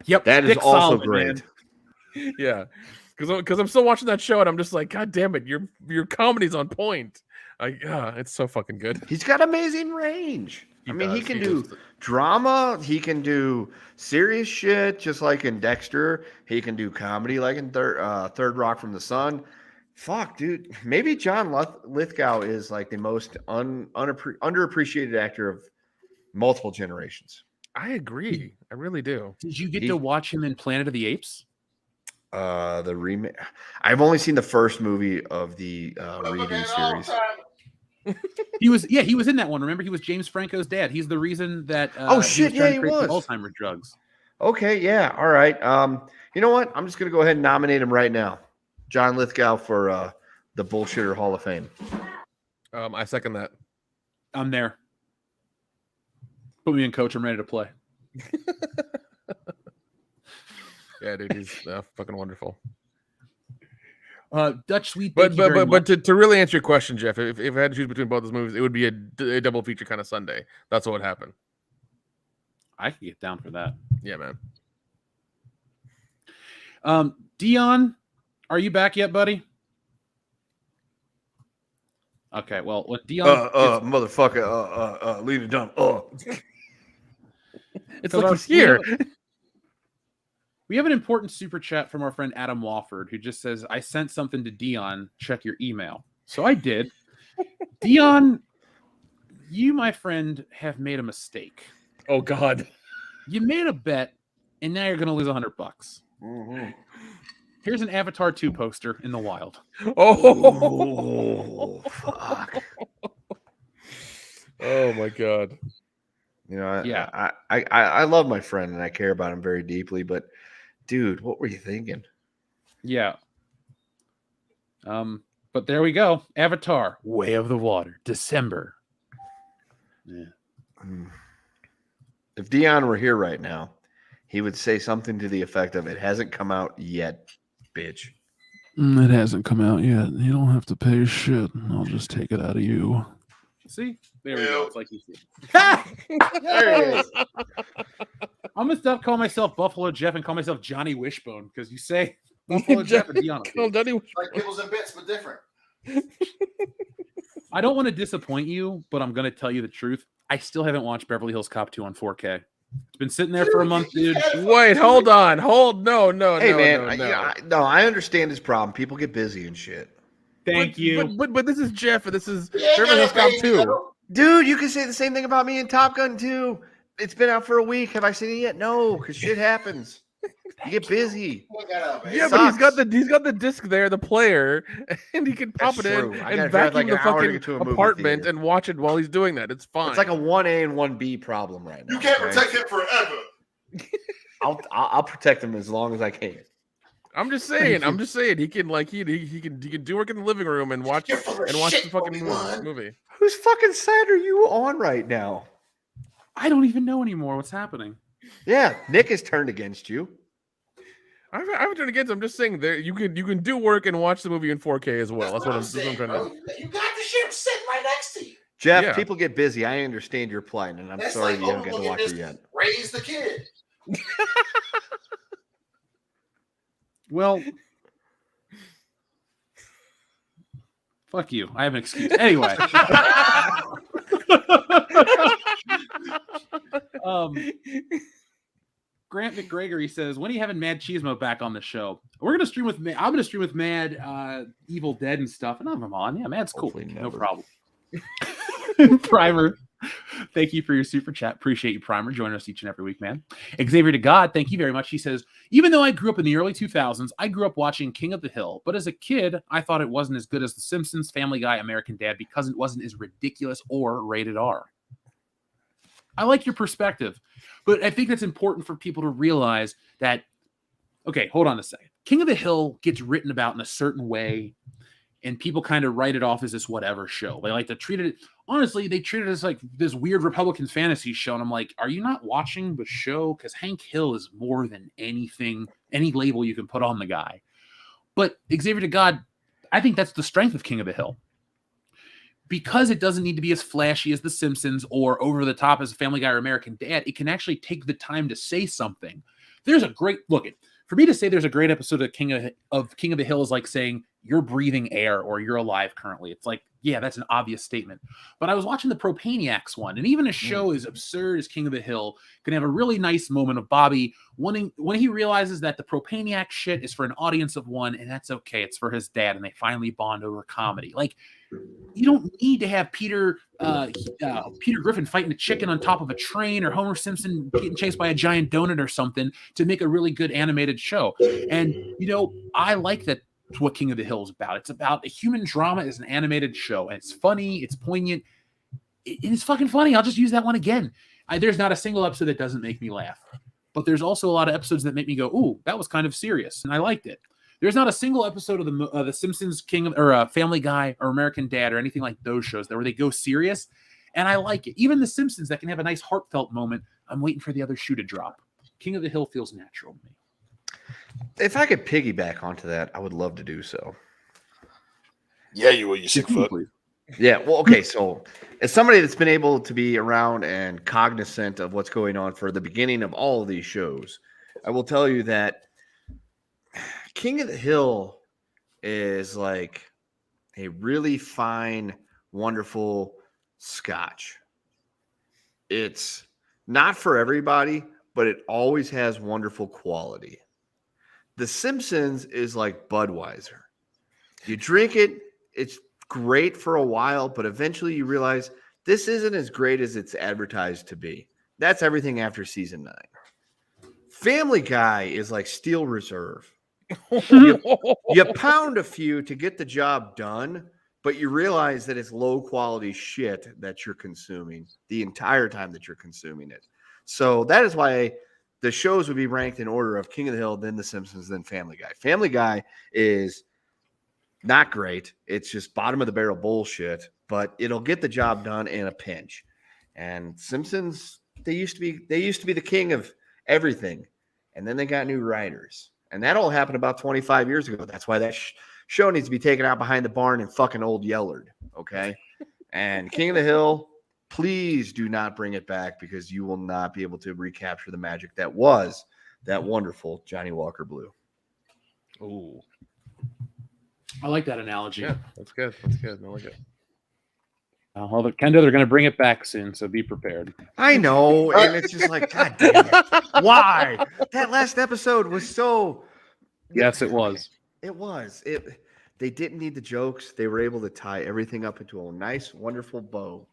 Yep. That is also great. Yeah. Because I'm still watching that show and I'm just like, God damn it, your comedy's on point. It's so fucking good. He's got amazing range. He can do drama. He can do serious shit, just like in Dexter. He can do comedy, like in Third Rock from the Sun. Fuck, dude. Maybe John Lithgow is like the most underappreciated actor of multiple generations. I agree. I really do. Did you get to watch him in Planet of the Apes? The remake. I've only seen the first movie of the redo series. He was in that one. Remember, he was James Franco's dad. He's the reason that he was Alzheimer's drugs. Okay, yeah, all right. You know what? I'm just gonna go ahead and nominate him right now, John Lithgow for the Bullshitter Hall of Fame. I second that. I'm there. Put me in, coach. I'm ready to play. Yeah, dude, he's fucking wonderful. Dutch Sweet, but to really answer your question, Jeff, if I had to choose between both those movies, it would be a double feature kind of Sunday. That's what would happen. I could get down for that. Yeah, man. Dion, are you back yet, buddy? Okay, well, when Dion motherfucker, leave it dumb. It's like he's here. We have an important super chat from our friend Adam Wofford, who just says, I sent something to Dion. Check your email. So I did. Dion, you, my friend, have made a mistake. Oh, God. You made a bet, and now you're going to lose $100. Mm-hmm. Here's an Avatar 2 poster in the wild. Oh, Fuck. Oh, my God. You know, Yeah. I love my friend and I care about him very deeply, but dude, what were you thinking? Yeah. But there we go. Avatar, Way of the Water, December. Yeah. If Dion were here right now, he would say something to the effect of, "It hasn't come out yet, bitch." It hasn't come out yet. You don't have to pay shit. I'll just take it out of you. See? There we go. It's like you see. There it is. I'm going to stop calling myself Buffalo Jeff and call myself Johnny Wishbone because you say Buffalo Jeff and Dion. Call Johnny Like Kibbles and Bits, but different. I don't want to disappoint you, but I'm going to tell you the truth. I still haven't watched Beverly Hills Cop 2 on 4K. It's been sitting there for a month, dude. Wait, hold on. No, Hey, no, man, no. I understand his problem. People get busy and shit. Thank you. But this is Jeff, and this is Yeah, Beverly Hills Cop 2. Dude, you can say the same thing about me in Top Gun 2. It's been out for a week. Have I seen it yet? No, because shit happens. You get busy. Yeah, but he's got the disc there, the player, and he can pop That's it true. in I gotta and drive vacuum like the an hour to get fucking to a movie apartment theater. and watch it while he's doing that. It's fine. It's like a 1A and 1B problem right now. You can't okay? protect him forever. I'll protect him as long as I can. I'm just saying. He can he can do work in the living room and watch You're full of the shit, fucking Obi-Wan. movie. Whose fucking side are you on right now? I don't even know anymore what's happening. Yeah, Nick has turned against you. I haven't turned against. I'm just saying there you can do work and watch the movie in 4K as well. That's what I'm saying, trying bro. to. You got the shit sitting right next to you. Jeff, Yeah. people get busy. I understand your plight, and I'm That's sorry like, you haven't got to look at watch this, it yet. Raise the kid. Well, fuck you. I have an excuse. Anyway. Grant McGregor, says, when are you having Mad Cheesemo back on the show? We're gonna stream with I'm gonna stream with Mad Evil Dead and stuff, and I'm on. Yeah, Mad's cool. Hopefully No never. problem. Primer, thank you for your super chat. Appreciate you, Primer, joining us each and every week, man. Xavier to God, thank you very much. He says, even though I grew up in the early 2000s, I grew up watching King of the Hill, but as a kid, I thought it wasn't as good as The Simpsons, Family Guy, American Dad because it wasn't as ridiculous or rated R. I like your perspective, but I think that's important for people to realize that, okay, hold on a second. King of the Hill gets written about in a certain way, and people kind of write it off as this whatever show. They like to treat it, honestly, they treat it as like this weird Republican fantasy show. And I'm like, are you not watching the show? Because Hank Hill is more than anything, any label you can put on the guy. But Xavier to God, I think that's the strength of King of the Hill. Because it doesn't need to be as flashy as The Simpsons or over the top as Family Guy or American Dad, it can actually take the time to say something. There's a great look. For me to say there's a great episode of King of the Hill is like saying you're breathing air or you're alive currently. It's like, yeah, that's an obvious statement. But I was watching the Propaniacs one, and even a show as absurd as King of the Hill can have a really nice moment of Bobby when he realizes that the Propaniac shit is for an audience of one, and that's okay. It's for his dad, and they finally bond over comedy. Like, you don't need to have Peter Griffin fighting a chicken on top of a train or Homer Simpson getting chased by a giant donut or something to make a really good animated show. And, I like that. What King of the Hill is about. It's about a human drama as an animated show, and it's funny, it's poignant, and it's fucking funny. I'll just use that one again. There's not a single episode that doesn't make me laugh, but there's also a lot of episodes that make me go, "Ooh, that was kind of serious," and I liked it. There's not a single episode of the Simpsons, Family Guy, or American Dad, or anything like those shows where they go serious, and I like it. Even the Simpsons that can have a nice heartfelt moment. I'm waiting for the other shoe to drop. King of the Hill feels natural to me. If I could piggyback onto that, I would love to do so. Yeah, you will, you sick fuck. Yeah, well, okay, so as somebody that's been able to be around and cognizant of what's going on for the beginning of all of these shows, I will tell you that King of the Hill is like a really fine, wonderful scotch. It's not for everybody, but it always has wonderful quality. The Simpsons is like Budweiser. You drink it, it's great for a while, but eventually you realize this isn't as great as it's advertised to be. That's everything after season 9. Family Guy is like Steel Reserve. You pound a few to get the job done, but you realize that it's low quality shit that you're consuming the entire time that you're consuming it. So that is why the shows would be ranked in order of King of the Hill, then The Simpsons, then Family Guy. Family Guy is not great. It's just bottom of the barrel bullshit, but it'll get the job done in a pinch. And Simpsons, they used to be the king of everything, and then they got new writers. And that all happened about 25 years ago. That's why that show needs to be taken out behind the barn and fucking old Yellard, okay? And King of the Hill, please do not bring it back because you will not be able to recapture the magic that was that wonderful Johnny Walker Blue. Ooh. I like that analogy. Yeah, that's good. That's good. I like it. Well, Kendo, they're going to bring it back soon, so be prepared. I know, and it's just like, God damn it. Why? That last episode was so... Yes, it was. It was. They didn't need the jokes. They were able to tie everything up into a nice, wonderful bow.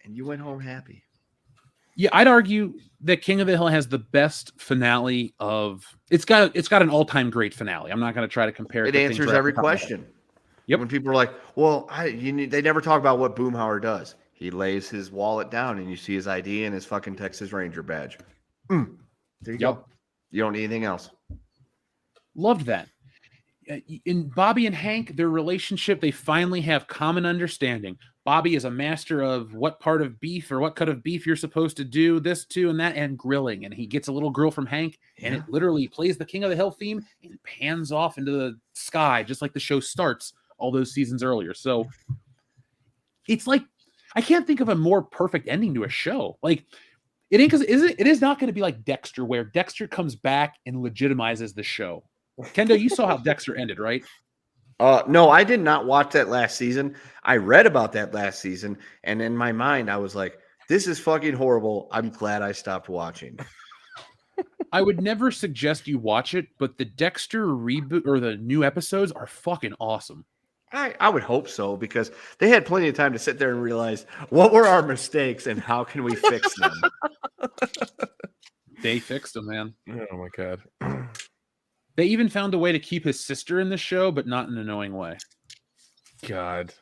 And you went home happy. Yeah, I'd argue that King of the Hill has the best finale of... It's got an all-time great finale. I'm not going to try to compare it. It answers every question. Yep. When people are like, well, they never talk about what Boomhauer does. He lays his wallet down and you see his ID and his fucking Texas Ranger badge. There you go. You don't need anything else. Loved that. In Bobby and Hank, their relationship, they finally have common understanding. Bobby is a master of what part of beef or what cut of beef you're supposed to do this to and that, and grilling. And he gets a little grill from Hank, and it literally plays the King of the Hill theme and pans off into the sky, just like the show starts all those seasons earlier. So it's like, I can't think of a more perfect ending to a show. Like, it ain't, because it is not going to be like Dexter, where Dexter comes back and legitimizes the show. Kendo, you saw how Dexter ended, right? No, I did not watch that last season. I read about that last season, and in my mind, I was like, this is fucking horrible. I'm glad I stopped watching. I would never suggest you watch it, but the Dexter reboot or the new episodes are fucking awesome. I would hope so, because they had plenty of time to sit there and realize what were our mistakes and how can we fix them. They fixed them, man. Oh my God. They even found a way to keep his sister in the show, but not in an annoying way. God.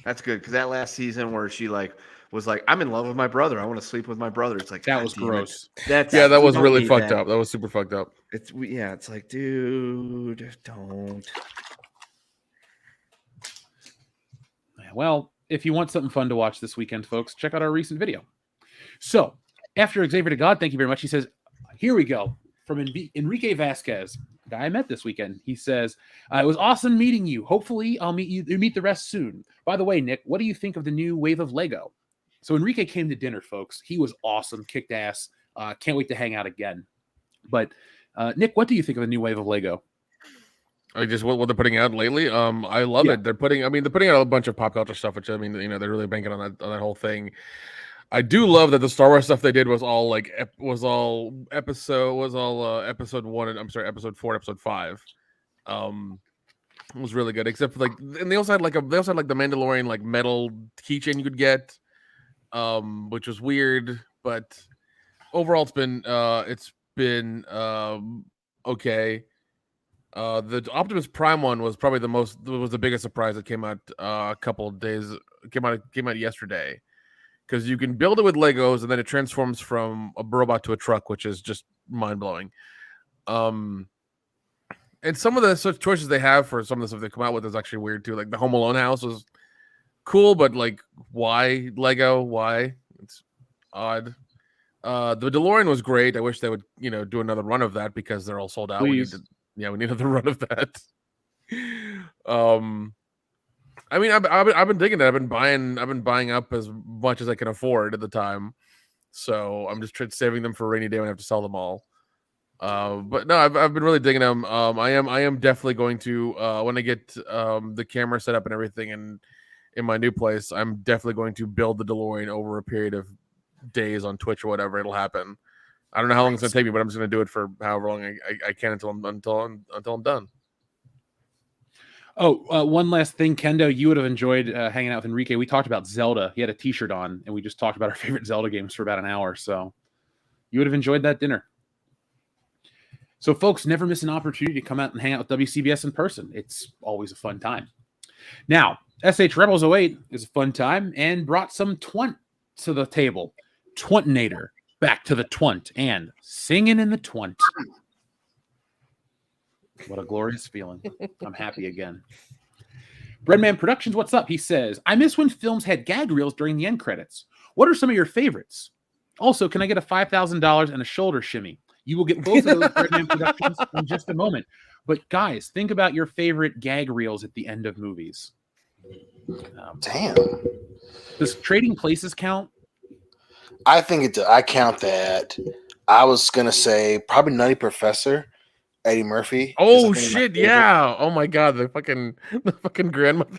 That's good, because that last season where she was like, I'm in love with my brother. I want to sleep with my brother. It's like, that was gross. That was really fucked up. That was super fucked up. It's like, dude, don't. Well, if you want something fun to watch this weekend, folks, check out our recent video. So, after Xavier to God, thank you very much. He says, here we go. From Enrique Vasquez, the guy I met this weekend. He says, it was awesome meeting you. Hopefully, I'll meet the rest soon. By the way, Nick, what do you think of the new wave of Lego? So Enrique came to dinner, folks. He was awesome, kicked ass. Can't wait to hang out again. But Nick, what do you think of the new wave of Lego? I just what they're putting out lately. I love it. They're putting out a bunch of pop culture stuff, which they're really banking on that whole thing. I do love that the Star Wars stuff they did was all episode 1 and episode 4, episode 5. It was really good, except for and they also had the Mandalorian metal keychain you could get, which was weird, but overall it's been okay. The Optimus Prime one was probably the biggest surprise that came out a couple of days. Came out yesterday, because you can build it with Legos and then it transforms from a robot to a truck, which is just mind blowing. And some of the sort of choices they have for some of the stuff they come out with is actually weird too. Like the Home Alone house was cool, but why Lego? Why? It's odd. The DeLorean was great. I wish they would do another run of that, because they're all sold out. Please. We need another run of that. I mean, I've been digging it. I've been buying up as much as I can afford at the time. So I'm just saving them for a rainy day when I have to sell them all. But no, I've been really digging them. I am definitely going to when I get the camera set up and everything in my new place, I'm definitely going to build the DeLorean over a period of days on Twitch or whatever. It'll happen. I don't know how long it's gonna take me, but I'm just gonna do it for however long I can until I'm done. Oh, one last thing, Kendo, you would have enjoyed hanging out with Enrique. We talked about Zelda. He had a T-shirt on, and we just talked about our favorite Zelda games for about an hour. So you would have enjoyed that dinner. So, folks, never miss an opportunity to come out and hang out with WCBS in person. It's always a fun time. Now, SH Rebels 08 is a fun time and brought some twunt to the table. Twuntinator, back to the twunt, and singing in the twunt. What a glorious feeling. I'm happy again. Breadman Productions, what's up? He says, I miss when films had gag reels during the end credits. What are some of your favorites? Also, can I get a $5,000 and a shoulder shimmy? You will get both of those Breadman Productions in just a moment. But guys, think about your favorite gag reels at the end of movies. Damn. Does Trading Places count? I think it does. I count that. I was gonna say probably Nutty Professor, Eddie Murphy. Oh shit, yeah. Oh my god, the fucking grandmother.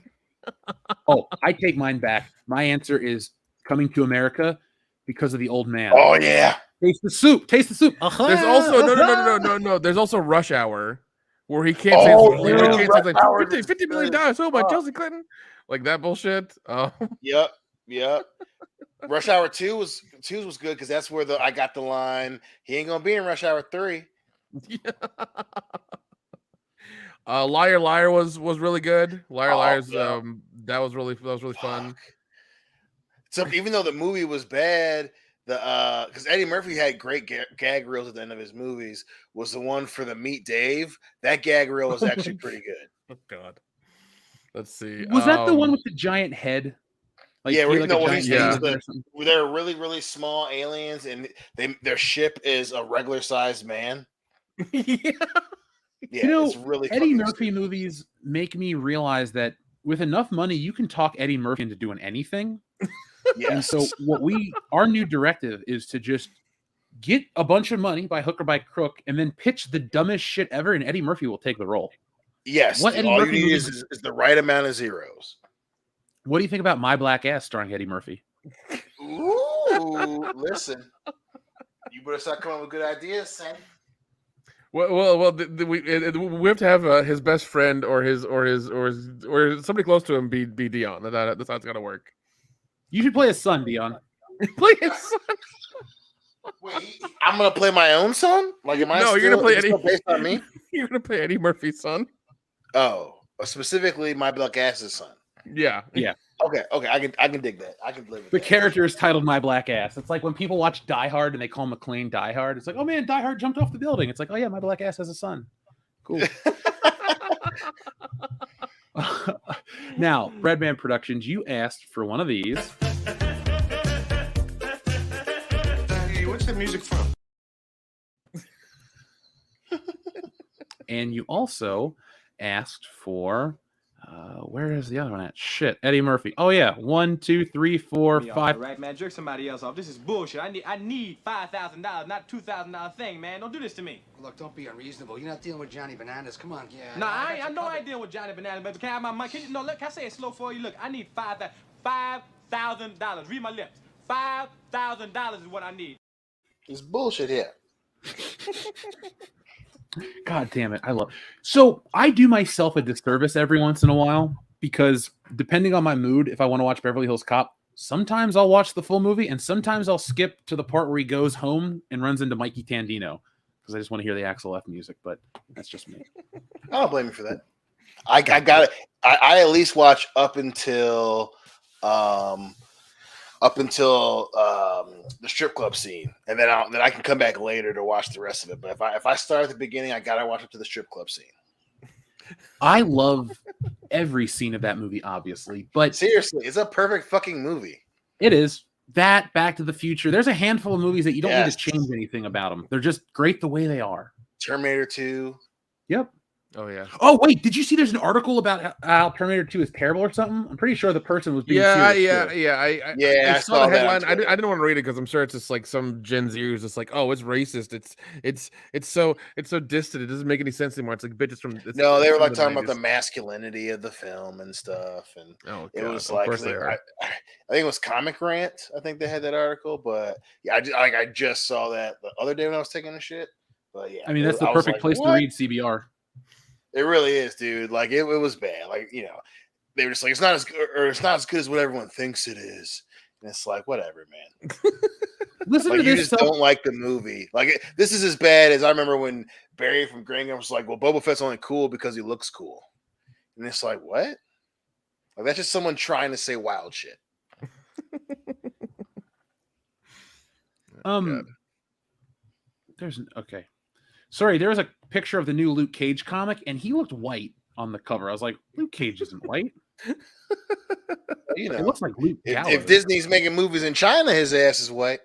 Oh, I take mine back. My answer is Coming to America because of the old man. Oh yeah. Taste the soup. Taste the soup. There's also no. There's also Rush Hour, where he can't say like $50 million. Oh my Chelsea Clinton, like that bullshit. Yep. Rush Hour 2 was good because that's where I got the line. He ain't gonna be in Rush Hour 3. Yeah. Liar Liar was really good. Liar's yeah. that was really fun. So even though the movie was bad, because Eddie Murphy had great gag reels at the end of his movies, was the one for the Meet Dave. That gag reel was actually pretty good. Oh god. Let's see. Was that the one with the giant head? Like, yeah, they're really, really small aliens, and their ship is a regular sized man. Yeah, it's really Eddie Murphy movies make me realize that with enough money, you can talk Eddie Murphy into doing anything. Yes. And so our new directive is to just get a bunch of money by hook or by crook, and then pitch the dumbest shit ever, and Eddie Murphy will take the role. Yes. All you need is the right amount of zeros. What do you think about My Black Ass starring Eddie Murphy? Ooh, listen. You better start coming up with good ideas, Sam. Well, we have to have his best friend or somebody close to him be Dion. That's how it's gonna work. You should play his son, Dion. Play his son. Wait, I'm gonna play my own son? Like, am I? No, you're gonna play Eddie. Based on me? You're gonna play Eddie Murphy's son. Oh, specifically My Black Ass's son. Yeah. Okay. I can dig that. I can live with the that. character is titled My Black Ass. It's like when people watch Die Hard and they call McClane Die Hard. It's like, oh man, Die Hard jumped off the building. It's like, oh yeah, My Black Ass has a son. Cool. Now, Breadman Productions, you asked for one of these. Hey, what's the music from? And you also asked for where is the other one at? Shit, Eddie Murphy. Oh yeah, 1, 2, 3, 4, 5. Right, man, jerk somebody else off. This is bullshit. I need $5,000, not $2,000 thing, man. Don't do this to me. Look, don't be unreasonable. You're not dealing with Johnny Bananas. Come on, yeah. No, I ain't dealing with Johnny Bananas, but can I have my money? Can I say it slow for you? Look, I need $5,000. Read my lips. $5,000 is what I need. It's bullshit here. God damn it. So I do myself a disservice every once in a while because depending on my mood, if I want to watch Beverly Hills Cop, sometimes I'll watch the full movie and sometimes I'll skip to the part where he goes home and runs into Mikey Tandino because I just want to hear the Axel F music, but that's just me. I don't blame you for that. I got it. I at least watch up until the strip club scene, and then I can come back later to watch the rest of it. But if I start at the beginning, I gotta watch up to the strip club scene. I love every scene of that movie, obviously, but seriously, it's a perfect fucking movie. It is. That, Back to the Future. There's a handful of movies that you don't need to change anything about them. They're just great the way they are. Terminator 2. Yep. Oh yeah. Oh wait, did you see? There's an article about how Terminator 2 is terrible or something. I'm pretty sure the person was being serious. I saw the that headline. I didn't want to read it because I'm sure it's just like some Gen Z who's just like, oh, it's racist. It's so distant. It doesn't make any sense anymore. It's like bitches from. No, they were like the talking about 90s. the masculinity of the film and stuff, and it was of like course they are. I think it was Comic Rant. I think they had that article, but yeah, I just saw that the other day when I was taking a shit. But yeah, I mean that's the perfect place to read CBR. It really is, dude. Like it was bad. Like they were just like it's not as good, or it's not as good as what everyone thinks it is. And it's like whatever, man. Listen like, to you this. Just don't like the movie. Like this is as bad as I remember when Barry from Green was like, "Well, Boba Fett's only cool because he looks cool," and it's like, what? Like that's just someone trying to say wild shit. Okay. Sorry, there was a picture of the new Luke Cage comic, and he looked white on the cover. I was like, Luke Cage isn't white. It looks like Luke Gallows. If Disney's making movies in China, his ass is white.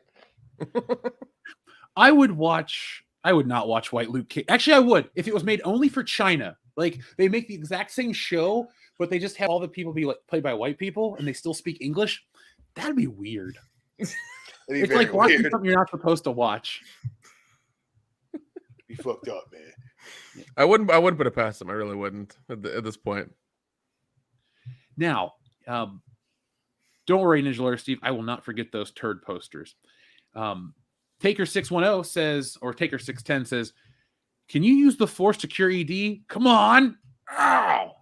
I would not watch White Luke Cage. Actually, I would if it was made only for China. Like they make the exact same show, but they just have all the people be like played by white people, and they still speak English. That'd be weird. It's like watching something you're not supposed to watch. Be fucked up, man. I wouldn't put it past him. I really wouldn't at this point. Now, don't worry, Ninja Lawyer Steve. I will not forget those turd posters. Taker610 says, or Taker610 says, "Can you use the Force to cure ED? Come on!" Ow!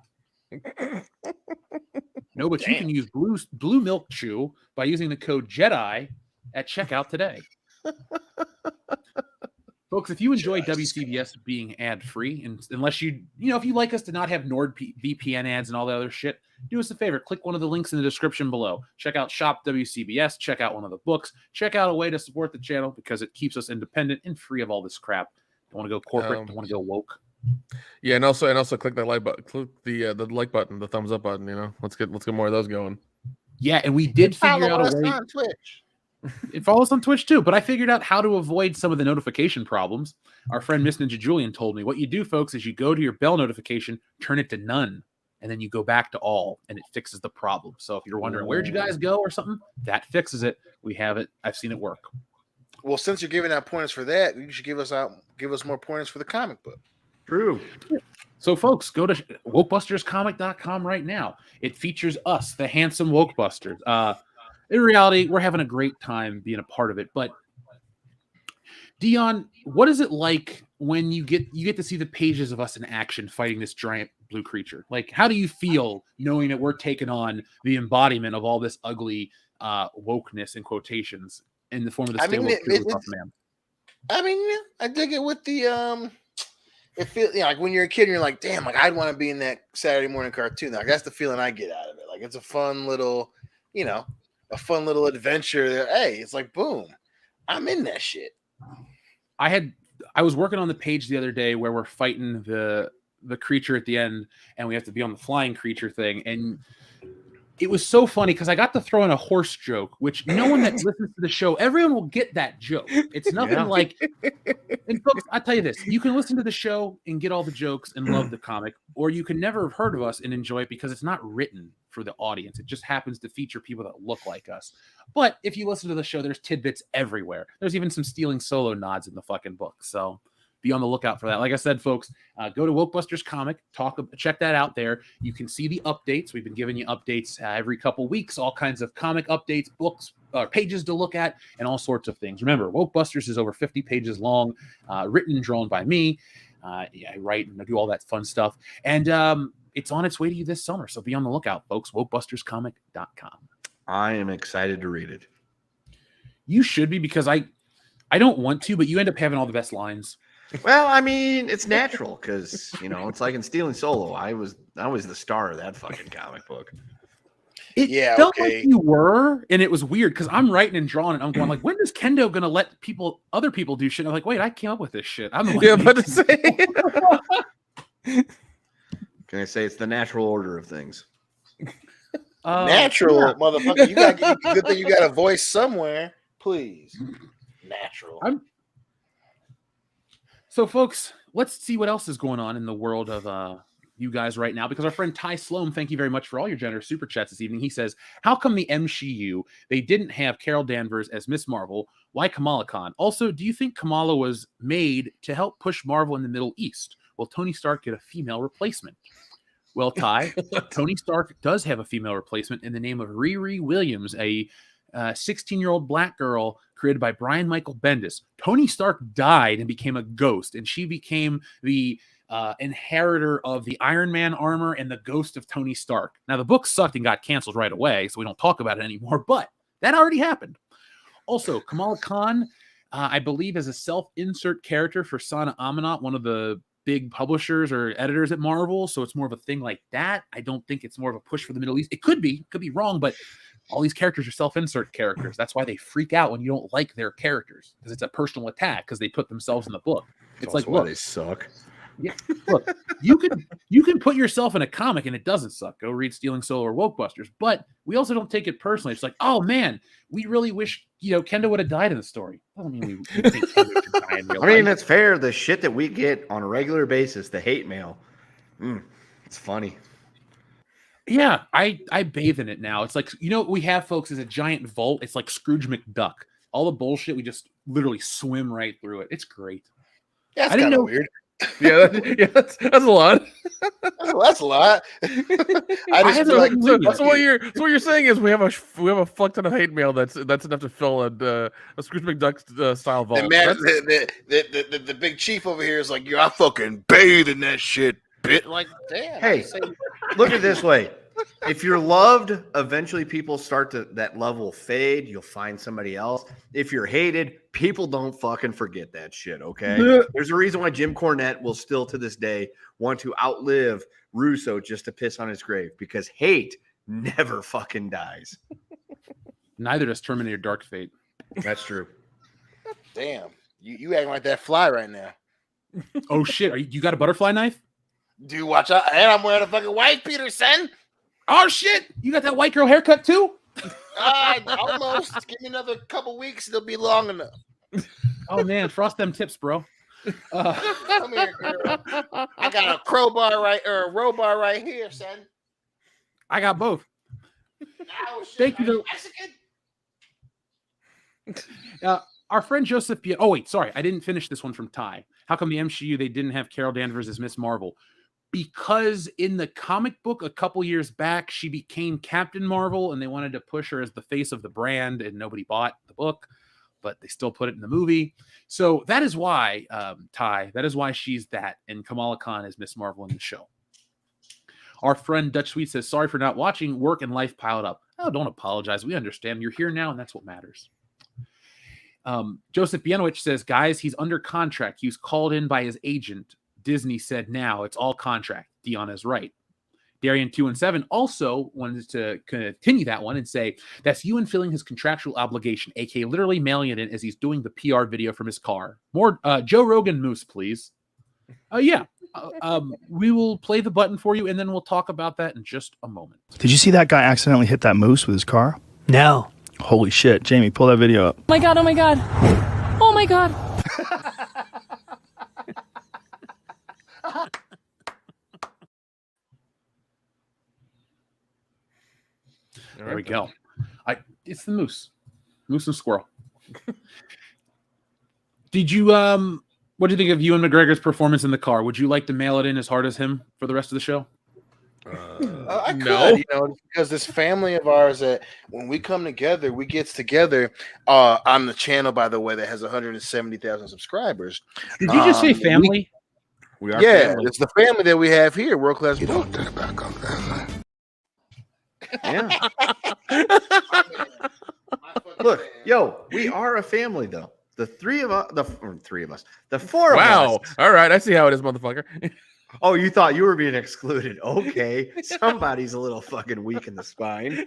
No, but you can use blue milk chew by using the code JEDI at checkout today. Folks, if you enjoy WCBS being ad-free, and unless if you like us to not have NordVPN ads and all the other shit, do us a favor. Click one of the links in the description below. Check out Shop WCBS. Check out one of the books. Check out a way to support the channel because it keeps us independent and free of all this crap. Don't want to go corporate. Don't want to go woke. Yeah, and also click that like button. Click the like button, the thumbs up button. Let's get more of those going. Yeah, and we did figure out a way. On Twitch. It follows on Twitch too, but I figured out how to avoid some of the notification problems. Our friend Miss Ninja Julian told me what you do, folks, is you go to your bell notification, turn it to none, and then you go back to all, and it fixes the problem. So if you're wondering where'd you guys go or something, that fixes it. We have it. I've seen it work. Well, since you're giving out pointers for that, you should give us more pointers for the comic book. True. So, folks, go to wokebusterscomic.com right now. It features us, the handsome Wokebusters. In reality, we're having a great time being a part of it. But Dion, what is it like when you get to see the pages of us in action fighting this giant blue creature? Like, how do you feel knowing that we're taking on the embodiment of all this ugly wokeness in quotations in the form of the man? I mean, I dig it with the it feels like when you're a kid and you're like, damn, like I'd want to be in that Saturday morning cartoon. Like that's the feeling I get out of it. Like it's a fun little, a fun little adventure that, hey, it's like, boom, I'm in that shit. I was working on the page the other day where we're fighting the creature at the end, and we have to be on the flying creature thing. And it was so funny because I got to throw in a horse joke, which no one that listens to the show, everyone will get that joke. It's nothing like, and folks, I'll tell you this, you can listen to the show and get all the jokes and love the comic, or you can never have heard of us and enjoy it because it's not written for the audience. It just happens to feature people that look like us. But if you listen to the show, there's tidbits everywhere. There's even some stealing solo nods in the fucking book. So be on the lookout for that. Like I said, folks, go to Wokebusters Comic, check that out there. You can see the updates. We've been giving you updates every couple weeks, all kinds of comic updates, books, pages to look at, and all sorts of things. Remember, Wokebusters is over 50 pages long, written and drawn by me. I write and I do all that fun stuff. And it's on its way to you this summer. So be on the lookout, folks. WokebustersComic.com. I am excited to read it. You should be, because I don't want to, but you end up having all the best lines. Well, I mean, it's natural because it's like in Stealing Solo. I was the star of that fucking comic book. It felt like you were, and it was weird because I'm writing and drawing, and I'm going like, when is Kendo gonna let other people do shit? And I'm like, wait, I came up with this shit. I'm the one. Yeah, about to say. Can I say it's the natural order of things? Natural, motherfucker. Good thing you got a voice somewhere, please. Natural. So, folks, let's see what else is going on in the world of you guys right now, because our friend Ty Sloan, thank you very much for all your generous super chats this evening. He says, how come the MCU, they didn't have Carol Danvers as Miss Marvel? Why Kamala Khan? Also, do you think Kamala was made to help push Marvel in the Middle East? Will Tony Stark get a female replacement? Well, Ty, Tony Stark does have a female replacement in the name of Riri Williams, a 16-year-old black girl created by Brian Michael Bendis. Tony Stark died and became a ghost, and she became the inheritor of the Iron Man armor and the ghost of Tony Stark. Now, the book sucked and got canceled right away, so we don't talk about it anymore, but that already happened. Also, Kamala Khan, I believe, is a self-insert character for Sana Amanat, one of the big publishers or editors at Marvel, so it's more of a thing like that. I don't think it's more of a push for the Middle East. It could be wrong, but all these characters are self-insert characters. That's why they freak out when you don't like their characters, because it's a personal attack because they put themselves in the book. It's like, why look, they suck. Yeah, look, you can put yourself in a comic and it doesn't suck. Go read Stealing Solo or Wokebusters. But we also don't take it personally. It's like, oh man, we really wish Kendo would have died in the story. Doesn't mean we think Kendo should die in real life. I mean, that's fair. The shit that we get on a regular basis, the hate mail, it's funny. Yeah, I bathe in it now. It's like, what we have, folks, is a giant vault. It's like Scrooge McDuck. All the bullshit, we just literally swim right through it. It's great. Yeah, I didn't know. Weird. That's a lot. That's a lot. I just feel like so what you're saying is we have a fuck ton of hate mail that's enough to fill a Scrooge McDuck style vault. And man, the big chief over here is like, I fucking bathe in that shit. Bit like, damn. Hey, look at it this way. If you're loved, eventually people start to that love will fade. You'll find somebody else. If you're hated, people don't fucking forget that shit. Okay. There's a reason why Jim Cornette will still to this day want to outlive Russo just to piss on his grave, because hate never fucking dies. Neither does Terminator Dark Fate. That's true. Damn. You acting like that fly right now. Oh shit. You got a butterfly knife? Dude, watch out. And I'm wearing a fucking white Peterson. Oh shit! You got that white girl haircut too? Almost. Give me another couple weeks, it'll be long enough. Oh man, frost them tips, bro. Come here, girl. I got a crowbar a robar right here, son. I got both. Oh, shit. Thank you. Our friend Joseph. Oh wait, sorry, I didn't finish this one from Ty. How come the MCU they didn't have Carol Danvers as Miss Marvel? Because in the comic book a couple years back, she became Captain Marvel, and they wanted to push her as the face of the brand, and nobody bought the book, but they still put it in the movie. So that is why, Ty, that is why she's that, and Kamala Khan is Miss Marvel in the show. Our friend Dutch Sweet says, sorry for not watching. Work and life piled up. Oh, don't apologize. We understand. You're here now, and that's what matters. Joseph Bienowicz says, guys, he's under contract. He was called in by his agent. Disney said now it's all contract. Dion is right. Darian 217 also wanted to continue that one and say that's Ewan filling his contractual obligation, aka literally mailing it in as he's doing the PR video from his car. More Joe Rogan moose, please. We will play the button for you, and then we'll talk about that in just a moment. Did you see that guy accidentally hit that moose with his car? No. Holy shit. Jamie, pull that video up. Oh my god, oh my god. Oh my god. There we go. It's the moose and squirrel. Did you what do you think of Ewan McGregor's performance in the car? Would you like to mail it in as hard as him for the rest of the show? I could, because this family of ours that when we come together, we get together on the channel, by the way, that has 170,000 subscribers. Did you just say family? We are family. It's the family that we have here, World Class. You don't think about family. Yeah. Look, we are a family, though. The four of us. Wow. All right, I see how it is, motherfucker. Oh, you thought you were being excluded. Okay. Somebody's a little fucking weak in the spine.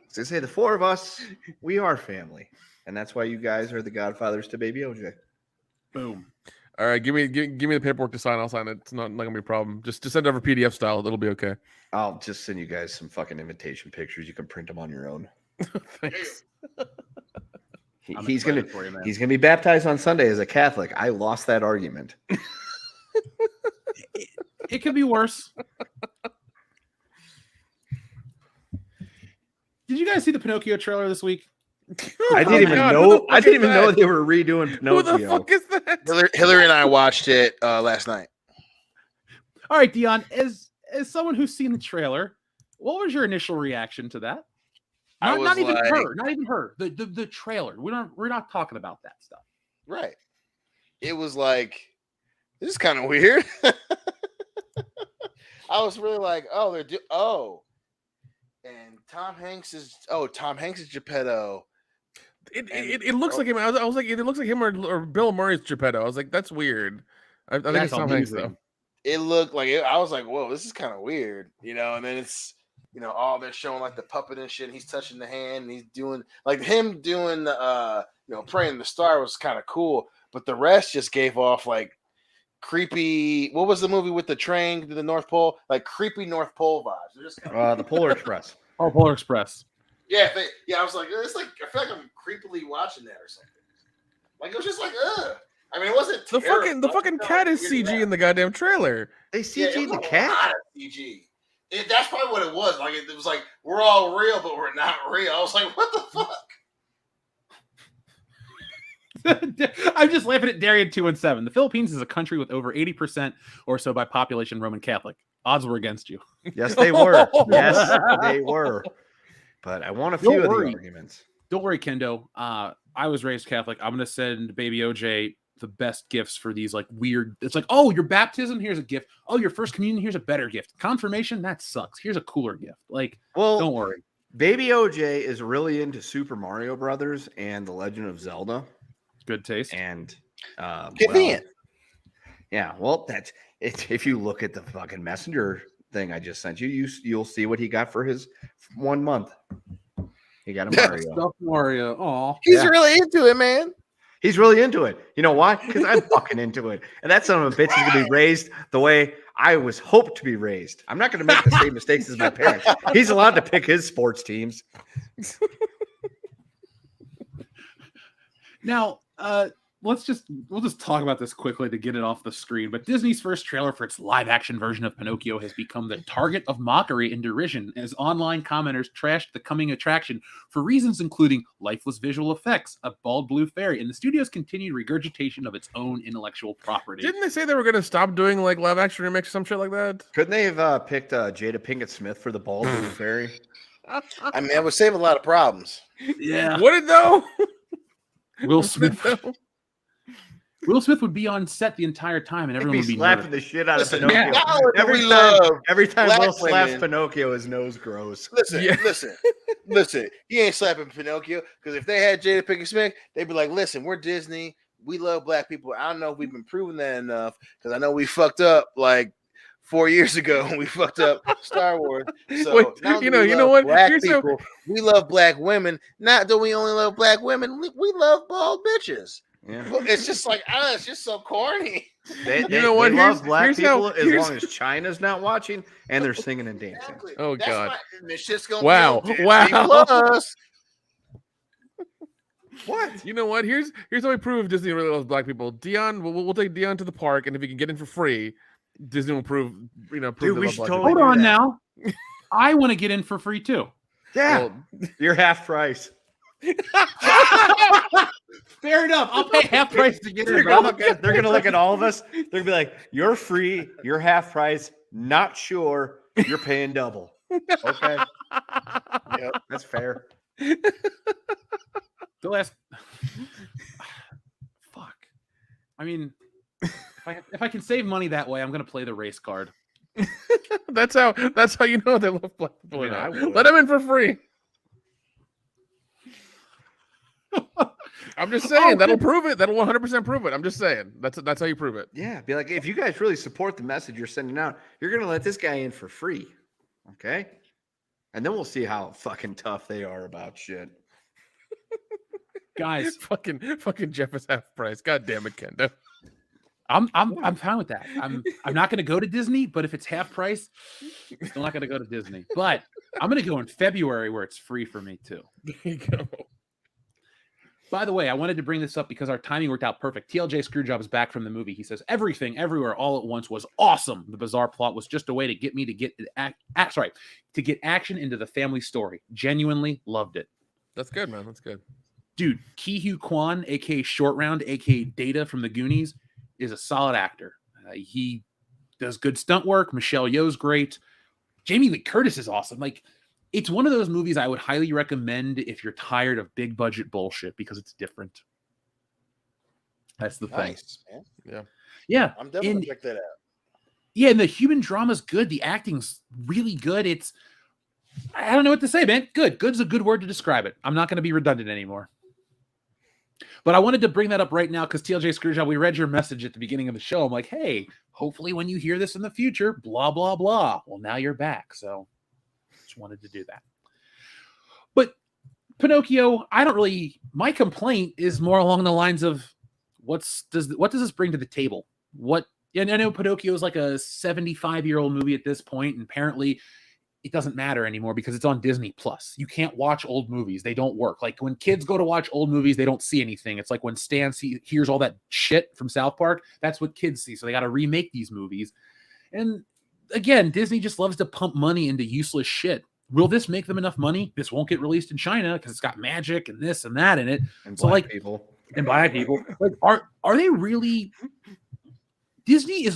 So say the four of us, we are family. And that's why you guys are the godfathers to baby OJ. Boom. All right, give me the paperwork to sign. I'll sign it. It's not gonna be a problem. Just send it over PDF style. It'll be okay. I'll just send you guys some fucking invitation pictures. You can print them on your own. Thanks. He's gonna be baptized on Sunday as a Catholic. I lost that argument. It could be worse. Did you guys see the Pinocchio trailer this week? I didn't even know. I didn't even know they were redoing Pinocchio. Who the fuck is that? Hillary and I watched it last night. All right, Dion, as someone who's seen the trailer, what was your initial reaction to that? Not even her. The trailer. We're not talking about that stuff. Right. It was like, this is kind of weird. I was really like, and Tom Hanks is Geppetto. It looks like him. I was like, it looks like him or Bill Murray's Geppetto. I was like, that's weird. I think it's Tom Hanks though. It looked like it. I was like, whoa, this is kind of weird, and then it's, they're showing like the puppet and shit, and he's touching the hand, and he's doing like him doing the praying the star was kind of cool, but the rest just gave off like creepy. What was the movie with the train to the North Pole? Like creepy North Pole vibes. They're just the Polar Express. Oh, Polar Express. Yeah, I was like, it's like I feel like I'm creepily watching that or something. Like it was just like, ugh. I mean, it wasn't the fucking cat is CG in the goddamn trailer. They CG'd the cat. CG. That's probably what it was. Like it was like we're all real, but we're not real. I was like, what the fuck? I'm just laughing at Darian 217. The Philippines is a country with over 80% or so by population Roman Catholic. Odds were against you. Yes, they were. Yes, they were. But I want a few of the arguments. Don't worry, Kendo. I was raised Catholic. I'm going to send baby OJ the best gifts for these like weird. It's like, oh, your baptism, here's a gift. Oh, your first communion, here's a better gift. Confirmation, that sucks. Here's a cooler gift. Like, don't worry. Baby OJ is really into Super Mario Brothers and The Legend of Zelda. Good taste. And convenient. Yeah, well, that's it. If you look at the fucking messenger thing I just sent you, you'll see what he got for his 1 month. He got a Mario. Stuffed Mario. Oh, he's really into it, man. He's really into it. You know why? Because I'm fucking into it. And that son of a bitch is going to be raised the way I was hoped to be raised. I'm not going to make the same mistakes as my parents. He's allowed to pick his sports teams. Now, we'll just talk about this quickly to get it off the screen. But Disney's first trailer for its live-action version of Pinocchio has become the target of mockery and derision as online commenters trashed the coming attraction for reasons including lifeless visual effects, a bald blue fairy, and the studio's continued regurgitation of its own intellectual property. Didn't they say they were going to stop doing like live-action remakes or some shit like that? Couldn't they have picked Jada Pinkett Smith for the bald blue fairy? I mean, that would save a lot of problems. Yeah. Would it though? Will Smith would be on set the entire time, and everyone would be slapping the shit out of Pinocchio. Yeah. Every time Will slaps Pinocchio, his nose grows. Listen. He ain't slapping Pinocchio because if they had Jada Pinkett Smith, they'd be like, "Listen, we're Disney. We love black people. I don't know if we've been proving that enough because I know we fucked up like 4 years ago when we fucked up Star Wars. So wait, you know what? Black people, we love black women. Not that we only love black women. We love bald bitches. Yeah. It's just like, it's just so corny. They love black people as long as China's not watching and they're singing and dancing. Exactly. Oh, That's God. This shit's gonna Wow. be Plus. What? You know what? Here's how we prove Disney really loves black people. Dion, we'll take Dion to the park, and if he can get in for free, Disney will prove Dude, we should totally Hold on now. I want to get in for free too. Yeah. Well, you're half price. Fair enough. I'll pay half price to get in. They're gonna look at all of us. They're gonna be like, "You're free. You're half price. Not sure. You're paying double." Okay. Yep, that's fair. Don't ask. Fuck. I mean, if I can save money that way, I'm gonna play the race card. That's how you know they love black people. Let them in for free. I'm just saying that'll prove it. That'll 100% prove it. I'm just saying that's how you prove it. Yeah, be like, if you guys really support the message you're sending out, you're gonna let this guy in for free, okay? And then we'll see how fucking tough they are about shit. Guys, fucking Jeff is half price. God damn it, Kendo. I'm fine with that. I'm not gonna go to Disney, but if it's half price, still not gonna go to Disney. But I'm gonna go in February where it's free for me too. There you go. By the way, I wanted to bring this up because our timing worked out perfect. TLJ Screwjob is back from the movie. He says, everything, everywhere, all at once was awesome. The bizarre plot was just a way to get me to get action into the family story. Genuinely loved it. That's good, man. That's good. Dude, Ki-Hu Kwan, a.k.a. Short Round, a.k.a. Data from the Goonies, is a solid actor. He does good stunt work. Michelle Yeoh's great. Jamie Lee Curtis is awesome. Like, it's one of those movies I would highly recommend if you're tired of big budget bullshit because it's different. That's the thing. Nice, man. Yeah. Yeah. I'm definitely gonna check that out. Yeah, and the human drama's good. The acting's really good. I don't know what to say, man. Good. Good's a good word to describe it. I'm not going to be redundant anymore. But I wanted to bring that up right now because TLJ Screwjob, we read your message at the beginning of the show. I'm like, hey, hopefully when you hear this in the future, blah, blah, blah. Well, now you're back. So just wanted to do that. But Pinocchio, my complaint is more along the lines of what does this bring to the table? And I know Pinocchio is like a 75-year-old movie at this point, and apparently it doesn't matter anymore because it's on Disney Plus. You can't watch old movies. They don't work. Like when kids go to watch old movies, they don't see anything. It's like when Stan hears all that shit from South Park, that's what kids see. So they got to remake these movies. And again, Disney just loves to pump money into useless shit. Will this make them enough money? This won't get released in China because it's got magic and this and that in it. And so black like people. And black people. Like are they really Disney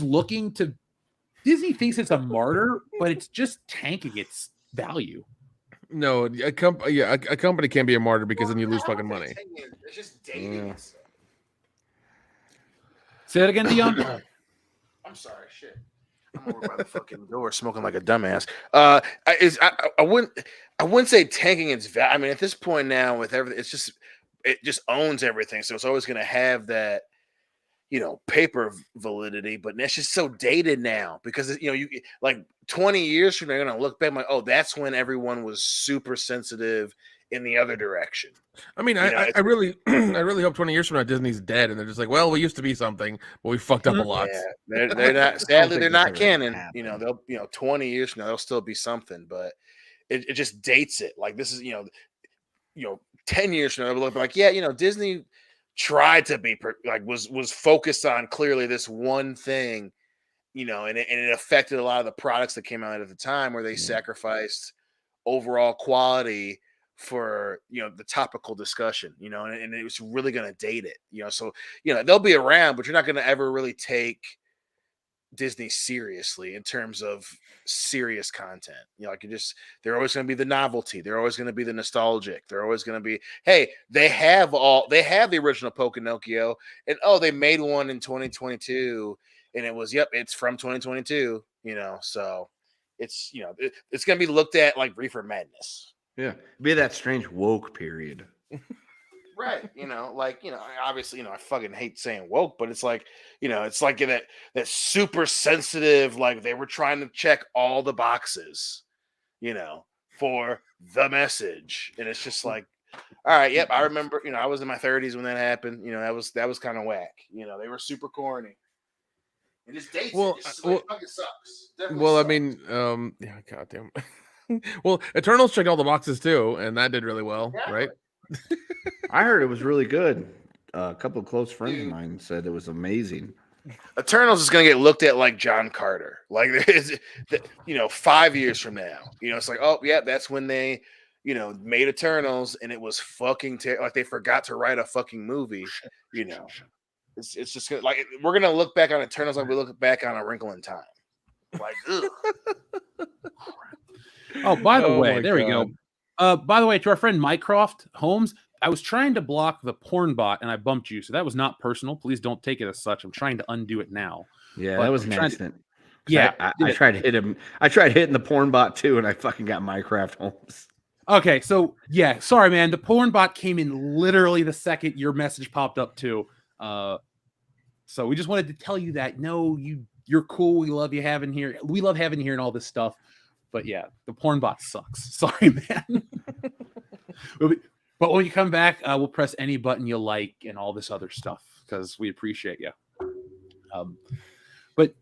thinks it's a martyr, but it's just tanking its value. No, a company can't be a martyr because then you lose fucking money. It's just dating. Yeah. Say that again, Dion. I'm sorry, shit. I'm over by the fucking door smoking like a dumbass. I wouldn't say tanking its value. I mean, at this point now, with everything, it just owns everything, so it's always going to have that, paper validity, but it's just so dated now because you like 20 years from now, you're gonna look back like, oh, that's when everyone was super sensitive in the other direction. I mean, I really hope 20 years from now Disney's dead and they're just like, well, we used to be something, but we fucked up a lot. Yeah, they're not. Sadly, they're not canon. They'll 20 years from now they'll still be something, but it just dates it. Like this is 10 years from now they'll look like, yeah, Disney tried to be was focused on clearly this one thing, and it affected a lot of the products that came out at the time where they sacrificed overall quality for the topical discussion, and it was really going to date it, so they'll be around, but you're not going to ever really take Disney seriously in terms of serious content. They're always going to be the novelty. They're always going to be the nostalgic. They're always going to be, hey, they have the original Pinocchio, and they made one in 2022, and it was, it's from 2022. So it's it's going to be looked at like Reefer Madness. Yeah, be that strange woke period. Right, obviously, I fucking hate saying woke, but it's like, it's like that super sensitive, like they were trying to check all the boxes, for the message, and it's just like, all right, yep, I remember, I was in my 30s when that happened, that was kind of whack, they were super corny. It just dates. Well, it fucking sucks. Definitely well, sucks. I mean, yeah, goddamn. Well, Eternals checked all the boxes too, and that did really well, right? I heard it was really good. A couple of close friends of mine said it was amazing. Eternals is going to get looked at like John Carter. Like, 5 years from now, it's like, oh, yeah, that's when they, made Eternals and it was fucking like they forgot to write a fucking movie, It's just gonna, like, we're going to look back on Eternals like we look back on A Wrinkle in Time. Like, ugh. Oh, by the way, there we go. By the way, to our friend Mycroft Holmes, I was trying to block the porn bot and I bumped you, so that was not personal. Please don't take it as such. I'm trying to undo it now. Yeah, that was an accident. Yeah, I tried to hit him. I tried hitting the porn bot too, and I fucking got Mycroft Holmes. Okay, so yeah, sorry, man. The porn bot came in literally the second your message popped up too. So we just wanted to tell you that you're cool. We love you having here. We love having you here and all this stuff. But yeah, the porn bot sucks. Sorry, man. But when you come back, we'll press any button you like and all this other stuff because we appreciate you. But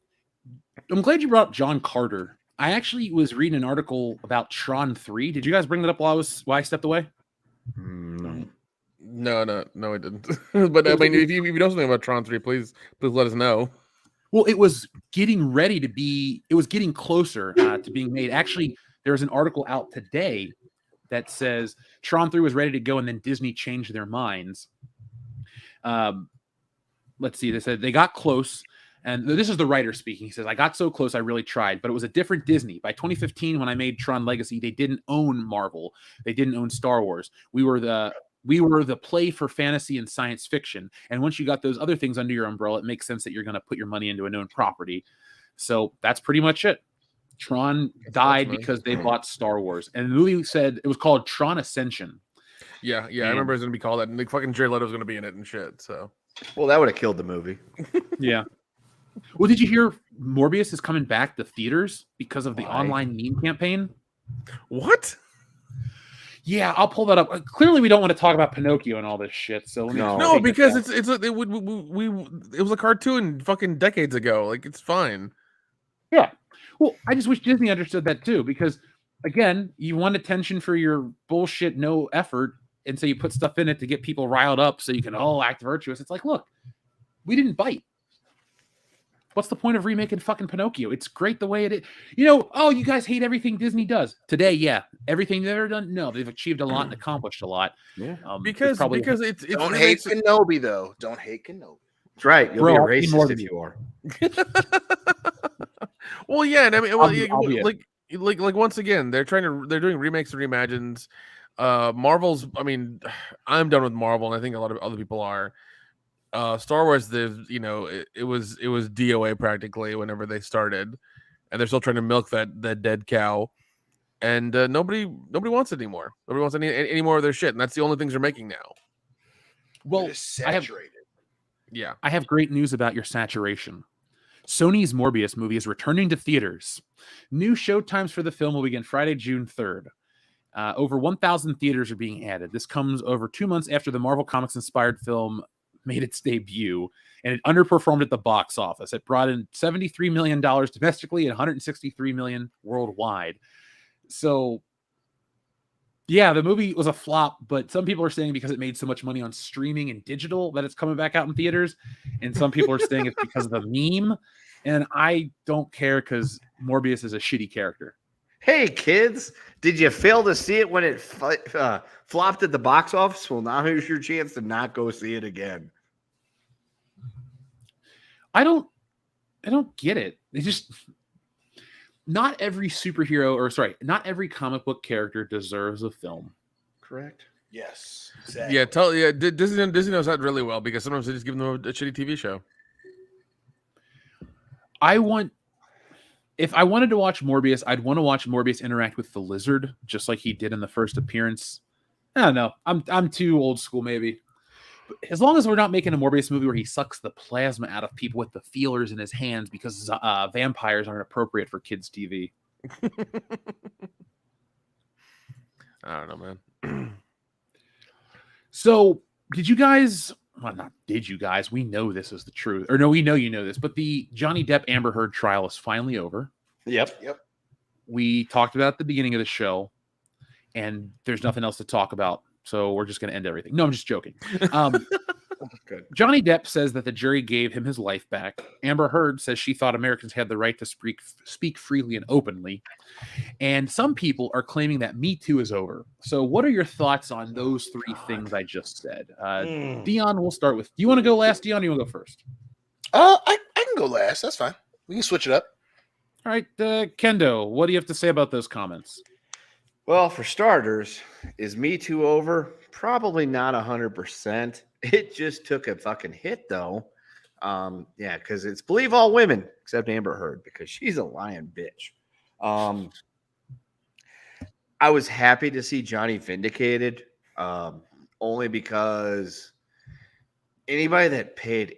I'm glad you brought up John Carter. I actually was reading an article about Tron 3. Did you guys bring that up while I stepped away? No. No, I didn't. But I mean, if you know something about Tron 3, please let us know. Well, it was getting ready to be. It was getting closer to being made. Actually, there's an article out today that says Tron 3 was ready to go, and then Disney changed their minds. Let's see. They said they got close. And this is the writer speaking. He says, I got so close, I really tried, but it was a different Disney. By 2015, when I made Tron Legacy, they didn't own Marvel. They didn't own Star Wars. We were the play for fantasy and science fiction. And once you got those other things under your umbrella, it makes sense that you're going to put your money into a known property. So that's pretty much it. Tron died because they bought Star Wars. And the movie said it was called Tron Ascension. Yeah. I remember it was going to be called that. And the fucking Jared Leto was going to be in it and shit. So, well, that would have killed the movie. Yeah. Well, did you hear Morbius is coming back to theaters because of the online meme campaign? What? Yeah, I'll pull that up. Clearly, we don't want to talk about Pinocchio and all this shit. So no, because it was a cartoon fucking decades ago. Like, it's fine. Yeah. Well, I just wish Disney understood that too, because again, you want attention for your bullshit, no effort, and so you put stuff in it to get people riled up so you can act virtuous. It's like, look, we didn't bite. What's the point of remaking fucking Pinocchio? It's great the way it is. You guys hate everything Disney does. Today, yeah. Everything they've ever done, no. They've achieved a lot and accomplished a lot. Yeah. Because it's don't hate Kenobi, though. Don't hate Kenobi. That's right. You'll be a racist if you are. Well, yeah. And I mean, like once again, they're doing remakes and reimagines. Marvel's, I mean, I'm done with Marvel, and I think a lot of other people are. Star Wars, it was DOA practically whenever they started, and they're still trying to milk that dead cow, and nobody wants it anymore. Nobody wants any more of their shit, and that's the only things they're making now. Well, saturated. I have great news about your saturation. Sony's Morbius movie is returning to theaters. New showtimes for the film will begin Friday, June 3rd. Over 1,000 theaters are being added. This comes over 2 months after the Marvel Comics inspired film made its debut, and it underperformed at the box office. It brought in $73 million domestically and $163 million worldwide. So, yeah, the movie was a flop, but some people are saying because it made so much money on streaming and digital that it's coming back out in theaters, and some people are saying it's because of the meme, and I don't care because Morbius is a shitty character. Hey, kids, did you fail to see it when it flopped at the box office? Well, now here's your chance to not go see it again. I don't get it. It's just not every not every comic book character deserves a film. Correct. Yes. Exactly. Yeah, Disney knows that really well because sometimes they just give them a shitty TV show. If I wanted to watch Morbius, I'd want to watch Morbius interact with the lizard, just like he did in the first appearance. I don't know. I'm too old school, maybe. But as long as we're not making a Morbius movie where he sucks the plasma out of people with the feelers in his hands because vampires aren't appropriate for kids' TV. I don't know, man. So, did you guys... Well, not did you guys. We know this is the truth. Or no, we know you know this. But the Johnny Depp Amber Heard trial is finally over. Yep. We talked about it at the beginning of the show, and there's nothing else to talk about. So we're just going to end everything. No, I'm just joking. Good. Johnny Depp says that the jury gave him his life back. Amber Heard says she thought Americans had the right to speak freely and openly. And some people are claiming that Me Too is over. So what are your thoughts on those three things I just said? Dion, we'll start with. Do you want to go last, Dion, or you want to go first? I can go last. That's fine. We can switch it up. All right, Kendo, what do you have to say about those comments? Well, for starters, is Me Too over? Probably not 100%. It just took a fucking hit, though. Yeah, because it's believe all women except Amber Heard because she's a lying bitch. I was happy to see Johnny vindicated, only because anybody that paid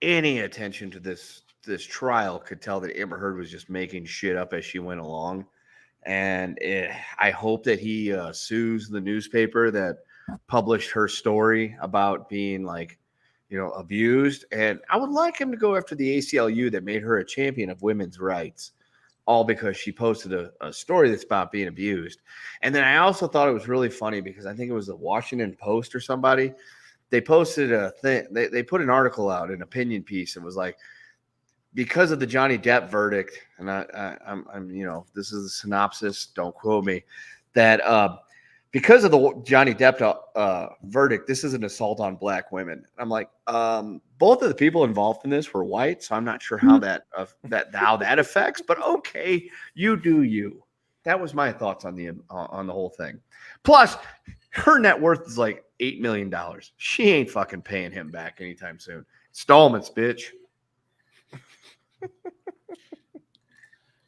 any attention to this trial could tell that Amber Heard was just making shit up as she went along. And I hope that he sues the newspaper that published her story about being abused. And I would like him to go after the ACLU that made her a champion of women's rights, all because she posted a story that's about being abused. And then I also thought it was really funny because I think it was the Washington Post or somebody. They posted a thing. They put an article out, an opinion piece. It was like, because of the Johnny Depp verdict, and I'm this is the synopsis. Don't quote me. That because of the Johnny Depp verdict, this is an assault on black women. I'm like, both of the people involved in this were white, so I'm not sure how that affects. But okay, you do you. That was my thoughts on the whole thing. Plus, her net worth is like $8 million. She ain't fucking paying him back anytime soon. Installments, bitch.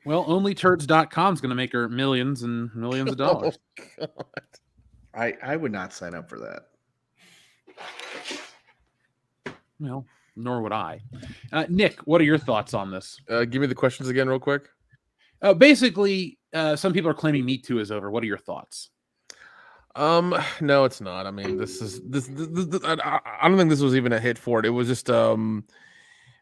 Well, onlyturds.com is going to make her millions and millions of dollars. Oh, God. I would not sign up for that. Well, nor would I. Nick, what are your thoughts on this? Give me the questions again real quick. Basically, some people are claiming Me Too is over. What are your thoughts? No, it's not. I mean, this I don't think this was even a hit for it. It was just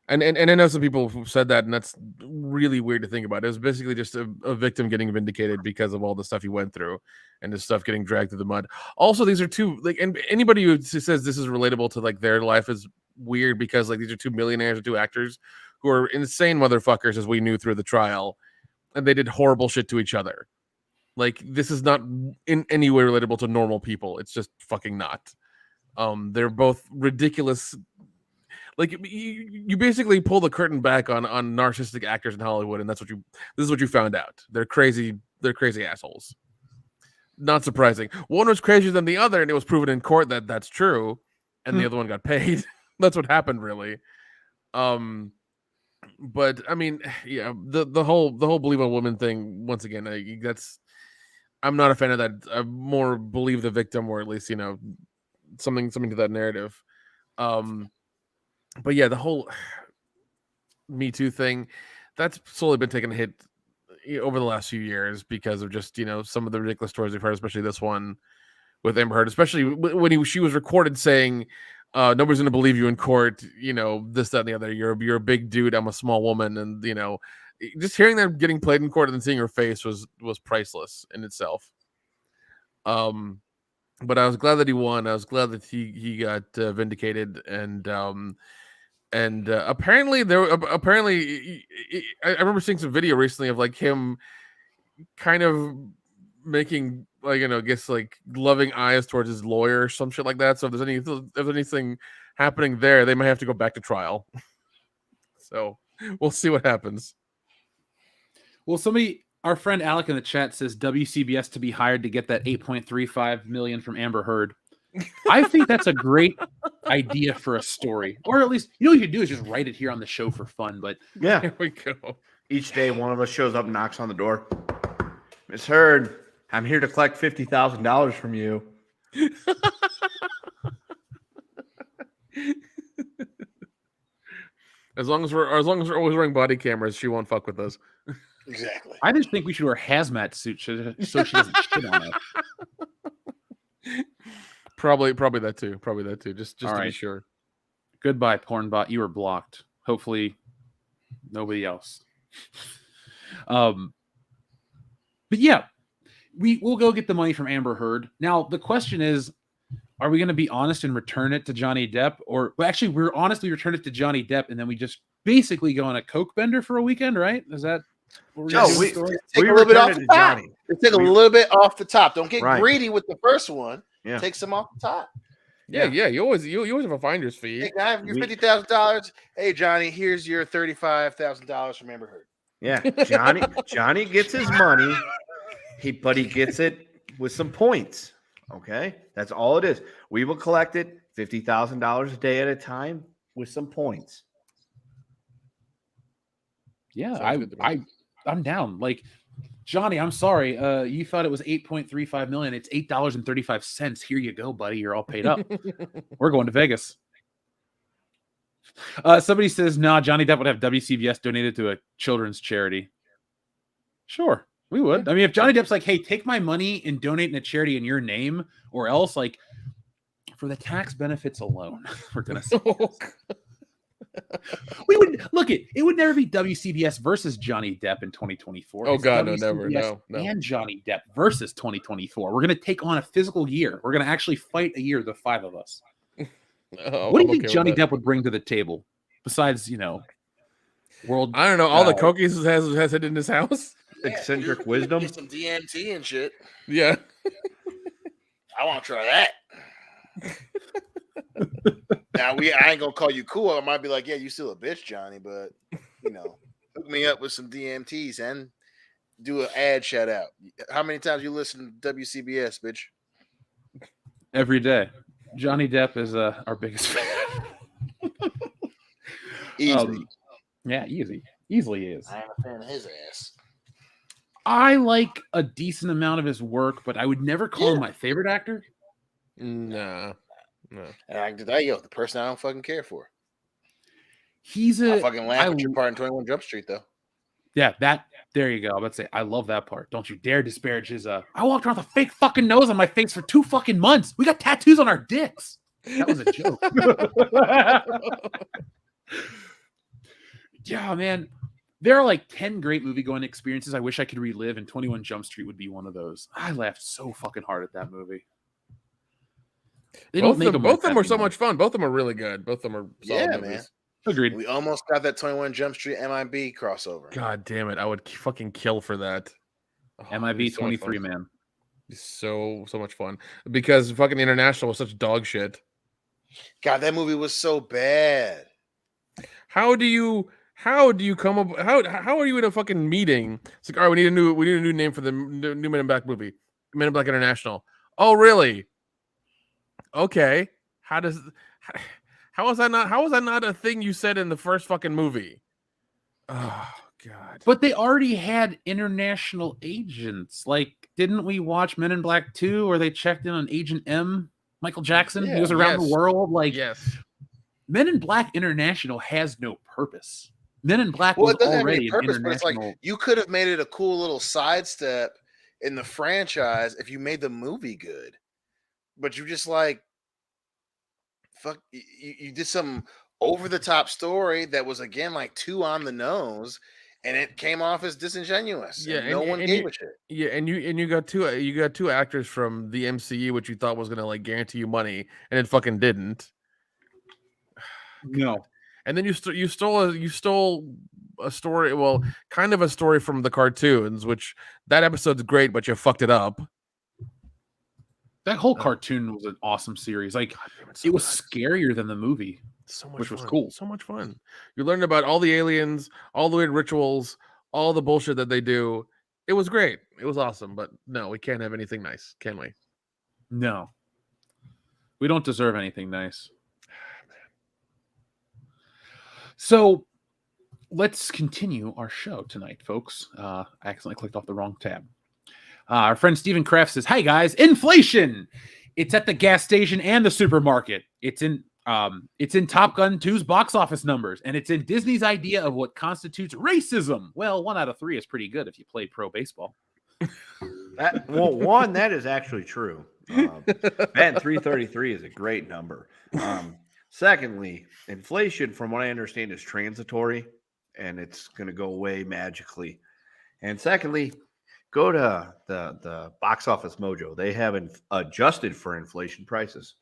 and I know some people who said that, and that's really weird to think about. It was basically just a victim getting vindicated because of all the stuff he went through and his stuff getting dragged through the mud. Also, these are two, like, and anybody who says this is relatable to like their life is weird, because like these are two millionaires or two actors who are insane motherfuckers, as we knew through the trial, and they did horrible shit to each other. Like, this is not in any way relatable to normal people. It's just fucking not. They're both ridiculous. Like, you basically pull the curtain back on narcissistic actors in Hollywood, and this is what you found out. They're crazy assholes. Not surprising. One was crazier than the other, and it was proven in court that that's true, and the other one got paid. That's what happened, really. But I mean, yeah, the whole believe a woman thing, once again, I'm not a fan of that. I more believe the victim, or at least, something to that narrative. But yeah, the whole Me Too thing, that's slowly been taking a hit over the last few years because of just, some of the ridiculous stories we've heard, especially this one with Amber Heard, especially when she was recorded saying, nobody's going to believe you in court, this, that, and the other. You're a big dude. I'm a small woman. And, just hearing that getting played in court and then seeing her face was priceless in itself. But I was glad that he won. I was glad that he got vindicated, and apparently I remember seeing some video recently of like him kind of making like, I guess like loving eyes towards his lawyer or some shit like that. So if there's anything happening there, they might have to go back to trial. So we'll see what happens. Well, our friend Alec in the chat says WCBS to be hired to get that $8.35 million from Amber Heard. I think that's a great idea for a story, or at least, what you should do is just write it here on the show for fun. But yeah, here we go. Each day, one of us shows up and knocks on the door. Miss Heard, I'm here to collect $50,000 from you. As long as we're always wearing body cameras, she won't fuck with us. Exactly. I just think we should wear hazmat suits so she doesn't shit on us. Probably that too. Just to be sure. Goodbye, Pornbot. You were blocked. Hopefully, nobody else. But yeah, we'll go get the money from Amber Heard. Now the question is, are we going to be honest and return it to Johnny Depp, or actually we're honestly return it to Johnny Depp and then we just basically go on a coke bender for a weekend, right? Is that? We take a little bit off the top. Take a little bit off the top. Don't get greedy with the first one. Yeah. Take some off the top. Yeah. You always have a finder's fee. Hey, can I have your $50,000? Hey, Johnny, here's your $35,000 from Amber Heard. Yeah, Johnny gets his money, but he gets it with some points. Okay, that's all it is. We will collect it $50,000 a day at a time with some points. Yeah, I'm down. Like, Johnny, I'm sorry. You thought it was $8.35 million. It's $8.35. Here you go, buddy. You're all paid up. We're going to Vegas. Somebody says, nah, Johnny Depp would have WCBS donated to a children's charity. Sure, we would. I mean, if Johnny Depp's like, hey, take my money and donate in a charity in your name, or else, like, for the tax benefits alone, we're going to say We would look it. It would never be WCBS versus Johnny Depp in 2024. Oh It's God, no, never, WCBS no. And Johnny Depp versus 2024. We're gonna take on a physical year. We're gonna actually fight a year, the five of us. What do you think Johnny Depp would bring to the table besides, world? I don't know. All the cookies has it in his house. Eccentric wisdom, some DMT and shit. Yeah, I want to try that. Now I ain't gonna call you cool. I might be like, yeah, you still a bitch, Johnny, but hook me up with some DMTs and do an ad shout out. How many times you listen to WCBS, bitch? Every day. Johnny Depp is our biggest fan. Easily. Yeah, easily is. I am a fan of his ass. I like a decent amount of his work, but I would never call him my favorite actor. No. And I can tell you, the person I don't fucking care for. I fucking laugh at your part in 21 Jump Street, though. Yeah, there you go. Let's say I love that part. Don't you dare disparage his. I walked around with a fake fucking nose on my face for 2 fucking months. We got tattoos on our dicks. That was a joke. Yeah, man. There are like 10 great movie-going experiences I wish I could relive, and 21 Jump Street would be one of those. I laughed so fucking hard at that movie. Both of them were so much fun. Both of them are really good. Both of them are solid movies. Man. Agreed. We almost got that 21 Jump Street MIB crossover. God damn it. I would fucking kill for that. MIB 23, man. So much fun. Because fucking International was such dog shit. God, that movie was so bad. How do you come up? How are you in a fucking meeting? It's like, all right, we need a new name for the new Men in Black movie, Men in Black International. Oh, really? Okay. How is that not a thing you said in the first fucking movie? Oh God. But they already had international agents. Like, didn't we watch Men in Black 2 where they checked in on Agent M, Michael Jackson? Yeah, he was around the world. Like, yes. Men in Black International has no purpose. Men in Black Well, was it doesn't have already any purpose, an but it's like international. you could have made it a cool little sidestep in the franchise if you made the movie good. But you just you did some over the top story that was again like too on the nose, and it came off as disingenuous. Yeah, and no one gave a shit. Yeah, and you got two actors from the MCU, which you thought was gonna like guarantee you money, and it fucking didn't. No. And then you stole a story, well, kind of a story from the cartoons, which that episode's great, but you fucked it up. That whole cartoon was an awesome series. Like, it was scarier than the movie, which was cool. So much fun. You learned about all the aliens, all the weird rituals, all the bullshit that they do. It was great. It was awesome. But no, we can't have anything nice, can we? No. We don't deserve anything nice. So let's continue our show tonight, folks. I accidentally clicked off the wrong tab. Our friend Stephen Kraft says, "Hi guys, inflation. It's at the gas station and the supermarket. It's in Top Gun 2's box office numbers, and it's in Disney's idea of what constitutes racism. Well, 1 out of 3 is pretty good if you play pro baseball." That is actually true. Ben, 333 is a great number. Secondly, inflation, from what I understand, is transitory, and it's going to go away magically. And secondly, go to the Box Office Mojo. They haven't adjusted for inflation prices.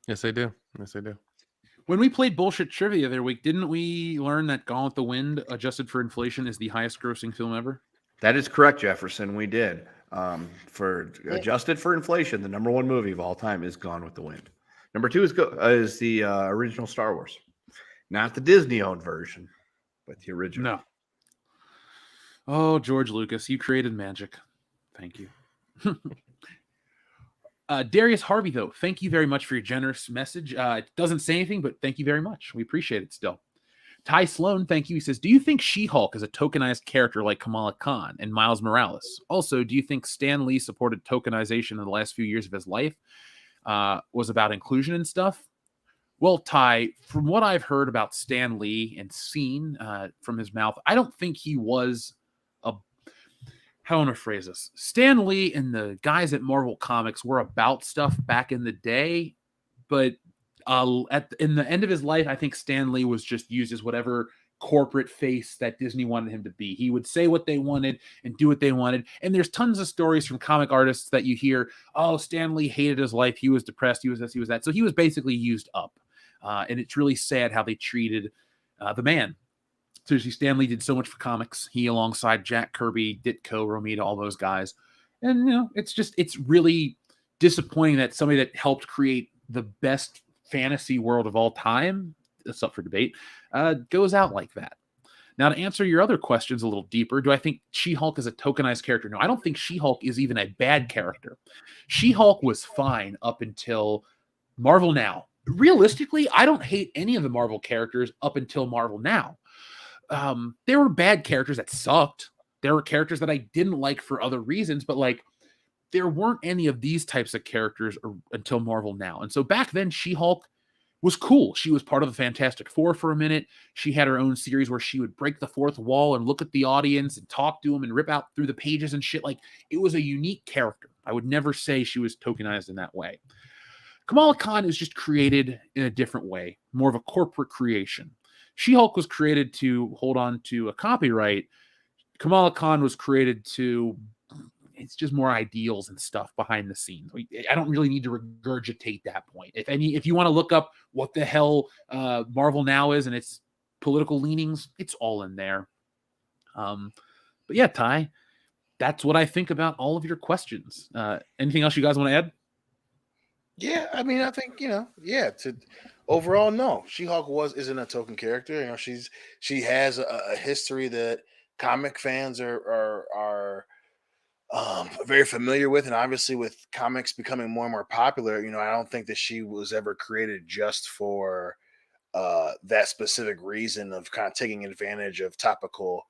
Yes, they do. Yes, they do. When we played bullshit trivia the other week, didn't we learn that Gone with the Wind, adjusted for inflation, is the highest grossing film ever? That is correct, Jefferson. We did. Adjusted for inflation, the number 1 movie of all time is Gone with the Wind. Number 2 is the original Star Wars. Not the Disney-owned version, but the original. No. Oh, George Lucas, you created magic. Thank you. Darius Harvey, though, thank you very much for your generous message. It doesn't say anything, but thank you very much. We appreciate it still. Ty Sloan, thank you. He says, "Do you think She-Hulk is a tokenized character like Kamala Khan and Miles Morales? Also, do you think Stan Lee supported tokenization in the last few years of his life? Was about inclusion and stuff?" Well, Ty, from what I've heard about Stan Lee and seen from his mouth, I don't think he was how do I want to phrase this? Stan Lee and the guys at Marvel Comics were about stuff back in the day, but in the end of his life, I think Stan Lee was just used as whatever corporate face that Disney wanted him to be. He would say what they wanted and do what they wanted. And there's tons of stories from comic artists that you hear, oh, Stan Lee hated his life. He was depressed. He was this, he was that. So he was basically used up. And it's really sad how they treated the man. Seriously, Stan Lee did so much for comics. He, alongside Jack Kirby, Ditko, Romita, all those guys. And, it's really disappointing that somebody that helped create the best fantasy world of all time, that's up for debate, goes out like that. Now, to answer your other questions a little deeper, do I think She-Hulk is a tokenized character? No, I don't think She-Hulk is even a bad character. She-Hulk was fine up until Marvel Now. Realistically, I don't hate any of the Marvel characters up until Marvel Now. There were bad characters that sucked. There were characters that I didn't like for other reasons, but there weren't any of these types of characters until Marvel Now. And so back then, She-Hulk was cool. She was part of the Fantastic Four for a minute. She had her own series where she would break the fourth wall and look at the audience and talk to them and rip out through the pages and shit. It was a unique character. I would never say she was tokenized in that way. Kamala Khan is just created in a different way, more of a corporate creation. She-Hulk was created to hold on to a copyright. Kamala Khan was created to, it's just more ideals and stuff behind the scenes. I don't really need to regurgitate that point. If you want to look up what the hell Marvel Now is and its political leanings, it's all in there. But yeah, Ty, that's what I think about all of your questions. Anything else you guys want to add? Yeah, I mean, I think overall, no. She-Hulk isn't a token character. She has a history that comic fans are very familiar with, and obviously with comics becoming more and more popular, I don't think that she was ever created just for that specific reason of kind of taking advantage of topical,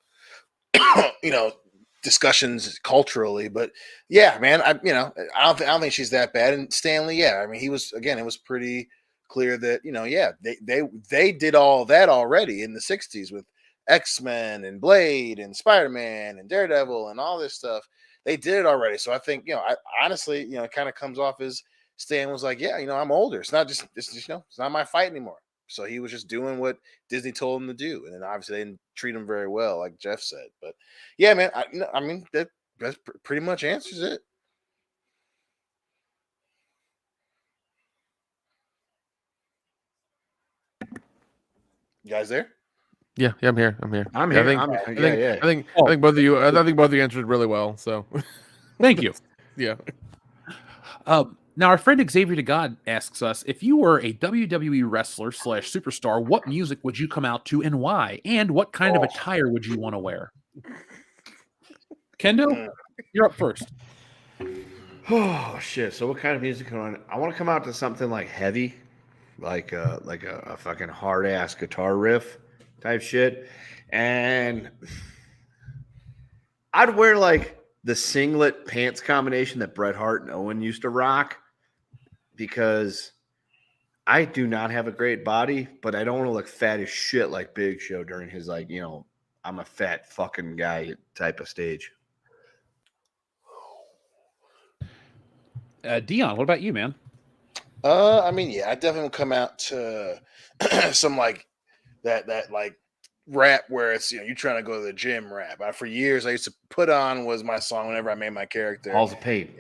discussions culturally. But yeah, man, I don't think she's that bad. And Stanley, yeah, I mean, it was pretty clear that they did all that already in the 60s with X-Men and Blade and Spider-Man and Daredevil and all this stuff. They did it already. So I think, I honestly, it kind of comes off as Stan was like, yeah, I'm older. It's not it's not my fight anymore. So he was just doing what Disney told him to do. And then obviously they didn't treat him very well, like Jeff said. But yeah, man, I mean, that pretty much answers it. You guys there? Yeah, I'm here. I'm here. I think both of you answered really well. So, thank you. Yeah. Now, our friend Xavier to God asks us, if you were a WWE wrestler / superstar, what music would you come out to and why? And what kind of attire would you want to wear? Kendo, you're up first. Oh shit! So what kind of music I want to come out to something like heavy, like a fucking hard ass guitar riff type shit, and I'd wear the singlet pants combination that Bret Hart and Owen used to rock, because I do not have a great body, but I don't want to look fat as shit like Big Show during his I'm a fat fucking guy type of stage. Dion, what about you, man? I mean, yeah, I definitely will come out to some that rap where it's you're trying to go to the gym rap. For years I used to put on was my song whenever I made my character. Halls of Pain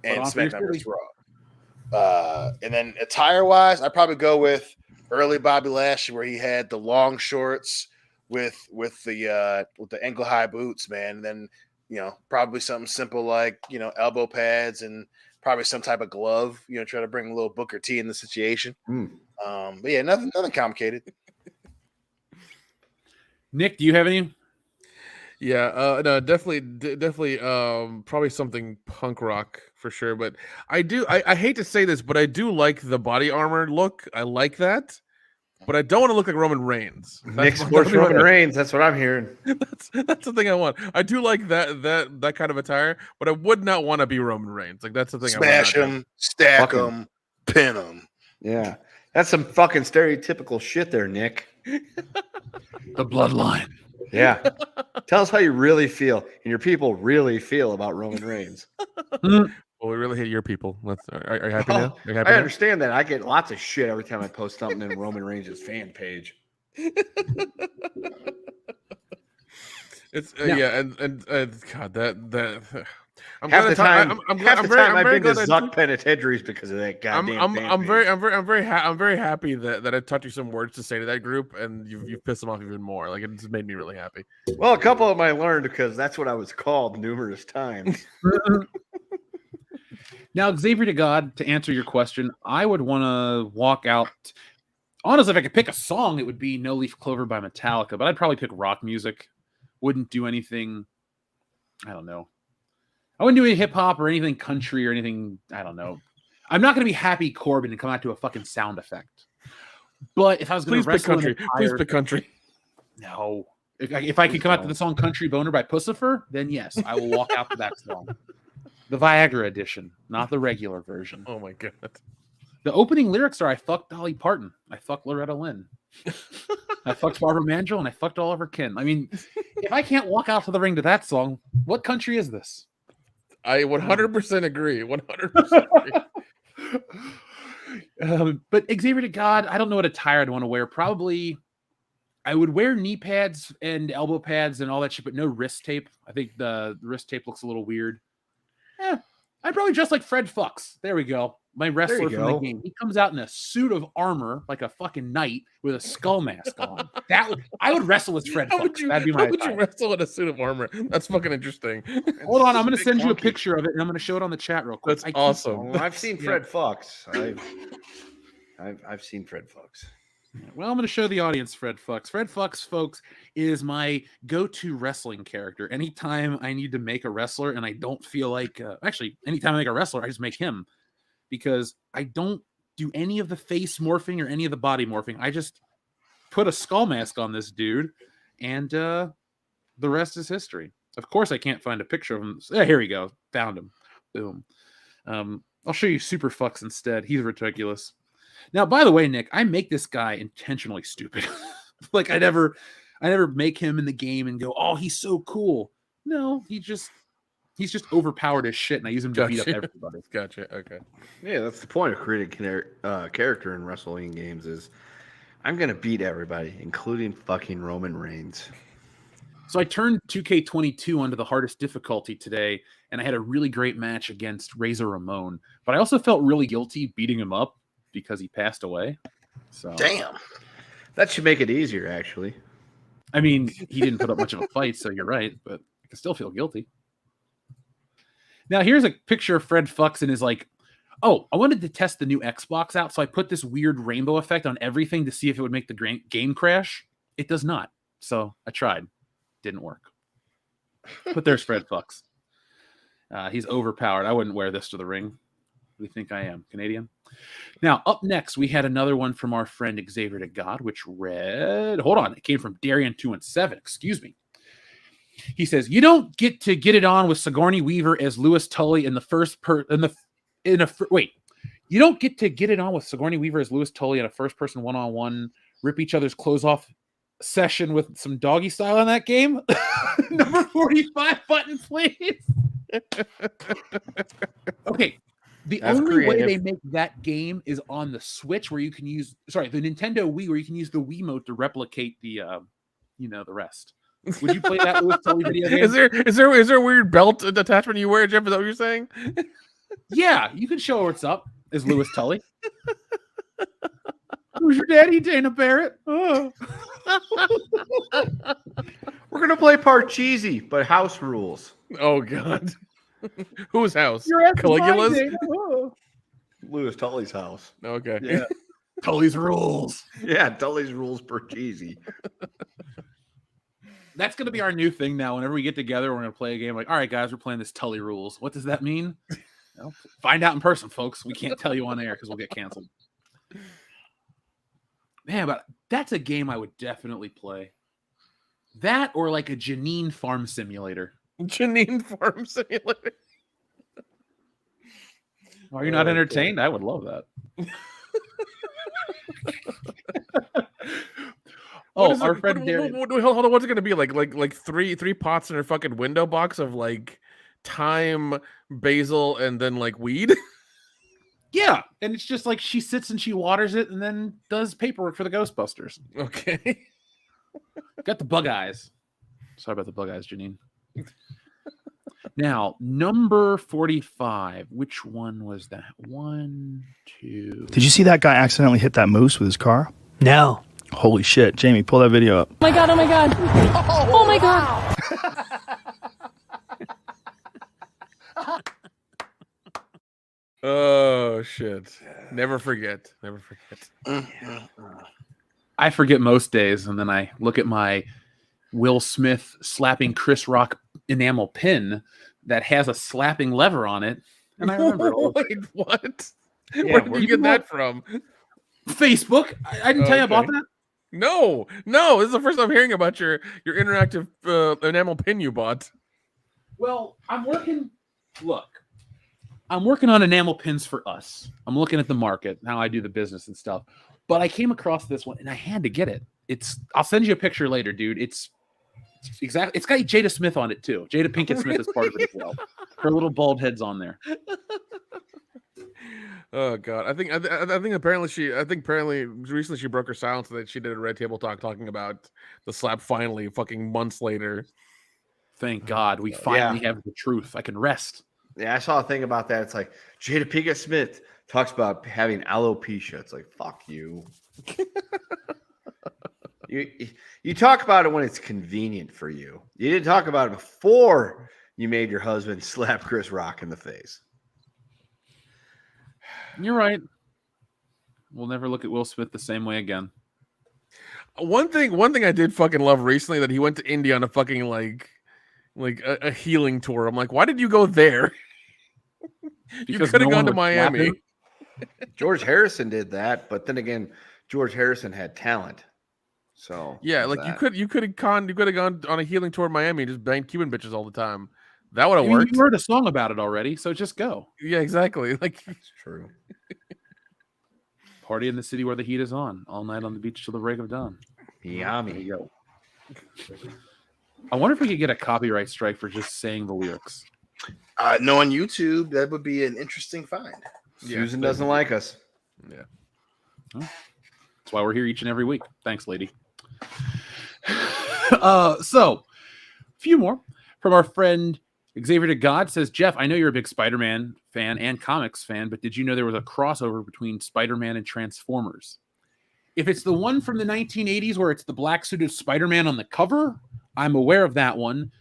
and SmackDown vs. Raw. And then attire wise, I'd probably go with early Bobby Lashley, where he had the long shorts with the ankle high boots, man. And then probably something simple like elbow pads and probably some type of glove. Try to bring a little Booker T in the situation. But yeah, nothing complicated. Nick, do you have any? Yeah, no, definitely, probably something punk rock for sure. But I hate to say this, but I do like the body armor look. I like that, but I don't want to look like Roman Reigns. Nick's sports Roman Reigns. That's what I'm hearing. That's the thing I want. I do like that kind of attire, but I would not want to be Roman Reigns. That's the thing. Smash him, stack him, pin him. Yeah, that's some fucking stereotypical shit there, Nick. The bloodline. Yeah. Tell us how you really feel and your people really feel about Roman Reigns. Well, we really hate your people. Are you happy now? Are you happy I now? understand that. I get lots of shit every time I post something in Roman Reigns' fan page. It's yeah, and God, that I'm Half glad the time, I'm half the very, time I'm I've very been to glad Zuck penitentiaries because of that goddamn fan page. I'm very happy that I taught you some words to say to that group, and you've pissed them off even more. Like, it just made me really happy. Well, a couple of them I learned because that's what I was called numerous times. Now, Xavier to God, to answer your question, I would want to walk out. Honestly, if I could pick a song, it would be No Leaf Clover by Metallica, but I'd probably pick rock music. Wouldn't do anything, I don't know. I wouldn't do any hip hop or anything country or anything, I don't know. I'm not going to be Happy Corbin and come out to a fucking sound effect. But if I was going to wrestle country, please pick country. No. If I could come out to the song Country Boner by Pussifer, then yes, I will walk out to that song. The Viagra edition, not the regular version. Oh my God. The opening lyrics are I fucked Dolly Parton. I fucked Loretta Lynn. I fucked Barbara Mandrell and I fucked all of her kin. I mean, if I can't walk out to the ring to that song, what country is this? I 100% agree. 100% agree. But Xavier to God, I don't know what attire I'd want to wear. Probably I would wear knee pads and elbow pads and all that shit, but no wrist tape. I think the wrist tape looks a little weird. I'd probably dress like Fred Fuchs. There we go. My wrestler from the game. He comes out in a suit of armor, like a fucking knight, with a skull mask on. I would wrestle as Fred Fuchs. That'd be my How would you wrestle in a suit of armor? That's fucking interesting. Hold on, I'm going to send you a picture of it, and I'm going to show it on the chat real quick. That's awesome. I've seen Fred Fuchs. I've seen Fred Fuchs. Well, I'm going to show the audience Fred Fuchs. Fred Fuchs, folks, is my go-to wrestling character. Anytime I need to make a wrestler and I don't feel like... actually, anytime I make a wrestler, I just make him. Because I don't do any of the face morphing or any of the body morphing. I just put a skull mask on this dude, and the rest is history. Of course, I can't find a picture of him. Here we go. Found him. Boom. I'll show you Super Fucks instead. He's ridiculous. Now, by the way, Nick, I make this guy intentionally stupid. Like I never make him in the game and go, "Oh, he's so cool." No, he's just overpowered as shit, and I use him to beat up everybody. Gotcha. Okay. Yeah, that's the point of creating character in wrestling games is I'm gonna beat everybody, including fucking Roman Reigns. So I turned 2K22 onto the hardest difficulty today, and I had a really great match against Razor Ramon. But I also felt really guilty beating him up because he passed away. So Damn. That should make it easier, actually. I mean, he didn't put up much of a fight, so you're right, but I can still feel guilty. Now, here's a picture of Fred Fuchs and is like, oh, I wanted to test the new Xbox out, so I put this weird rainbow effect on everything to see if it would make the game crash. It does not. So I tried. Didn't work. But there's Fred Fuchs. He's overpowered. I wouldn't wear this to the ring. Who do you think I am? Canadian? Now, up next, we had another one from our friend Xavier to God, which read... Hold on. It came from Darian217. Excuse me. He says, you don't get to get it on with Sigourney Weaver as Louis Tully in the first wait. You don't get to get it on with Sigourney Weaver as Louis Tully in a first-person one-on-one, rip each other's clothes off session with some doggy style in that game. Number 45 button, please. Okay. The That's only way creative. they make that game is on the Switch, where you can use the Nintendo Wii, where you can use the Wiimote to replicate the the rest. Would you play that Louis Tully video game? Is there a weird belt attachment you wear, Jeff? Is that what you're saying? Yeah, you can show what's up as Louis Tully. Who's your daddy, Dana Barrett? Oh. We're gonna play Parcheesi, but house rules. Oh God. Whose house? You're asking Caligula's? mine, Dana. Oh. Louis Tully's house. Okay. Yeah. Tully's rules. Yeah, Tully's rules Parcheesi. That's going to be our new thing now. Whenever we get together, we're going to play a game like, all right, guys, we're playing this Tully rules. What does that mean? Well, find out in person, folks. We can't tell you on air because we'll get canceled. Man, but that's a game I would definitely play. That or like a Janine Farm Simulator. Janine Farm Simulator. Are you not entertained? I would love that. Our friend Darren. Hold on, what's it gonna be like three pots in her fucking window box of like thyme, basil, and then like weed. Yeah, and it's just like she sits and she waters it and then does paperwork for the Ghostbusters. Okay. Got the bug eyes. Sorry about the bug eyes, Janine. Now, number 45. Which one was that? 1, 2. Did you see that guy accidentally hit that moose with his car? No. Holy shit. Jamie, pull that video up. Oh my god, oh my god. Oh my god. Oh shit. Never forget. Never forget. I forget most days, and then I look at my Will Smith slapping Chris Rock enamel pin that has a slapping lever on it, and I remember it all. Wait, what? Yeah, Where did you get that from? Facebook. I didn't tell you about that. No, this is the first time hearing about your interactive enamel pin you bought. Well, I'm working on enamel pins for us. I'm looking at the market, how I do the business and stuff. But I came across this one and I had to get it. I'll send you a picture later, dude. It's got Jada Smith on it too. Jada Pinkett Smith is part of it as well. Her little bald head's on there. Oh god, I think apparently recently she broke her silence that she did a Red Table Talk talking about the slap finally fucking months later. Thank God we finally have the truth. I can rest. Yeah, I saw a thing about that. It's like Jada Pinkett Smith talks about having alopecia. It's like, fuck you. You talk about it when it's convenient for you. You didn't talk about it before you made your husband slap Chris Rock in the face. You're right. We'll never look at Will Smith the same way again. One thing I did fucking love recently that he went to India on a fucking like a healing tour. I'm like, why did you go there? You could have gone to Miami. George Harrison did that, but then again, George Harrison had talent. So yeah, like you could have gone on a healing tour in Miami and just banged Cuban bitches all the time. That would have worked. You heard a song about it already, so just go. Yeah, exactly. Like that's true. Party in the city where the heat is on, all night on the beach till the break of dawn. Yummy. Go. I wonder if we could get a copyright strike for just saying the lyrics. No, on YouTube, that would be an interesting find. Susan doesn't like us. Yeah. Well, that's why we're here each and every week. Thanks, lady. So, a few more from our friend Xavier to God says, Jeff, I know you're a big Spider-Man fan and comics fan, but did you know there was a crossover between Spider-Man and Transformers? If it's the one from the 1980s where it's the black suited Spider-Man on the cover, I'm aware of that one.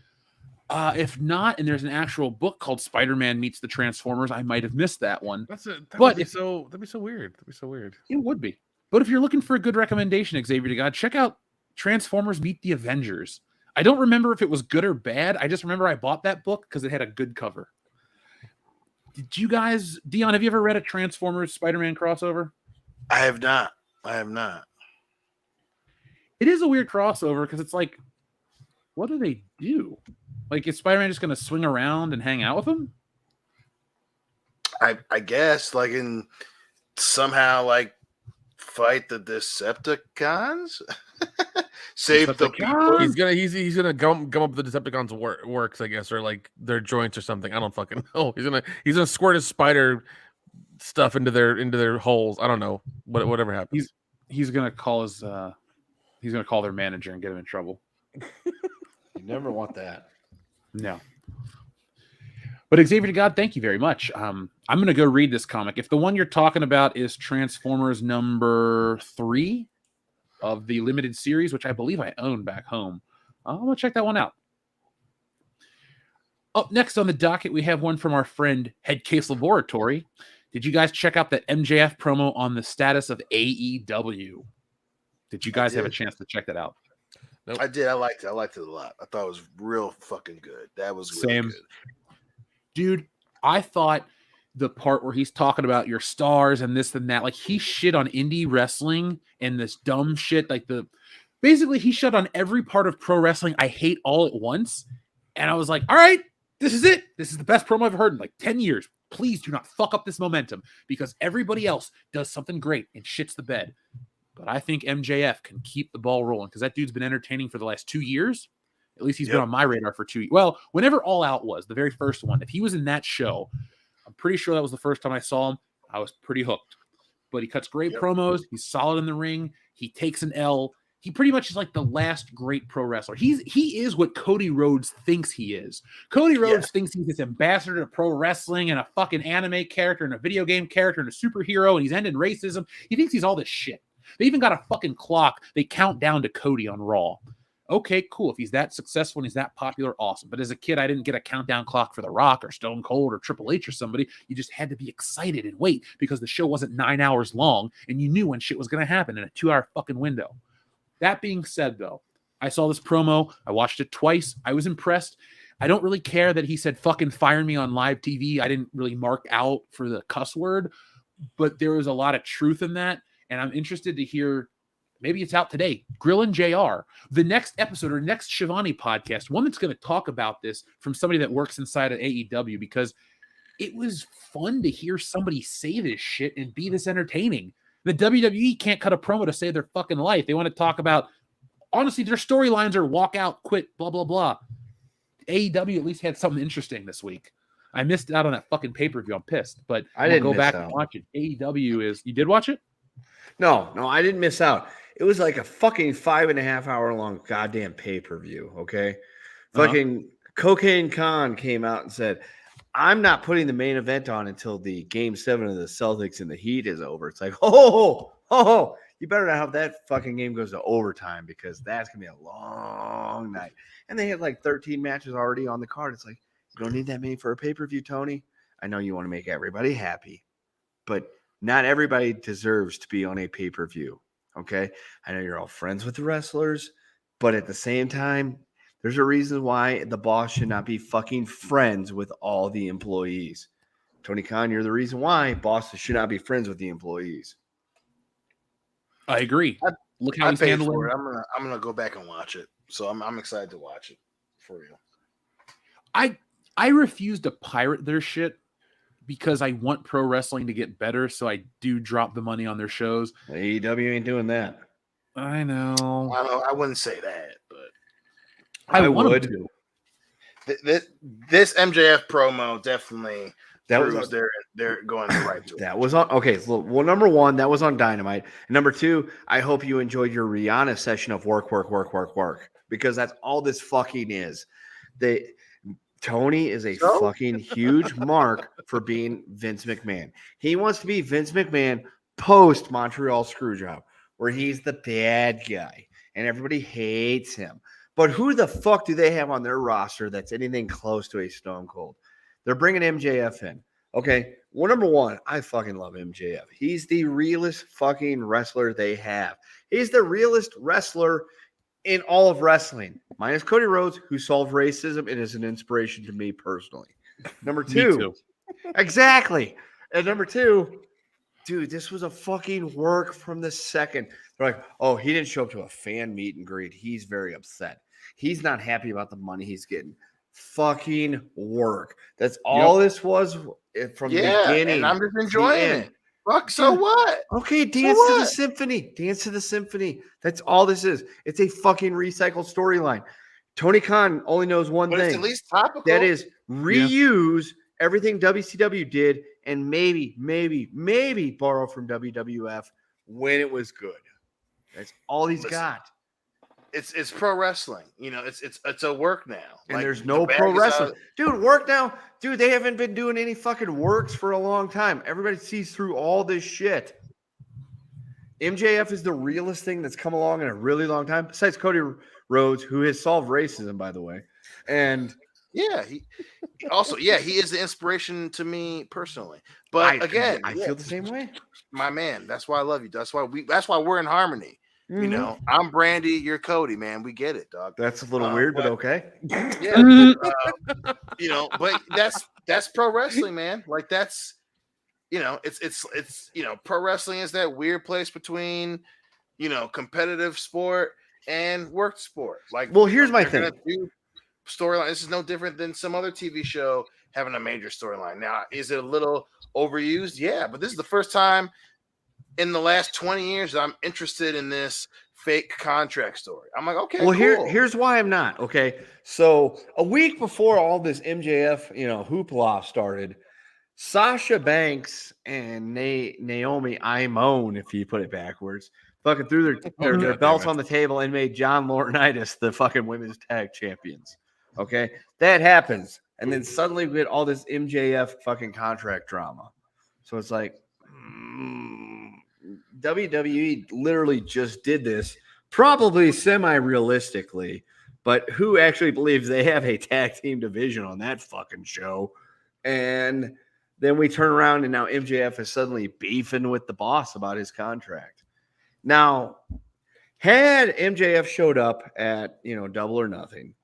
If not, and there's an actual book called Spider-Man Meets the Transformers, I might have missed that one. That'd be so weird. That'd be so weird. It would be. But if you're looking for a good recommendation, Xavier to God, check out Transformers Meet the Avengers. I don't remember if it was good or bad. I just remember I bought that book because it had a good cover. Did you guys, Dion, have you ever read a Transformers Spider-Man crossover? I have not. It is a weird crossover because it's like, what do they do? Like, is Spider-Man just going to swing around and hang out with them? I guess, like, in somehow, like, fight the Decepticons? Save the people? He's gonna gum up the Decepticons' works, I guess, or like their joints or something. I don't fucking know. He's gonna squirt his spider stuff into their holes. I don't know. Whatever happens. He's gonna call their manager and get him in trouble. You never want that. No. But Xavier to God, thank you very much. I'm going to go read this comic. If the one you're talking about is Transformers number 3 of the limited series, which I believe I own back home, I'm going to check that one out. Up next on the docket, we have one from our friend Head Case Laboratory. Did you guys check out that MJF promo on the status of AEW? Did you guys have a chance to check that out? Nope. I did. I liked it. I liked it a lot. I thought it was real fucking good. That was really good. Dude, I thought the part where he's talking about your stars and this and that, like he shit on indie wrestling and this dumb shit, basically he shit on every part of pro wrestling I hate all at once. And I was like, all right, this is it. This is the best promo I've heard in like 10 years. Please do not fuck up this momentum because everybody else does something great and shits the bed. But I think MJF can keep the ball rolling because that dude's been entertaining for the last 2 years. At least he's been on my radar for 2 years. Well, whenever All Out was, the very first one, if he was in that show, I'm pretty sure that was the first time I saw him. I was pretty hooked. But he cuts great promos. He's solid in the ring. He takes an L. He pretty much is like the last great pro wrestler. He is what Cody Rhodes thinks he is. Cody Rhodes thinks he's this ambassador to pro wrestling and a fucking anime character and a video game character and a superhero, and he's ending racism. He thinks he's all this shit. They even got a fucking clock. They count down to Cody on Raw. Okay, cool. If he's that successful and he's that popular, awesome. But as a kid, I didn't get a countdown clock for The Rock or Stone Cold or Triple H or somebody. You just had to be excited and wait because the show wasn't 9 hours long and you knew when shit was going to happen in a 2-hour fucking window. That being said, though, I saw this promo. I watched it twice. I was impressed. I don't really care that he said fucking fire me on live TV. I didn't really mark out for the cuss word, but there was a lot of truth in that. And I'm interested to hear, maybe it's out today, Grillin' JR, the next episode or next Shivani podcast, one that's going to talk about this from somebody that works inside of AEW, because it was fun to hear somebody say this shit and be this entertaining. The WWE can't cut a promo to save their fucking life. They want to talk about, honestly, their storylines are walk out, quit, blah, blah, blah. AEW at least had something interesting this week. I missed out on that fucking pay-per-view. I'm pissed, but I didn't go miss back out. and watch it. AEW is, you did watch it? No, I didn't miss out. It was like a fucking 5.5 hour long goddamn pay-per-view. Okay. Fucking Cocaine Khan came out and said, I'm not putting the main event on until the game 7 of the Celtics and the Heat is over. It's like, you better not have that fucking game goes to overtime because that's going to be a long night. And they had like 13 matches already on the card. It's like, you don't need that many for a pay-per-view, Tony. I know you want to make everybody happy, but not everybody deserves to be on a pay-per-view. Okay. I know you're all friends with the wrestlers, but at the same time, there's a reason why the boss should not be fucking friends with all the employees. Tony Khan, you're the reason why bosses should not be friends with the employees. I agree. Look how I he's paid handling for it. I'm gonna go back and watch it. So I'm excited to watch it for real. I refuse to pirate their shit because I want pro wrestling to get better. So I do drop the money on their shows. AEW ain't doing that. I know. I wouldn't say that, but I would. them to. This MJF promo definitely That proves was they're going the right direction. That was on. Okay, so, well, number one, that was on Dynamite. And number two, I hope you enjoyed your Rihanna session of work, because that's all this fucking is. Tony is a fucking huge mark for being Vince McMahon. He wants to be Vince McMahon post Montreal Screwjob, where he's the bad guy and everybody hates him. But who the fuck do they have on their roster that's anything close to a Stone Cold? They're bringing MJF in. Okay, well, number one, I fucking love MJF. He's the realest fucking wrestler they have. He's the realest wrestler in all of wrestling, minus Cody Rhodes, who solved racism and is an inspiration to me personally. Number two, exactly. And number two, dude, this was a fucking work from the second. They're like, oh, he didn't show up to a fan meet and greet. He's very upset. He's not happy about the money he's getting. Fucking work. That's all this was from the beginning. And I'm just enjoying it. Fuck, so what? Okay, dance to the symphony. Dance to the symphony. That's all this is. It's a fucking recycled storyline. Tony Khan only knows one thing. It's at least topical. That is reuse everything WCW did and maybe borrow from WWF when it was good. That's all he's got. It's pro wrestling. You know, it's a work now. And there's no pro wrestling. Dude, work now. Dude, they haven't been doing any fucking works for a long time. Everybody sees through all this shit. MJF is the realest thing that's come along in a really long time, besides Cody Rhodes, who has solved racism, by the way. And he is the inspiration to me personally. But I feel the same way. My man, that's why I love you. That's why we're in harmony. You know, I'm Brandy, you're Cody, man. We get it, dog. That's a little weird, but okay. Yeah. You know, but that's pro wrestling, man. Like that's, you know, it's you know, pro wrestling is that weird place between, you know, competitive sport and work sport. Like, well, here's my thing. Storyline. This is no different than some other TV show having a major storyline. Now, is it a little overused? Yeah, but this is the first time in the last 20 years that I'm interested in this fake contract story. I'm like, okay, well, cool. here's why I'm not. Okay, so a week before all this MJF, hoopla started, Sasha Banks and Naomi Imone, if you put it backwards, fucking threw their belts on the table and made John Laurinaitis the fucking women's tag champions. Okay, that happens, and then suddenly we get all this MJF fucking contract drama. So it's like WWE literally just did this, probably semi-realistically, but who actually believes they have a tag team division on that fucking show? And then we turn around and now MJF is suddenly beefing with the boss about his contract. Now, had MJF showed up at, Double or Nothing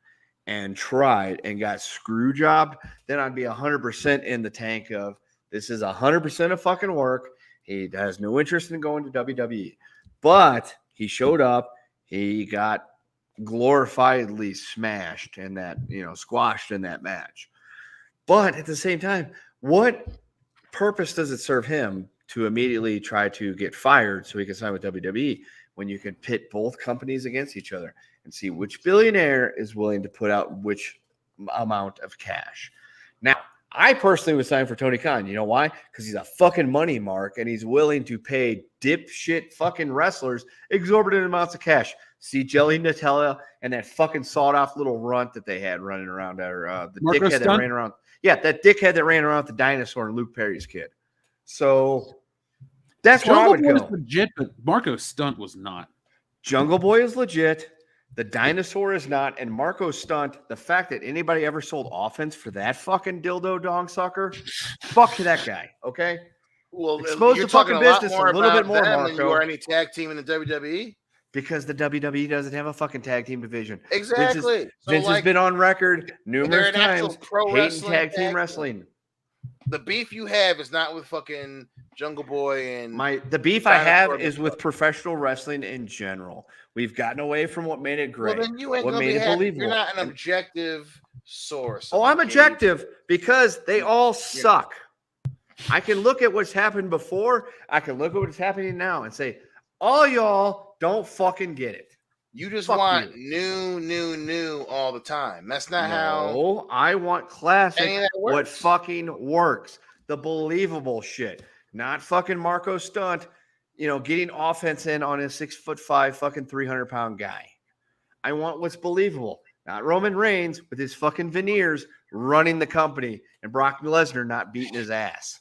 and tried and got screw jobbed, then I'd be 100% in the tank of this is 100% of fucking work. He has no interest in going to WWE. But he showed up. He got glorifiedly smashed in that, squashed in that match. But at the same time, what purpose does it serve him to immediately try to get fired so he can sign with WWE when you can pit both companies against each other and see which billionaire is willing to put out which amount of cash? Now, I personally would sign for Tony Khan. You know why? Because he's a fucking money mark and he's willing to pay dipshit fucking wrestlers exorbitant amounts of cash. See Jelly Nutella and that fucking sawed-off little runt that they had running around there. The Marco dickhead Stunt? that ran around. Yeah, that dickhead that ran around with the dinosaur and Luke Perry's kid. So that's where I would Jungle Boy go. is legit, but Marco Stunt was not. Jungle Boy is legit. The dinosaur is not. And Marco Stunt, the fact that anybody ever sold offense for that fucking dildo dong sucker, fuck that guy, okay? Well, expose you're the fucking talking business a little bit more, them than you Marco. are any tag team in the WWE. Because the WWE doesn't have a fucking tag team division. Exactly. Vince has been on record numerous an actual times pro hating wrestling tag team tag wrestling. The beef you have is not with fucking Jungle Boy and The beef I have is with professional wrestling in general. We've gotten away from what made it great. Well, then you ain't what gonna made be it happy. believable. You're not an objective source. Oh, I'm objective because they all suck. I can look at what's happened before. I can look at what's happening now and say, all y'all don't fucking get it. You just Fuck want you. new all the time. That's not No, I want classic. Any of that What works. fucking works? The believable shit, not fucking Marco Stunt. Getting offense in on a 6'5" fucking 300-pound guy. I want what's believable, not Roman Reigns with his fucking veneers running the company and Brock Lesnar not beating his ass.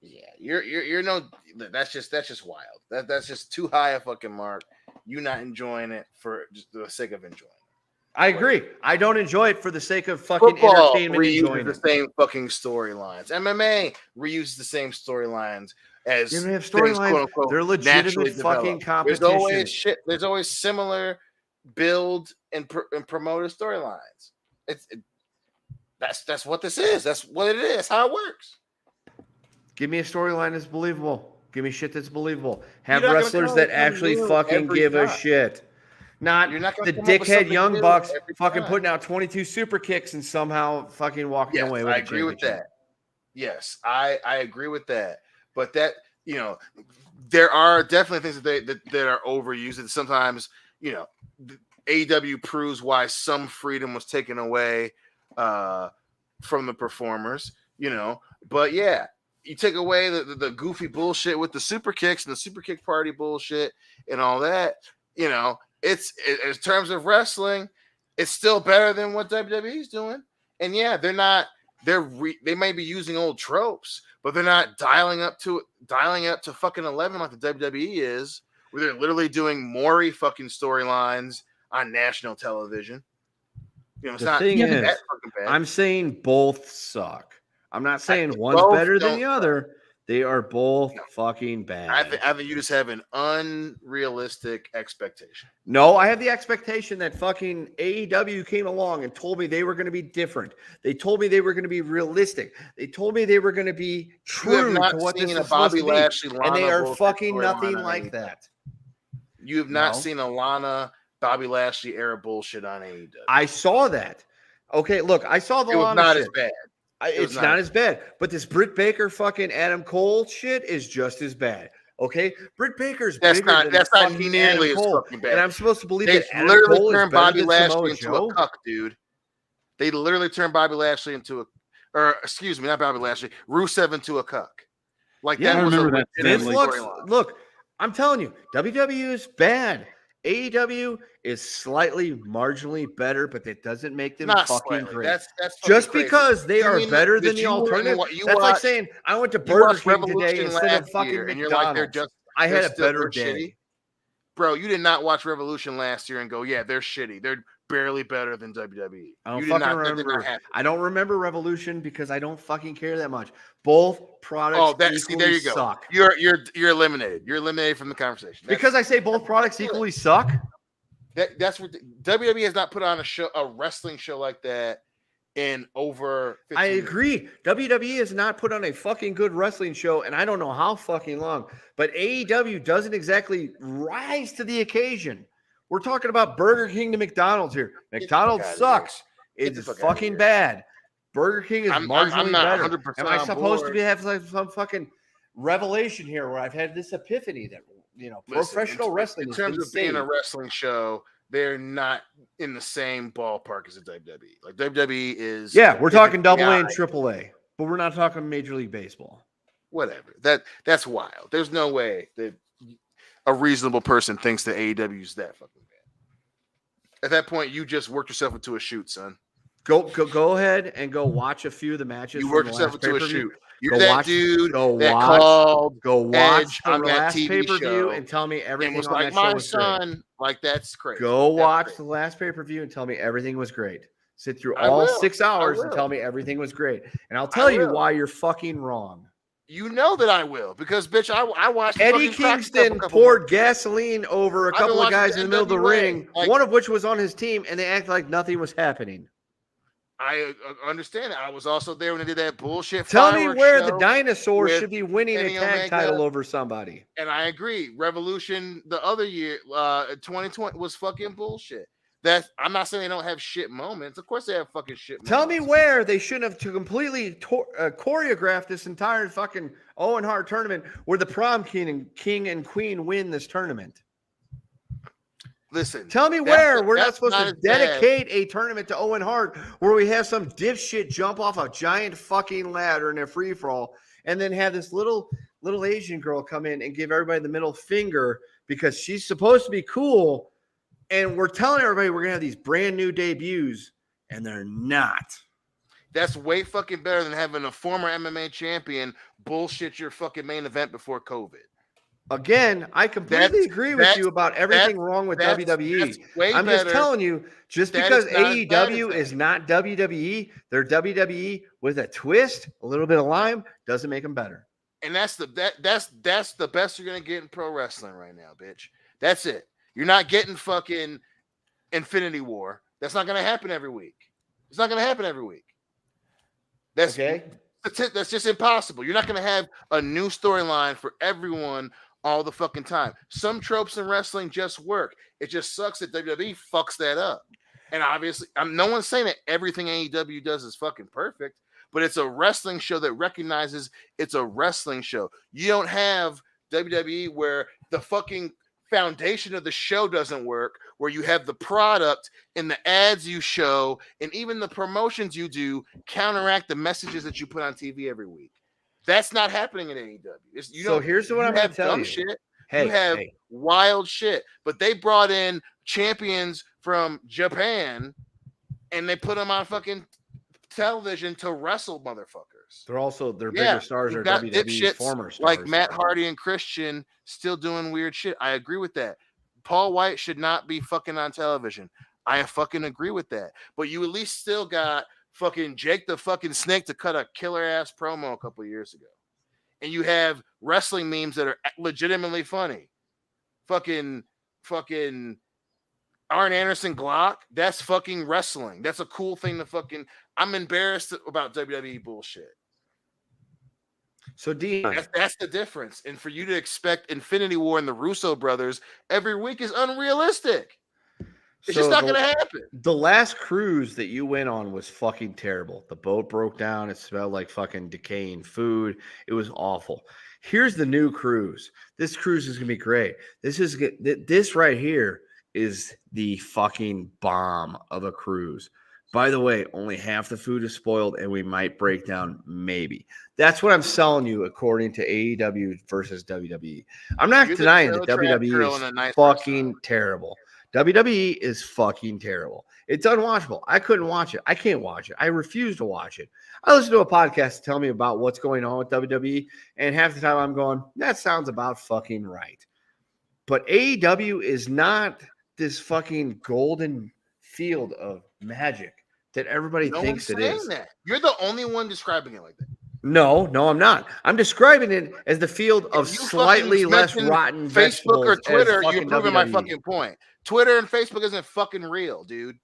Yeah, you're no. That's just wild. That's just too high a fucking mark. You not enjoying it for just the sake of enjoying it. I agree. I don't enjoy it for the sake of fucking Football entertainment. reuses the same fucking storylines. MMA reuses the same storylines as You don't have things, storylines. quote unquote, They're naturally legitimate fucking develop. There's competition. always shit. There's always similar build and promoter storylines. That's what this is. That's what it is. How it works. Give me a storyline that's believable. Give me shit that's believable. Have You're not gonna wrestlers come that up with actually something new fucking every give a time. shit. Not You're not gonna the come up with dickhead something Young new Bucks every fucking time. putting out 22 super kicks and somehow fucking walking Yes, away with I a agree with championship. that. Yes, I agree with that. But that, there are definitely things that are overused. And sometimes, AEW proves why some freedom was taken away from the performers, But yeah, you take away the goofy bullshit with the super kicks and the super kick party bullshit and all that, it's in terms of wrestling, it's still better than what WWE's doing. And yeah, they may be using old tropes, but they're not dialing up to fucking 11 like the WWE is, where they're literally doing Maury fucking storylines on national television. It's The not thing that is, fucking bad. I'm saying both suck. I'm not saying one's both better than don't the other. They are both fucking bad. I think you just have an unrealistic expectation. No, I have the expectation that fucking AEW came along and told me they were going to be different. They told me they were going to be realistic. They told me they were going to be true not to what this seen is a supposed Bobby to be. Lashley, And they Lana are bullshit fucking storyline nothing on like AEW. that. You have not No. seen a Lana, Bobby Lashley era bullshit on AEW. I saw that. Okay, look, I saw the It was Lana not shit. as bad. It's not as bad. But this Britt Baker fucking Adam Cole shit is just as bad. Okay, Britt Baker's That's bigger not than that's not fucking nearly Adam as Cole, fucking bad. and I'm supposed to believe They that Adam literally Cole is turned better Bobby than Lashley Samoa into Joe. a cuck, dude. They literally turned Bobby Lashley into a, or excuse me, not Bobby Lashley, Rusev into a cuck. Like Yeah, that I was a remember that. legitimate Vince looks. storyline. Look, I'm telling you, WWE is bad. AEW is slightly marginally better, but that doesn't make them Not fucking slightly. great. That's fucking Just crazy. because they You are mean better that than the you were- alternative. you That's like watched- saying I went to You Burger watched King today Revolution instead of last fucking year, and you're McDonald's. like, I had a still- better they're day. shitty? Bro, you did not watch Revolution last year and go, yeah, they're shitty. They're barely better than WWE. I don't You did fucking not, that did remember. not happen. I don't remember Revolution because I don't fucking care that much. Both products Oh, equally there you go. suck. You're eliminated. You're eliminated from the conversation. Because I say both products equally suck. That's what WWE has not put on a wrestling show like that in over 15 I years. agree. WWE has not put on a fucking good wrestling show, and I don't know how fucking long. But AEW doesn't exactly rise to the occasion. We're talking about Burger King to McDonald's here. McDonald's sucks. It's fucking bad. Burger King is marginally not better. 100% Am I on supposed board. to have like some fucking revelation here where I've had this epiphany that professional wrestling in is terms of being insane. a wrestling show, they're not in the same ballpark as a WWE. Like WWE is. Yeah, we're talking double A AI. and triple A, but we're not talking Major League Baseball. Whatever. That's wild. There's no way that a reasonable person thinks that AEW is that fucking bad. At that point, you just worked yourself into a shoot, son. Go ahead and go watch a few of the matches. You from worked the yourself last into a pay-per-view. shoot. You're that dude that watch called the on that last TV pay-per-view show and tell me everything and was on like, that show my was great. son, like that's crazy. Go That's watch crazy. the last pay-per-view and tell me everything was great. Sit through I all will. 6 I hours and will. tell me everything was great. And I'll tell you will. why you're fucking wrong. You know that I will because, bitch, I watched Eddie fucking Crack Kingston Club a couple poured months. gasoline over a I've been couple of watching guys in the middle of the NWA, ring, like- one of which was on his team, and they acted like nothing was happening. I understand it. I was also there when they did that bullshit. Tell me fireworks where show the dinosaur with should be winning a Kenny tag Omega. title over somebody. And I agree. Revolution the other year, 2020 was fucking bullshit. That I'm not saying they don't have shit moments. Of course they have fucking shit moments. Tell me where they shouldn't have to completely choreographed this entire fucking Owen Hart tournament where the prom king and queen win this tournament. Listen. Tell me that's where not- we're not that's supposed not to as bad. dedicate a tournament to Owen Hart where we have some dipshit jump off a giant fucking ladder in a free for all and then have this little Asian girl come in and give everybody the middle finger because she's supposed to be cool. And we're telling everybody we're going to have these brand new debuts, and they're not. That's way fucking better than having a former MMA champion bullshit your fucking main event before COVID. Again, I completely agree with you about everything wrong with WWE. That's way I'm just better. telling you, just That because is not as bad as AEW that. is not WWE, they're WWE with a twist, a little bit of lime, doesn't make them better. And that's the best you're gonna get in pro wrestling right now, bitch. That's it. You're not getting fucking Infinity War. That's not gonna happen every week. It's not gonna happen every week. That's Okay. That's just impossible. You're not gonna have a new storyline for everyone all the fucking time. Some tropes in wrestling just work. It just sucks that WWE fucks that up. And obviously, no one's saying that everything AEW does is fucking perfect, but it's a wrestling show that recognizes it's a wrestling show. You don't have WWE where the fucking foundation of the show doesn't work, where you have the product and the ads you show and even the promotions you do counteract the messages that you put on TV every week. That's not happening in AEW. Here's what I'm going to tell dumb you. shit. Hey, you have hey. wild shit, but they brought in champions from Japan and they put them on fucking television to wrestle motherfuckers. They're bigger stars you are got WWE dipshits former stars. like Matt Hardy and Christian still doing weird shit. I agree with that. Paul White should not be fucking on television. I fucking agree with that. But you at least still got fucking Jake the fucking Snake to cut a killer ass promo a couple of years ago. And you have wrestling memes that are legitimately funny. Fucking Arn Anderson Glock, that's fucking wrestling. That's a cool thing to fucking. I'm embarrassed about WWE bullshit. So, Dean, that's the difference. And for you to expect Infinity War and the Russo brothers every week is unrealistic. It's just not going to happen. The last cruise that you went on was fucking terrible. The boat broke down. It smelled like fucking decaying food. It was awful. Here's the new cruise. This cruise is gonna be great. This right here is the fucking bomb of a cruise. By the way, only half the food is spoiled, and we might break down maybe. That's what I'm selling you, according to AEW versus WWE. I'm not denying that WWE is fucking terrible. WWE is fucking terrible. It's unwatchable. I couldn't watch it. I can't watch it. I refuse to watch it. I listen to a podcast to tell me about what's going on with WWE, and half the time I'm going, that sounds about fucking right. But AEW is not this fucking golden field of magic that everybody thinks it is. That. You're the only one describing it like that. No, I'm not. I'm describing it as the field of slightly less rotten Facebook or Twitter. You're proving WWE. my fucking point. Twitter and Facebook isn't fucking real, dude.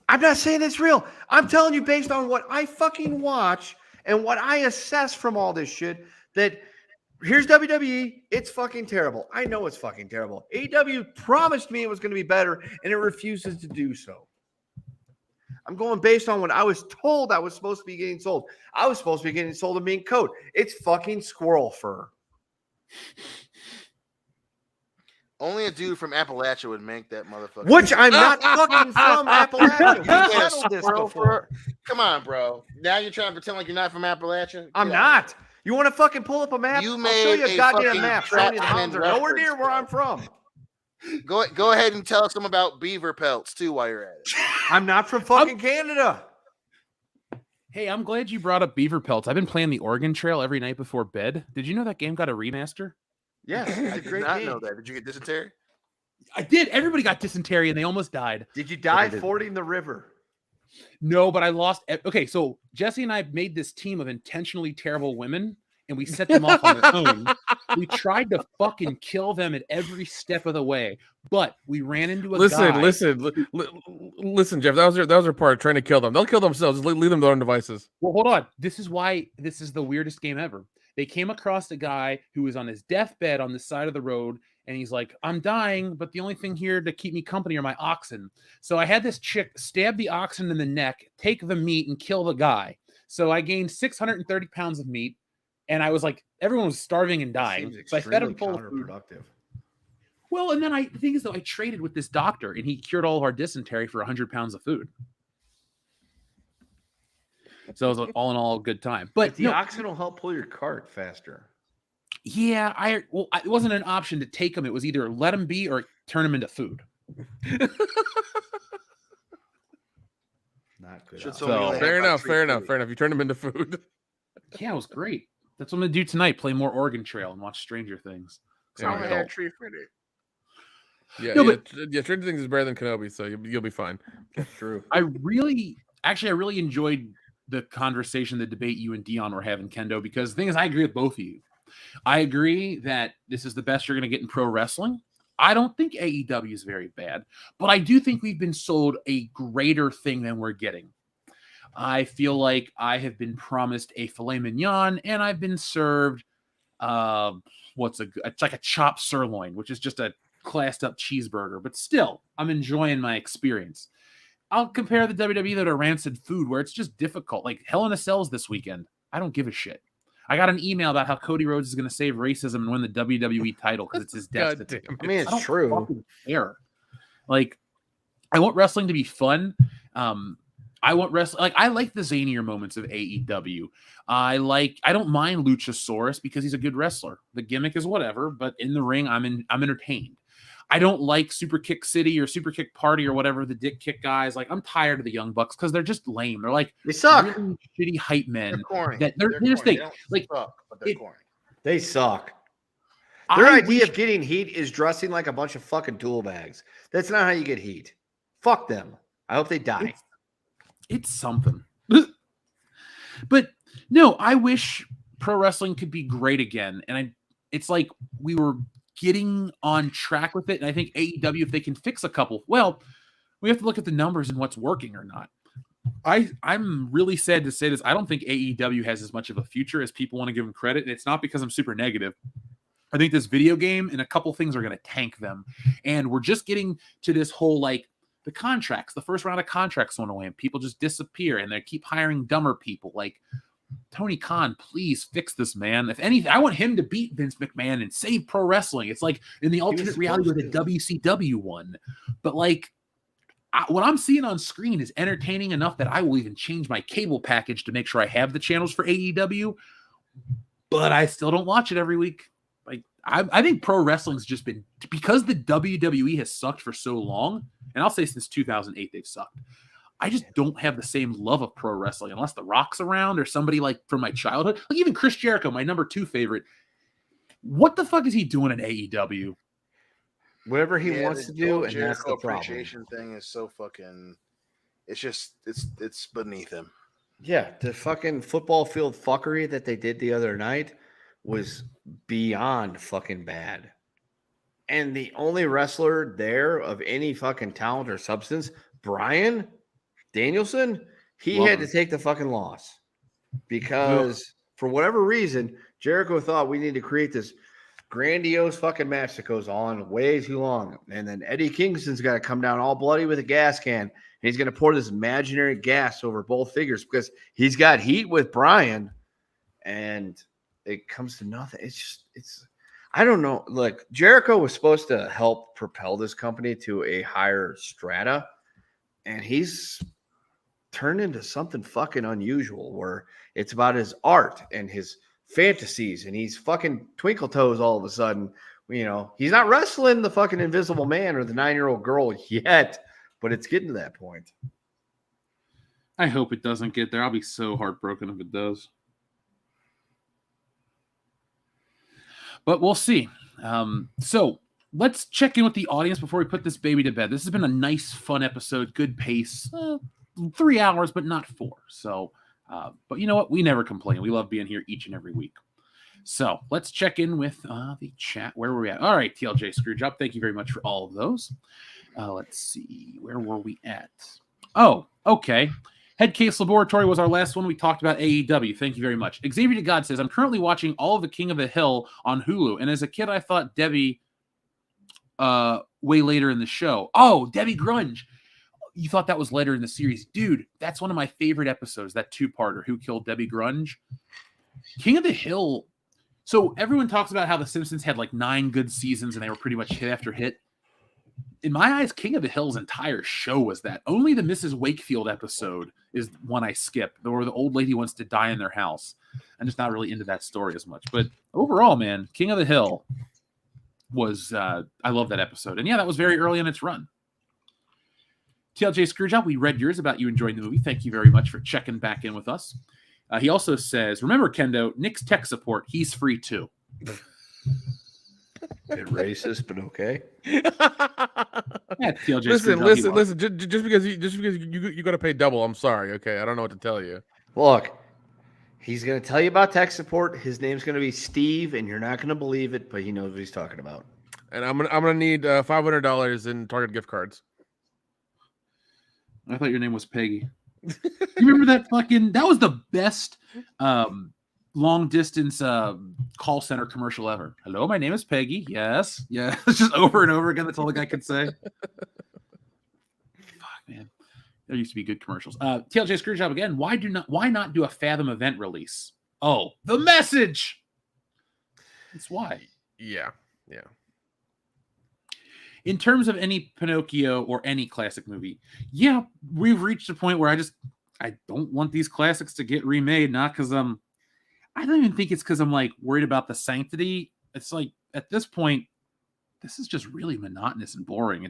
I'm not saying it's real. I'm telling you based on what I fucking watch and what I assess from all this shit that here's WWE. It's fucking terrible. I know it's fucking terrible. AEW promised me it was going to be better, and it refuses to do so. I'm going based on what I was told I was supposed to be getting sold. I was supposed to be getting sold a mink coat. It's fucking squirrel fur. Only a dude from Appalachia would make that motherfucker. Which I'm not fucking from Appalachia. We've settled this before. Come on, bro. Now you're trying to pretend like you're not from Appalachia? I'm not. You want to fucking pull up a map? You I'll made show you a goddamn fucking map. Show me the Trapman mountains are nowhere reference, near where I'm from. Go ahead and tell us some about beaver pelts too while you're at it. I'm not from fucking Canada. Hey, I'm glad you brought up beaver pelts. I've been playing the Oregon Trail every night before bed. Did you know that game got a remaster? Yes, I did not know that. Did you get dysentery? I did. Everybody got dysentery and they almost died. Did you die fording the river? No, but I lost. Okay, so Jesse and I made this team of intentionally terrible women, and we set them off on their own. We tried to fucking kill them at every step of the way, but we ran into a guy. Listen, Jeff. That was their part, trying to kill them. They'll kill themselves. Just leave them to their own devices. Well, hold on. This is why this is the weirdest game ever. They came across a guy who was on his deathbed on the side of the road, and he's like, I'm dying, but the only thing here to keep me company are my oxen. So I had this chick stab the oxen in the neck, take the meat, and kill the guy. So I gained 630 pounds of meat, and I was like, everyone was starving and dying. So I fed him full of food. Well, and then the thing is, though, I traded with this doctor, and he cured all of our dysentery for 100 pounds of food. So it was all in all a good time. But the oxen will help pull your cart faster. Yeah, it wasn't an option to take them. It was either let them be or turn them into food. Not good. Fair enough. You turned them into food. Yeah, it was great. That's what I'm gonna do tonight. Play more Oregon Trail and watch Stranger Things. Yeah, Stranger Things is better than Kenobi, so you'll be fine. True. I really enjoyed the conversation, the debate you and Dion were having, Kendo, because the thing is, I agree with both of you. I agree that this is the best you're going to get in pro wrestling. I don't think AEW is very bad, but I do think we've been sold a greater thing than we're getting. I feel like I have been promised a filet mignon, and I've been served it's like a chopped sirloin, which is just a classed up cheeseburger, but still, I'm enjoying my experience. I'll compare the WWE to rancid food, where it's just difficult. Like Hell in a Cell's this weekend. I don't give a shit. I got an email about how Cody Rhodes is going to save racism and win the WWE title because it's his destiny. I mean, it's true. Fucking care. Like, I want wrestling to be fun. I want wrestling. Like, I like the zanier moments of AEW. I don't mind Luchasaurus because he's a good wrestler. The gimmick is whatever, but in the ring, I'm entertained. I don't like Super Kick City or Super Kick Party or whatever, the dick kick guys. Like, I'm tired of the Young Bucks because they're just lame. They're like, they suck. Really shitty hype men. They're corny. Here's the thing. Like, suck, but they're corny. They suck. Their idea of getting heat is dressing like a bunch of fucking tool bags. That's not how you get heat. Fuck them. I hope they die. It's something. But no, I wish pro wrestling could be great again. And it's like we were getting on track with it. And I think AEW, if they can fix a couple, well, we have to look at the numbers and what's working or not. I'm really sad to say this. I don't think AEW has as much of a future as people want to give them credit. And it's not because I'm super negative. I think this video game and a couple things are going to tank them. And we're just getting to this whole, like, the contracts, the first round of contracts went away and people just disappear and they keep hiring dumber people. Like, Tony Khan, please fix this, man. If anything, I want him to beat Vince McMahon and save pro wrestling. It's like in the alternate reality where the WCW won. But like, what I'm seeing on screen is entertaining enough that I will even change my cable package to make sure I have the channels for AEW. But I still don't watch it every week. Like, I think pro wrestling's just been, because the WWE has sucked for so long, and I'll say since 2008 they've sucked. I just don't have the same love of pro wrestling unless The Rock's around or somebody like from my childhood. Like even Chris Jericho, my number 2 favorite. What the fuck is he doing in AEW? Whatever he wants to do, and that's Jericho the problem. appreciation thing is so fucking. It's just it's beneath him. Yeah, the fucking football field fuckery that they did the other night was beyond fucking bad. And the only wrestler there of any fucking talent or substance, Bryan Danielson, he had to take the fucking loss because for whatever reason, Jericho thought we need to create this grandiose fucking match that goes on way too long. And then Eddie Kingston's got to come down all bloody with a gas can. And he's going to pour this imaginary gas over both figures because he's got heat with Bryan. And it comes to nothing. I don't know. Look, Jericho was supposed to help propel this company to a higher strata. And he's turned into something fucking unusual where it's about his art and his fantasies, and he's fucking twinkle toes all of a sudden. You know, he's not wrestling the fucking Invisible Man or the 9-year-old girl yet, but it's getting to that point. I hope it doesn't get there. I'll be so heartbroken if it does. But we'll see. So let's check in with the audience before we put this baby to bed. This has been a nice, fun episode. Good pace. 3 hours, but not 4. So, but you know what? We never complain. We love being here each and every week. So let's check in with the chat. Where were we at? All right, TLJ Screwjob. Thank you very much for all of those. Let's see. Where were we at? Oh, okay. Head Case Laboratory was our last one. We talked about AEW. Thank you very much. Xavier DeGod says, I'm currently watching all of The King of the Hill on Hulu. And as a kid, I thought Debbie way later in the show. Oh, Debbie Grunge. You thought that was later in the series. Dude, that's one of my favorite episodes, that 2-parter, Who Killed Debbie Grunge? King of the Hill. So everyone talks about how The Simpsons had like 9 good seasons and they were pretty much hit after hit. In my eyes, King of the Hill's entire show was that. Only the Mrs. Wakefield episode is one I skip, where the old lady wants to die in their house. I'm just not really into that story as much. But overall, man, King of the Hill was, I love that episode. And yeah, that was very early in its run. TLJ Screwjob, we read yours about you enjoying the movie. Thank you very much for checking back in with us. He also says, remember, Kendo, Nick's tech support, he's free too. Bit racist, but okay. Yeah, TLJ Listen. Just because you got to pay double, I'm sorry. Okay, I don't know what to tell you. Look, he's going to tell you about tech support. His name's going to be Steve, and you're not going to believe it, but he knows what he's talking about. And I'm gonna need $500 in Target gift cards. I thought your name was Peggy. You remember that that was the best long distance call center commercial ever. Hello, my name is Peggy. Yes. Yeah. It's just over and over again. That's all the guy could say. Fuck, man. There used to be good commercials. TLJ Screwjob again. Why not do a Fathom event release? Oh, the message. That's why. Yeah. In terms of any Pinocchio or any classic movie, yeah, we've reached a point where I don't want these classics to get remade. Not because I don't even think it's because I'm like worried about the sanctity. It's like at this point, this is just really monotonous and boring.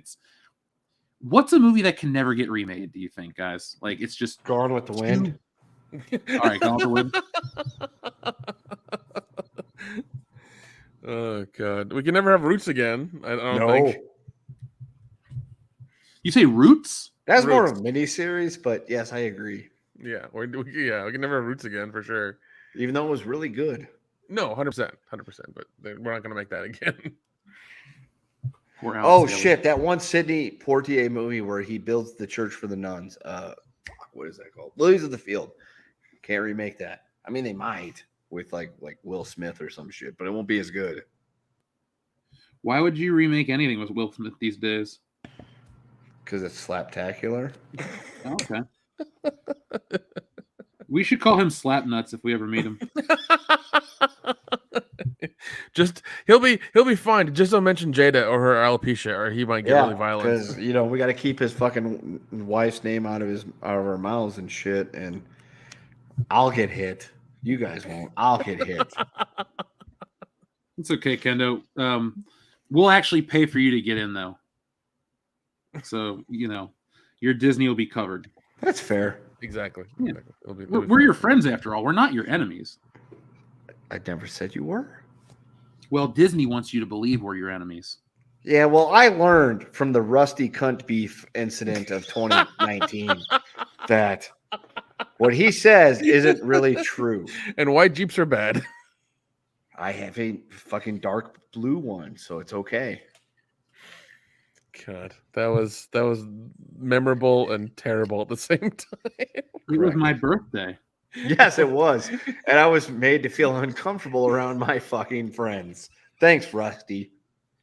What's a movie that can never get remade? Do you think, guys? Like it's just Gone with the Wind. All right, Gone with the Wind. Oh God, we can never have Roots again. I don't think. You say Roots? That's more of a miniseries, but yes, I agree. Yeah, we can never have Roots again for sure. Even though it was really good. No, 100%. But we're not going to make that again. Oh, shit. That one Sidney Poitier movie where he builds the church for the nuns. What is that called? Lilies of the Field. Can't remake that. I mean, they might with like Will Smith or some shit, but it won't be as good. Why would you remake anything with Will Smith these days? Because it's slaptacular. Okay. We should call him Slapnuts if we ever meet him. Just he'll be fine. Just don't mention Jada or her alopecia, or he might get really violent. Because we got to keep his fucking wife's name out of our mouths and shit. And I'll get hit. You guys won't. I'll get hit. It's okay, Kendo. We'll actually pay for you to get in, though. So your Disney will be covered. That's fair. Exactly. Yeah. It'll We're your friends after all. We're not your enemies. I never said you were. Well, Disney wants you to believe we're your enemies. Yeah, well, I learned from the Rusty Cunt Beef incident of 2019 that what he says isn't really true. And white Jeeps are bad. I have a fucking dark blue one, so it's okay. God, that was memorable and terrible at the same time. It was my birthday. Yes, it was. And I was made to feel uncomfortable around my fucking friends. Thanks, Rusty.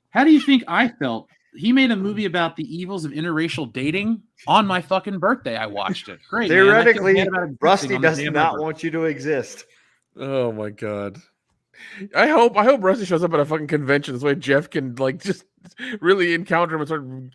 How do you think I felt? He made a movie about the evils of interracial dating on my fucking birthday. I watched it. Great. Theoretically, Rusty does not want you to exist. Oh my God. I hope Rusty shows up at a fucking convention. This way Jeff can just really encounter him and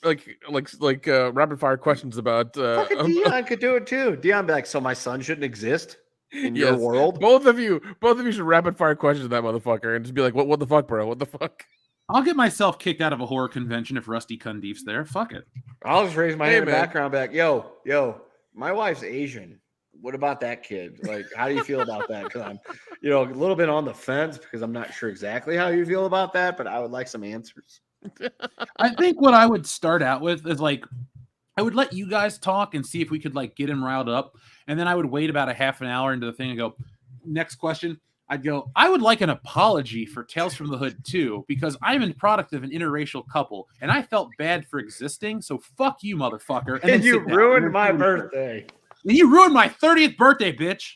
start rapid fire questions about fucking Dion could do it too. Dion be like, so my son shouldn't exist in your world? Both of you should rapid fire questions to that motherfucker and just be like, what the fuck, bro? What the fuck? I'll get myself kicked out of a horror convention if Rusty Cundief's there. Fuck it. I'll just raise my hand in the background back. Yo, my wife's Asian. What about that kid? Like, how do you feel about that? Because I'm, a little bit on the fence because I'm not sure exactly how you feel about that, but I would like some answers. I think what I would start out with is I would let you guys talk and see if we could get him riled up. And then I would wait about a half an hour into the thing and go, next question. I'd go, I would like an apology for Tales from the Hood 2 because I'm a product of an interracial couple and I felt bad for existing. So fuck you, motherfucker. And you ruined my birthday. You ruined my 30th birthday, bitch.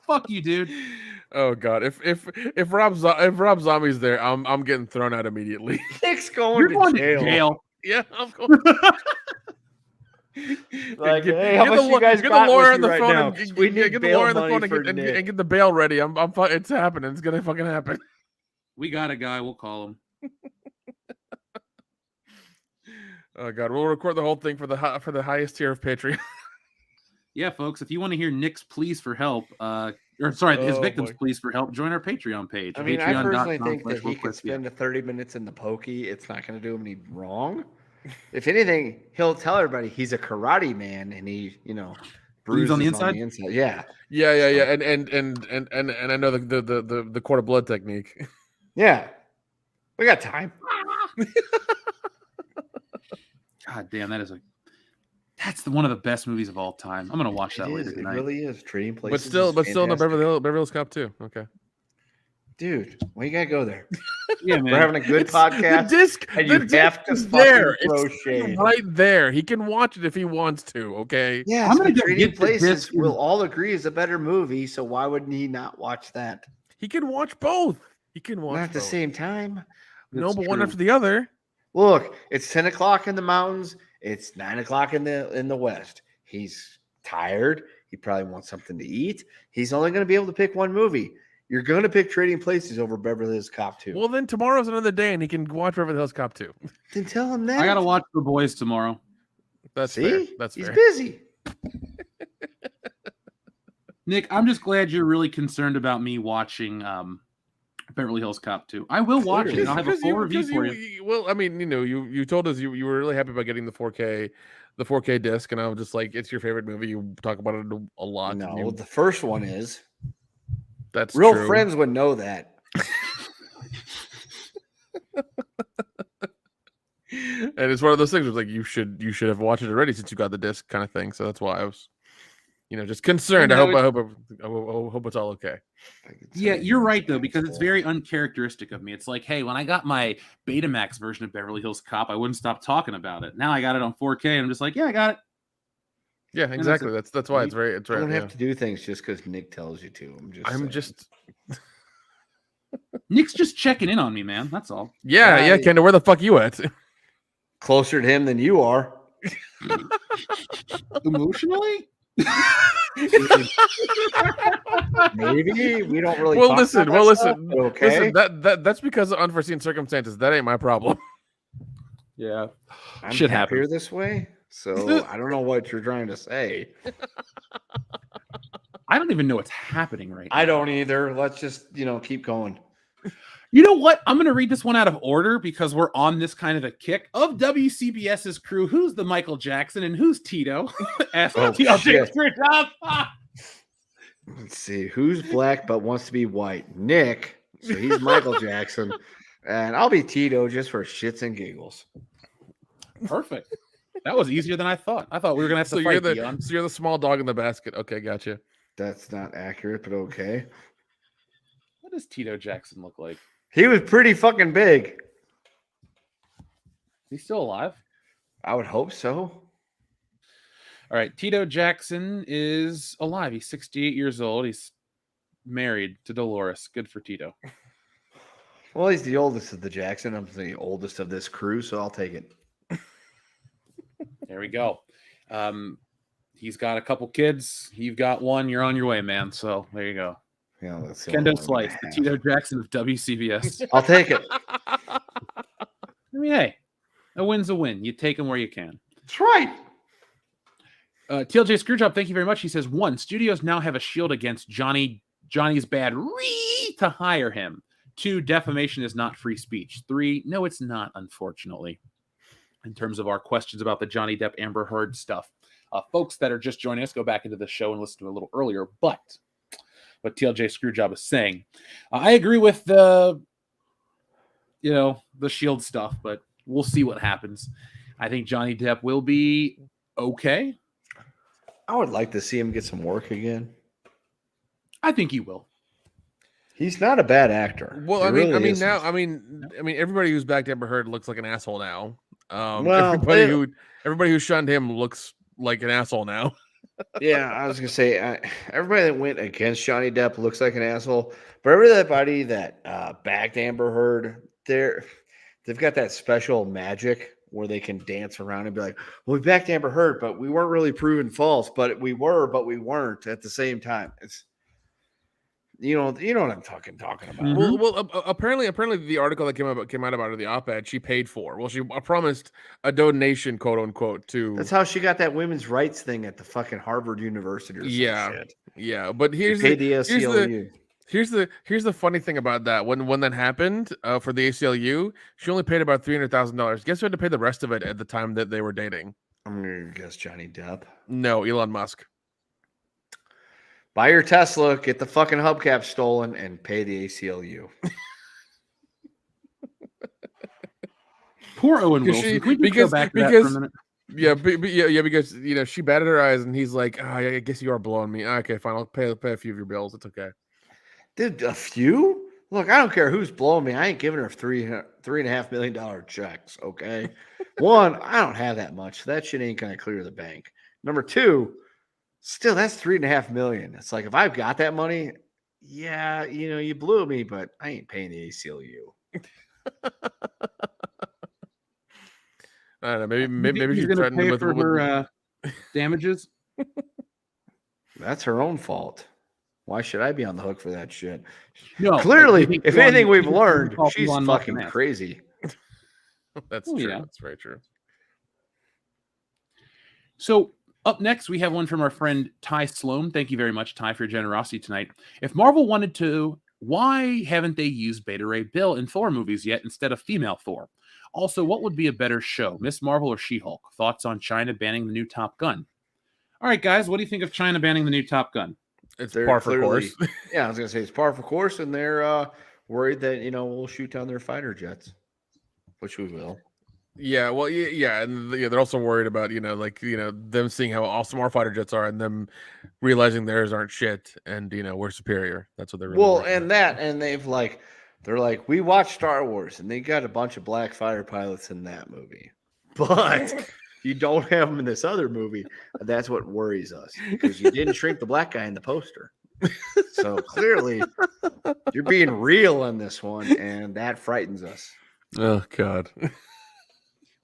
Fuck you, dude. Oh God! If Rob Zombie's there, I'm getting thrown out immediately. Nick's going to jail. Yeah, I'm going. Hey, how much you guys get got the lawyer on with the you phone. right now? And, get the lawyer on the phone and get the bail ready. It's happening. It's gonna fucking happen. We got a guy. We'll call him. Oh God, we'll record the whole thing for the highest tier of Patreon. Yeah, folks, if you want to hear Nick's pleas for help, his victims' pleas for help, join our Patreon page. I mean, I personally think that he could spend the 30 minutes in the pokey. It's not going to do him any wrong. If anything, he'll tell everybody he's a karate man and he, bruises on the inside. Yeah. Yeah. And I know the court of blood technique. Yeah. We got time. God damn, that's one of the best movies of all time. I'm gonna watch that later tonight. It really is. Trading Places. But still in the Beverly Hills Cop too. Okay. Dude, why you gotta go there? Yeah, man. We're having a good podcast. The disc, and you have to there. It's right there. He can watch it if he wants to. Okay. Yeah, I'm gonna Trading Places. We'll all agree is a better movie. So why wouldn't he not watch that? He can watch both. He can watch not at the same time. No, but one after the other. Look, it's 10 o'clock in the mountains. It's 9 o'clock in the west. He's tired. He probably wants something to eat. He's only going to be able to pick one movie. You're going to pick Trading Places over Beverly Hills Cop 2. Well, then tomorrow's another day, and he can watch Beverly Hills Cop 2. Then tell him that. I got to watch The Boys tomorrow. That's fair. That's He's fair. busy. Nick, I'm just glad you're really concerned about me watching Beverly Hills Cop 2. I will watch it. I'll have a full review for you. Well, I mean, you told us you were really happy about getting the 4K disc, and I was just like, it's your favorite movie. You talk about it a lot. No, the first one is. That's real true. Friends would know that. And it's one of those things where it's like you should have watched it already since you got the disc, kind of thing. So that's why I was, just concerned. I hope it's all okay. Yeah, you're right though, because it's very uncharacteristic of me. It's like, hey, when I got my Betamax version of Beverly Hills Cop, I wouldn't stop talking about it. Now I got it on 4K, and I'm just like, yeah, I got it. Yeah, exactly. That's why it's very. You don't have to do things just because Nick tells you to. Nick's just checking in on me, man. That's all. Yeah, Kendall, where the fuck you at? Closer to him than you are. Emotionally? Maybe we don't really. Well, talk listen. about Well, that listen. stuff, but okay. Listen. That's because of unforeseen circumstances. That ain't my problem. Yeah. I'm Shit happier happens. this way, so I don't know what you're trying to say. I don't even know what's happening right now. I don't either. Let's just keep going. You know what? I'm going to read this one out of order because we're on this kind of a kick. Of WCBS's crew, who's the Michael Jackson and who's Tito? Ask TLJ shit. Screwjob. Let's see who's black but wants to be white. Nick, so he's Michael Jackson, and I'll be Tito just for shits and giggles. Perfect. That was easier than I thought. I thought we were going to have to fight, Dion. So you're the small dog in the basket. Okay, gotcha. That's not accurate, but okay. What does Tito Jackson look like? He was pretty fucking big. He's still alive? I would hope so. All right. Tito Jackson is alive. He's 68 years old. He's married to Dolores. Good for Tito. Well, he's the oldest of the Jackson. I'm the oldest of this crew, so I'll take it. There we go. He's got a couple kids. You've got one. You're on your way, man. So there you go. Yeah, that's Kendo Slice, the Tito Jackson of WCBS. I'll take it. I mean, hey, a win's a win. You take them where you can. That's right. TLJ Screwjob, thank you very much. He says, 1, studios now have a shield against Johnny's bad to hire him. 2, defamation is not free speech. 3, no, it's not, unfortunately. In terms of our questions about the Johnny Depp Amber Heard stuff. Folks that are just joining us, go back into the show and listen to it a little earlier. But what TLJ Screwjob is saying, I agree with the shield stuff, but we'll see what happens. I think Johnny Depp will be okay. I would like to see him get some work again. I think he will. He's not a bad actor. Well, everybody who's backed Amber Heard looks like an asshole now. Everybody who shunned him looks like an asshole now. Yeah, I was gonna say everybody that went against Johnny Depp looks like an asshole, but everybody that backed Amber Heard, they've got that special magic where they can dance around and be like, "Well, we backed Amber Heard, but we weren't really proven false, but we were, but we weren't at the same time." It's you know what I'm talking about. Mm-hmm. Well, apparently the article that came out about her, the op-ed, she paid for. Well, she promised a donation, quote unquote, to. That's how she got that women's rights thing at the fucking Harvard University. Or some shit. Yeah. But here's the ACLU. Here's the funny thing about that. When that happened for the ACLU, she only paid about $300,000. Guess who had to pay the rest of it at the time that they were dating? I'm gonna guess Johnny Depp. No, Elon Musk. Buy your Tesla, get the fucking hubcap stolen, and pay the ACLU. Poor Owen Wilson. Can we go back to that for a minute? Yeah, because she batted her eyes, and he's like, I guess you are blowing me. Okay, fine, I'll pay a few of your bills. It's okay. Dude, a few? Look, I don't care who's blowing me. I ain't giving her $3.5 million checks. Okay, 1, I don't have that much. So that shit ain't gonna clear the bank. Number 2. Still, that's $3.5 million. It's like if I've got that money, yeah, you blew me, but I ain't paying the ACLU. I don't know. Maybe she's going to pay for her damages. That's her own fault. Why should I be on the hook for that shit? No, clearly, if anything we've learned, she's fucking crazy. That's true. Yeah. That's very true. So. Up next, we have one from our friend Ty Sloan. Thank you very much, Ty, for your generosity tonight. If Marvel wanted to, why haven't they used Beta Ray Bill in Thor movies yet instead of female Thor? Also, what would be a better show, Miss Marvel or She-Hulk? Thoughts on China banning the new Top Gun? All right, guys, what do you think of China banning the new Top Gun? It's par for course. Yeah, I was going to say it's par for course, and they're worried that, we'll shoot down their fighter jets, which we will. Yeah, well, yeah, and they're also worried about them seeing how awesome our fighter jets are, and them realizing theirs aren't shit, and we're superior. That's what they're really and they're like, we watched Star Wars, and they got a bunch of black fighter pilots in that movie, but you don't have them in this other movie. That's what worries us because you didn't shrink the black guy in the poster. So clearly, you're being real on this one, and that frightens us. Oh God.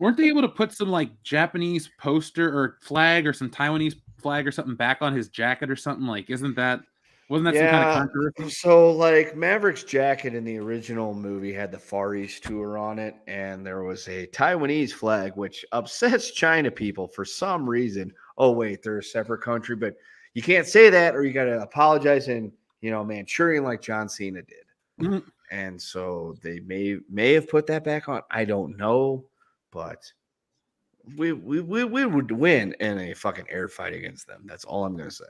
Weren't they able to put some Japanese poster or flag or some Taiwanese flag or something back on his jacket or something? Like, wasn't that some kind of controversy? So, like, Maverick's jacket in the original movie had the Far East tour on it, and there was a Taiwanese flag, which upsets China people for some reason. Oh, wait, they're a separate country, but you can't say that, or you got to apologize in, Manchurian like John Cena did. Mhm. And so they may have put that back on. I don't know, but we would win in a fucking air fight against them. That's all I'm gonna say.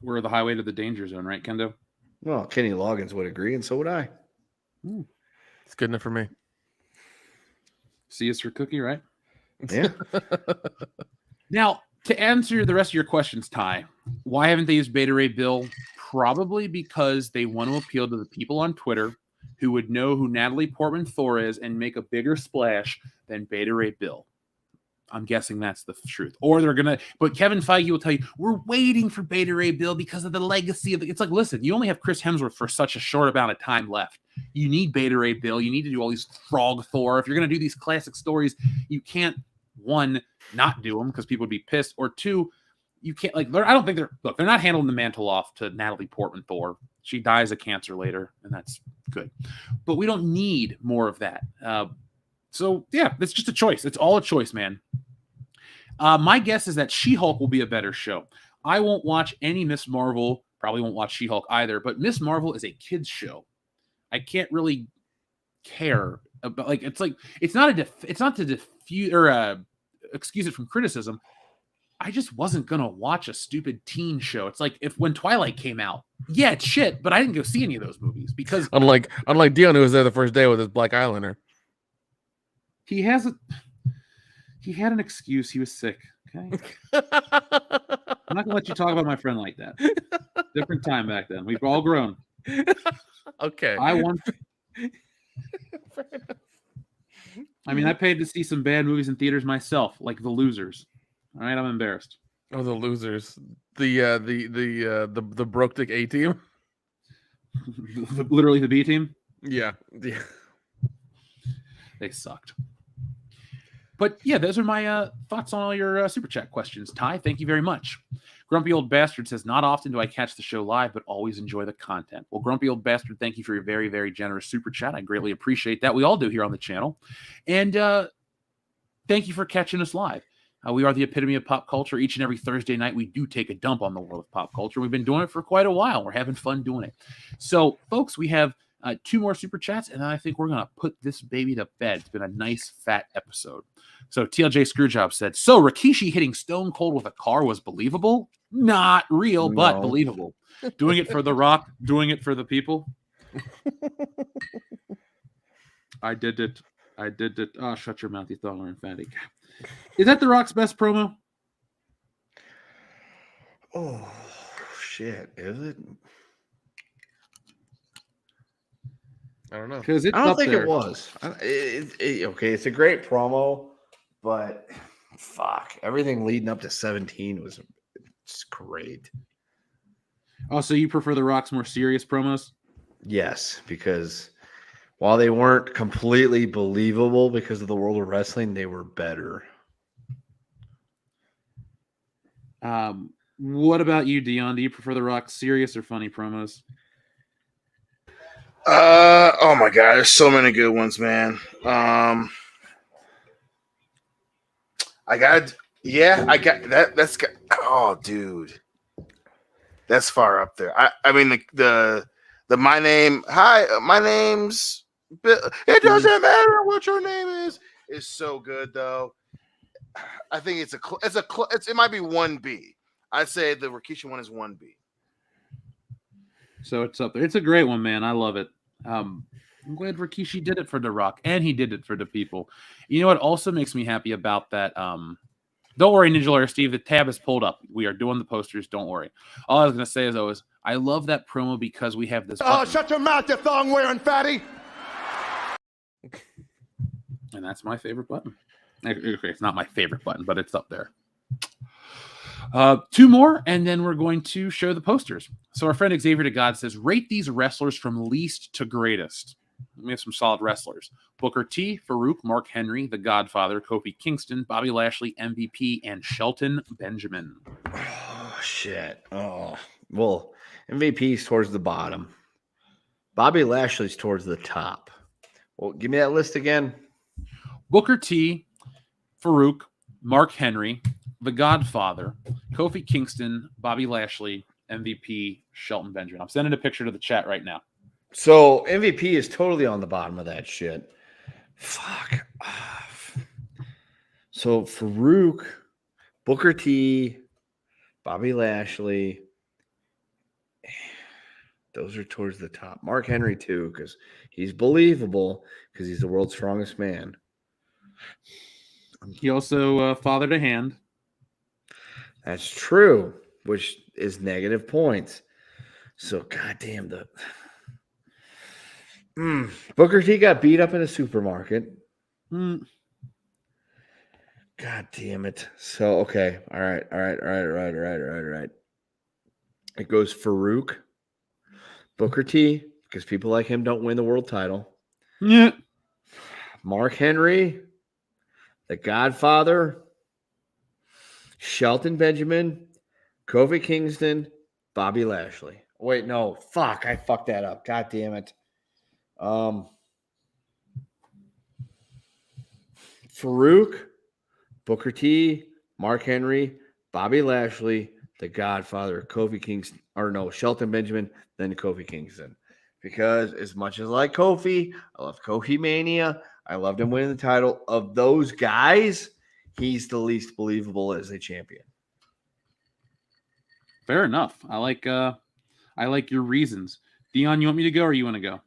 We're the highway to the danger zone, right, Kendo? Well, Kenny Loggins would agree, and so would I. It's good enough for me. C is for cookie, right? Yeah. Now, to answer the rest of your questions, Ty, why haven't they used Beta Ray Bill? Probably because they want to appeal to the people on Twitter who would know who Natalie Portman Thor is and make a bigger splash than Beta Ray Bill. I'm guessing that's the truth. Or they're going to, but Kevin Feige will tell you, we're waiting for Beta Ray Bill because of the legacy of it's like, listen, you only have Chris Hemsworth for such a short amount of time left. You need Beta Ray Bill. You need to do all these Frog Thor. If you're going to do these classic stories, you can't, one, not do them because people would be pissed, or two, you can't, like, I don't think they're not handling the mantle off to Natalie Portman Thor. She dies of cancer later, and that's good. But we don't need more of that. So, yeah, it's just a choice. It's all a choice, man. My guess is that She-Hulk will be a better show. I won't watch any Miss Marvel. Probably won't watch She-Hulk either. But Miss Marvel is a kid's show. I can't really care about, it's not to diffuse or excuse it from criticism. I just wasn't gonna watch a stupid teen show. It's like when Twilight came out. Yeah, it's shit, but I didn't go see any of those movies because unlike Dion, who was there the first day with his black eyeliner. He had an excuse. He was sick. Okay. I'm not gonna let you talk about my friend like that. Different time back then. We've all grown. Okay. I paid to see some bad movies in theaters myself, like The Losers. All right, I'm embarrassed. Oh, The Losers. The broke dick A team. Literally the B team. Yeah. They sucked. But yeah, those are my thoughts on all your super chat questions. Ty, thank you very much. Grumpy Old Bastard says, not often do I catch the show live, but always enjoy the content. Well, Grumpy Old Bastard, thank you for your very, very generous super chat. I greatly appreciate that. We all do here on the channel. And thank you for catching us live. We are the epitome of pop culture. Each and every Thursday night, we do take a dump on the world of pop culture. We've been doing it for quite a while. We're having fun doing it. So, folks, we have 2 more super chats, and then I think we're going to put this baby to bed. It's been a nice, fat episode. So, TLJ Screwjob said, so Rikishi hitting Stone Cold with a car was believable? Not real, but believable. Doing it for The Rock, doing it for the people. I did it. Oh, shut your mouth, you thong wearing fatty. Is that The Rock's best promo? Oh, shit. Is it? I don't know. Because I don't think it was. Okay, it's a great promo, but fuck. Everything leading up to 17 was just great. Oh, so you prefer The Rock's more serious promos? Yes, because while they weren't completely believable because of the world of wrestling, they were better. What about you, Dion? Do you prefer The Rock's serious or funny promos? Oh my god, there's so many good ones, man. I got that. Oh, dude, that's far up there. I mean the my name's Bill. It doesn't matter what your name is so good though. I think it might be 1B. I'd say the Rikishi one is 1B. So it's up there. It's a great one, man. I love it. I'm glad Rikishi did it for The Rock, and he did it for the people. You know what also makes me happy about that? Don't worry, Ninja Lawyer Steve. The tab is pulled up. We are doing the posters. Don't worry. All I was going to say is always, I love that promo because we have this. Oh, shut your mouth, you thong wearing fatty. And that's my favorite button. Okay, it's not my favorite button, but it's up there. 2 more, and then we're going to show the posters. So our friend Xavier to God says, rate these wrestlers from least to greatest. We have some solid wrestlers. Booker T, Farouk, Mark Henry, The Godfather, Kofi Kingston, Bobby Lashley, MVP, and Shelton Benjamin. Oh, shit. Oh, well, MVP's towards the bottom. Bobby Lashley's towards the top. Well, give me that list again. Booker T, Farouk, Mark Henry, The Godfather, Kofi Kingston, Bobby Lashley, MVP, Shelton Benjamin. I'm sending a picture to the chat right now. So MVP is totally on the bottom of that shit. Fuck. So Farouk, Booker T, Bobby Lashley, those are towards the top. Mark Henry too, because he's believable because he's the world's strongest man. He also fathered a hand. That's true, which is negative points. So goddamn Booker T got beat up in a supermarket. God damn it. So okay. All right. It goes Farouk, Booker T, because people like him don't win the world title. Yeah. Mark Henry, The Godfather, Shelton Benjamin, Kofi Kingston, Bobby Lashley. Wait, no. Fuck. I fucked that up. God damn it. Farouk, Booker T, Mark Henry, Bobby Lashley, The Godfather, Kofi Kingston, or no, Shelton Benjamin, then Kofi Kingston. Because as much as I like Kofi, I love Kofi Mania. I loved him winning the title. Of those guys, he's the least believable as a champion. Fair enough. I like your reasons. Dion, you want me to go or you want to go?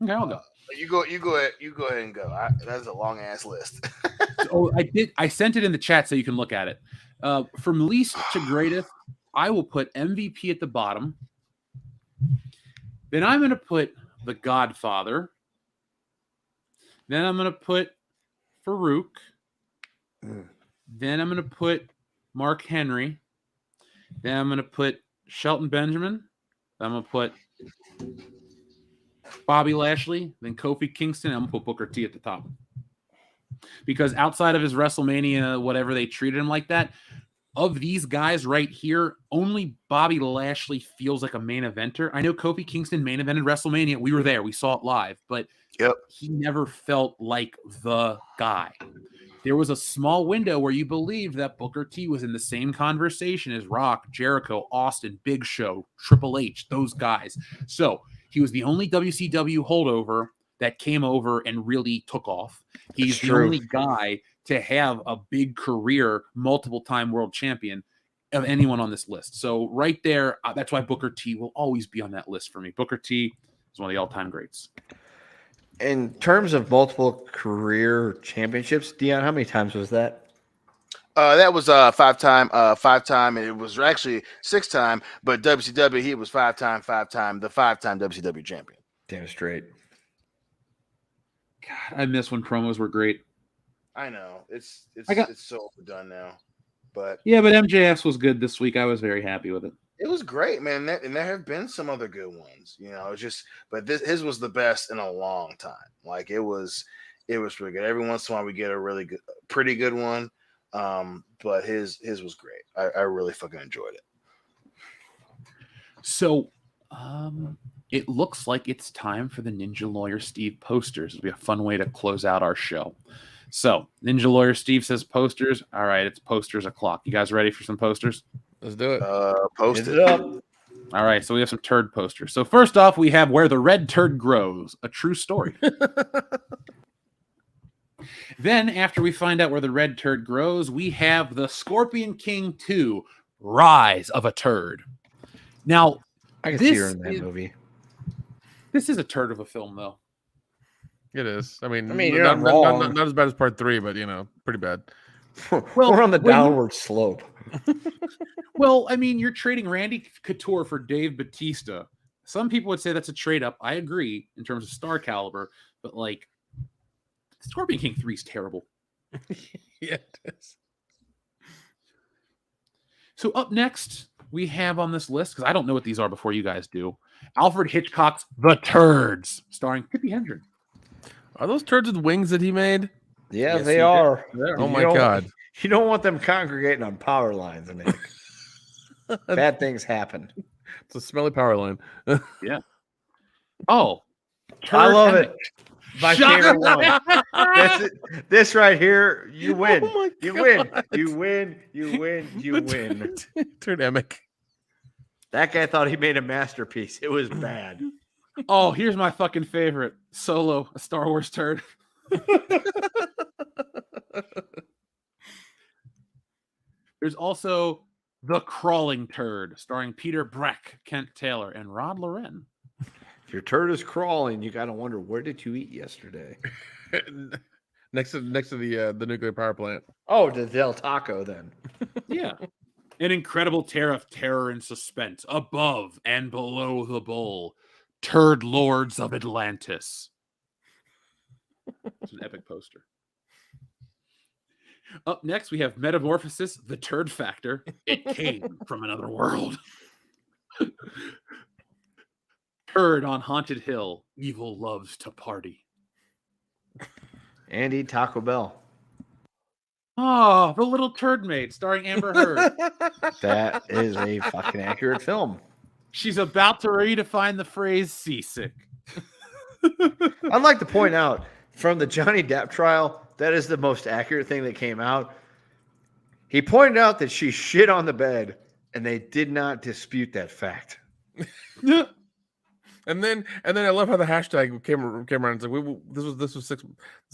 Okay, I'll go. You go ahead and go. That's a long ass list. I sent it in the chat so you can look at it. From least to greatest, I will put MVP at the bottom. Then I'm going to put The Godfather. Then I'm going to put Farouk. Then I'm going to put Mark Henry. Then I'm going to put Shelton Benjamin. Then I'm going to put Bobby Lashley. Then Kofi Kingston. I'm going to put Booker T at the top. Because outside of his WrestleMania, whatever they treated him like that, of these guys right here, only Bobby Lashley feels like a main eventer. I know Kofi Kingston main evented WrestleMania. We were there. We saw it live. But he never felt like the guy. There was a small window where you believed that Booker T was in the same conversation as Rock, Jericho, Austin, Big Show, Triple H, those guys. So he was the only WCW holdover that came over and really took off. He's the only guy to have a big career, multiple-time world champion of anyone on this list. So right there, that's why Booker T will always be on that list for me. Booker T is one of the all-time greats. In terms of multiple career championships, Dion, how many times was that? That was 5-time, and it was actually 6-time. But WCW, he was 5-time, the 5-time WCW champion. Damn straight. God, I miss when promos were great. I know it's so overdone now, but yeah, but MJF's was good this week. I was very happy with it. It was great, man. And there have been some other good ones, it's just, but his was the best in a long time. Like it was pretty good. Every once in a while we get a really good, pretty good one, but his was great. I really fucking enjoyed it. So, it looks like it's time for the Ninja Lawyer Steve posters. It'll be a fun way to close out our show. So, Ninja Lawyer Steve says posters. All right, it's posters o'clock. You guys ready for some posters? Let's do it. Post it up. All right, so we have some turd posters. So first off, we have Where the Red Turd Grows, a true story. Then, after we find out where the red turd grows, we have The Scorpion King 2, Rise of a Turd. Now, I can see her in that movie. This is a turd of a film, though. It is. I mean you're not wrong. Not as bad as part 3, but pretty bad. Well, we're on the downward slope. Well, I mean, you're trading Randy Couture for Dave Bautista. Some people would say that's a trade up. I agree in terms of star caliber, but like Scorpion King 3 is terrible. Yeah, it is. So up next, we have on this list, because I don't know what these are before you guys do, Alfred Hitchcock's The Turds, starring Tippi Hedren. Are those turds with wings that he made? Yeah, Yes, they he are. Oh my God. You don't want them congregating on power lines, Nick. Bad things happen. It's a smelly power line. Yeah. Oh, I love Emmett. it. My Shut favorite up. one. This right here, you win. Oh my You God. win. You win. You win. You win. Turd Emic. That guy thought he made a masterpiece. It was bad. Oh, here's my fucking favorite. Solo, a Star Wars turd. There's also The Crawling Turd, starring Peter Breck, Kent Taylor, and Rod Loren. If your turd is crawling, you got to wonder, where did you eat yesterday? next to the nuclear power plant. Oh, the Del Taco then. Yeah. An incredible tale of terror and suspense above and below the bowl. Turd Lords of Atlantis. It's an epic poster. Up next, we have Metamorphosis, The Turd Factor. It came from another world. Turd on Haunted Hill. Evil loves to party. And eat Taco Bell. Oh, The Little Turd Maid, starring Amber Heard. That is a fucking accurate film. She's about to redefine the phrase seasick. I'd like to point out, from the Johnny Depp trial, that is the most accurate thing that came out. He pointed out that she shit on the bed, and they did not dispute that fact. And then I love how the hashtag came around. It's like this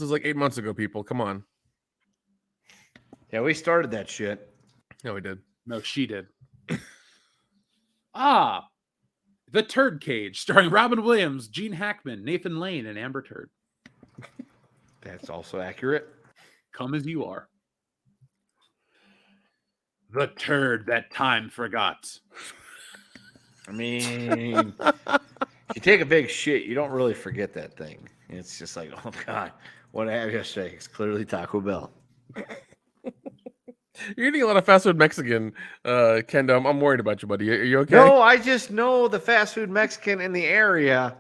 was like 8 months ago. People, come on. Yeah, we started that shit. No, we did. No, she did. The Turd Cage, starring Robin Williams, Gene Hackman, Nathan Lane, and Amber Turd. That's also accurate. Come as you are. The Turd That Time Forgot. I mean, if you take a big shit, you don't really forget that thing. It's just like, oh God, what I had yesterday is clearly Taco Bell. You're eating a lot of fast food Mexican, Kendo. I'm worried about you, buddy. Are you okay? No, I just know the fast food Mexican in the area,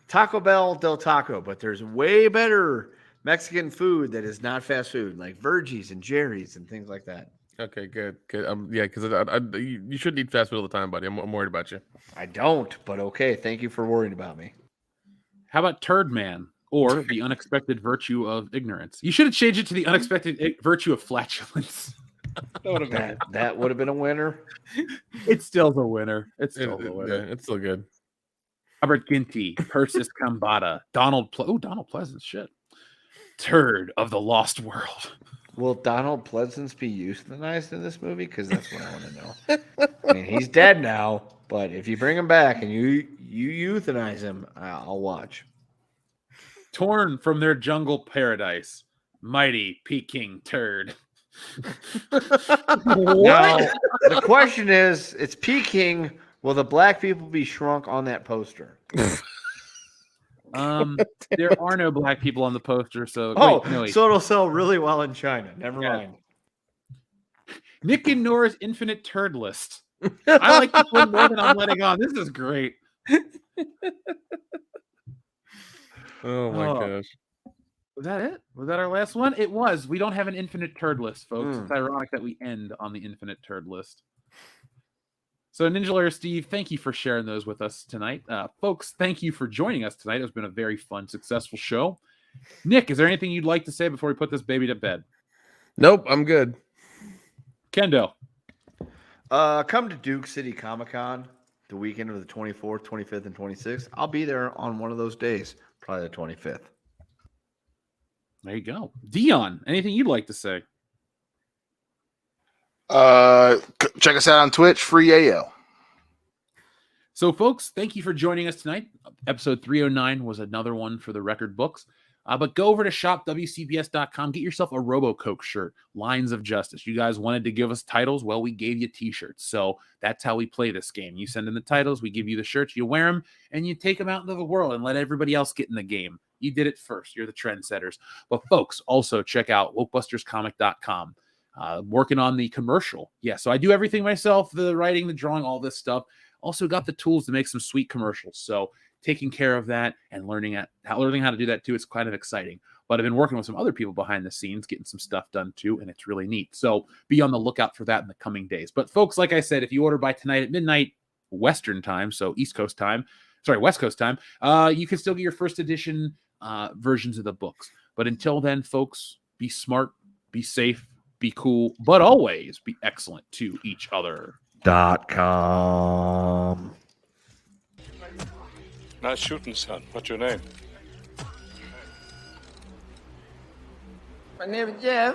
Taco Bell, Del Taco, but there's way better Mexican food that is not fast food, like Virgie's and Jerry's and things like that. Okay, good. Yeah, because you shouldn't eat fast food all the time, buddy. I'm worried about you. I don't, but okay. Thank you for worrying about me. How about Turd Man, or The Unexpected Virtue of Ignorance? You should have changed it to The Unexpected Virtue of Flatulence. That would have been a winner. It's still the winner. It's still the winner. Yeah, it's still good. Robert Ginty, Persis Kambata, Donald Pleasance, shit. Turd of the Lost World. Will Donald Pleasance be euthanized in this movie? Because that's what I want to know. I mean, he's dead now, but if you bring him back and you euthanize him, I'll watch. Torn from their jungle paradise, mighty Peking Turd. Now, the question is, it's Peking. Will the black people be shrunk on that poster? There are no black people on the poster, so wait. So it'll sell really well in China. Never mind. Nick and Nora's Infinite Turd List. I like this one more than I'm letting on. This is great. Oh my gosh. Was that it? Was that our last one? It was. We don't have an infinite turd list, folks. It's ironic that we end on the infinite turd list. So, Ninja Lawyer Steve, thank you for sharing those with us tonight. Folks, thank you for joining us tonight. It's been a very fun, successful show. Nick, is there anything you'd like to say before we put this baby to bed? Nope, I'm good. Kendo. Come to Duke City Comic Con the weekend of the 24th, 25th, and 26th. I'll be there on one of those days, probably the 25th. There you go. Dion, anything you'd like to say? Check us out on Twitch, Free AL. So, folks, thank you for joining us tonight. Episode 309 was another one for the record books. But go over to shopwcbs.com. Get yourself a RoboCop shirt, Lines of Justice. You guys wanted to give us titles. Well, we gave you t-shirts. So that's how we play this game. You send in the titles, we give you the shirts, you wear them, and you take them out into the world and let everybody else get in the game. You did it first. You're the trendsetters. But, folks, also check out wokebusterscomic.com. working on the commercial. Yeah, so I do everything myself, the writing, the drawing, all this stuff. Also got the tools to make some sweet commercials. So taking care of that and learning how to do that too is kind of exciting. But I've been working with some other people behind the scenes, getting some stuff done too, and it's really neat. So be on the lookout for that in the coming days. But folks, like I said, if you order by tonight at midnight Western time, so West Coast time, you can still get your first edition versions of the books. But until then, folks, be smart, be safe, be cool, but always be excellent to each other. .com. Nice shooting, son. What's your name? My name is Jeff.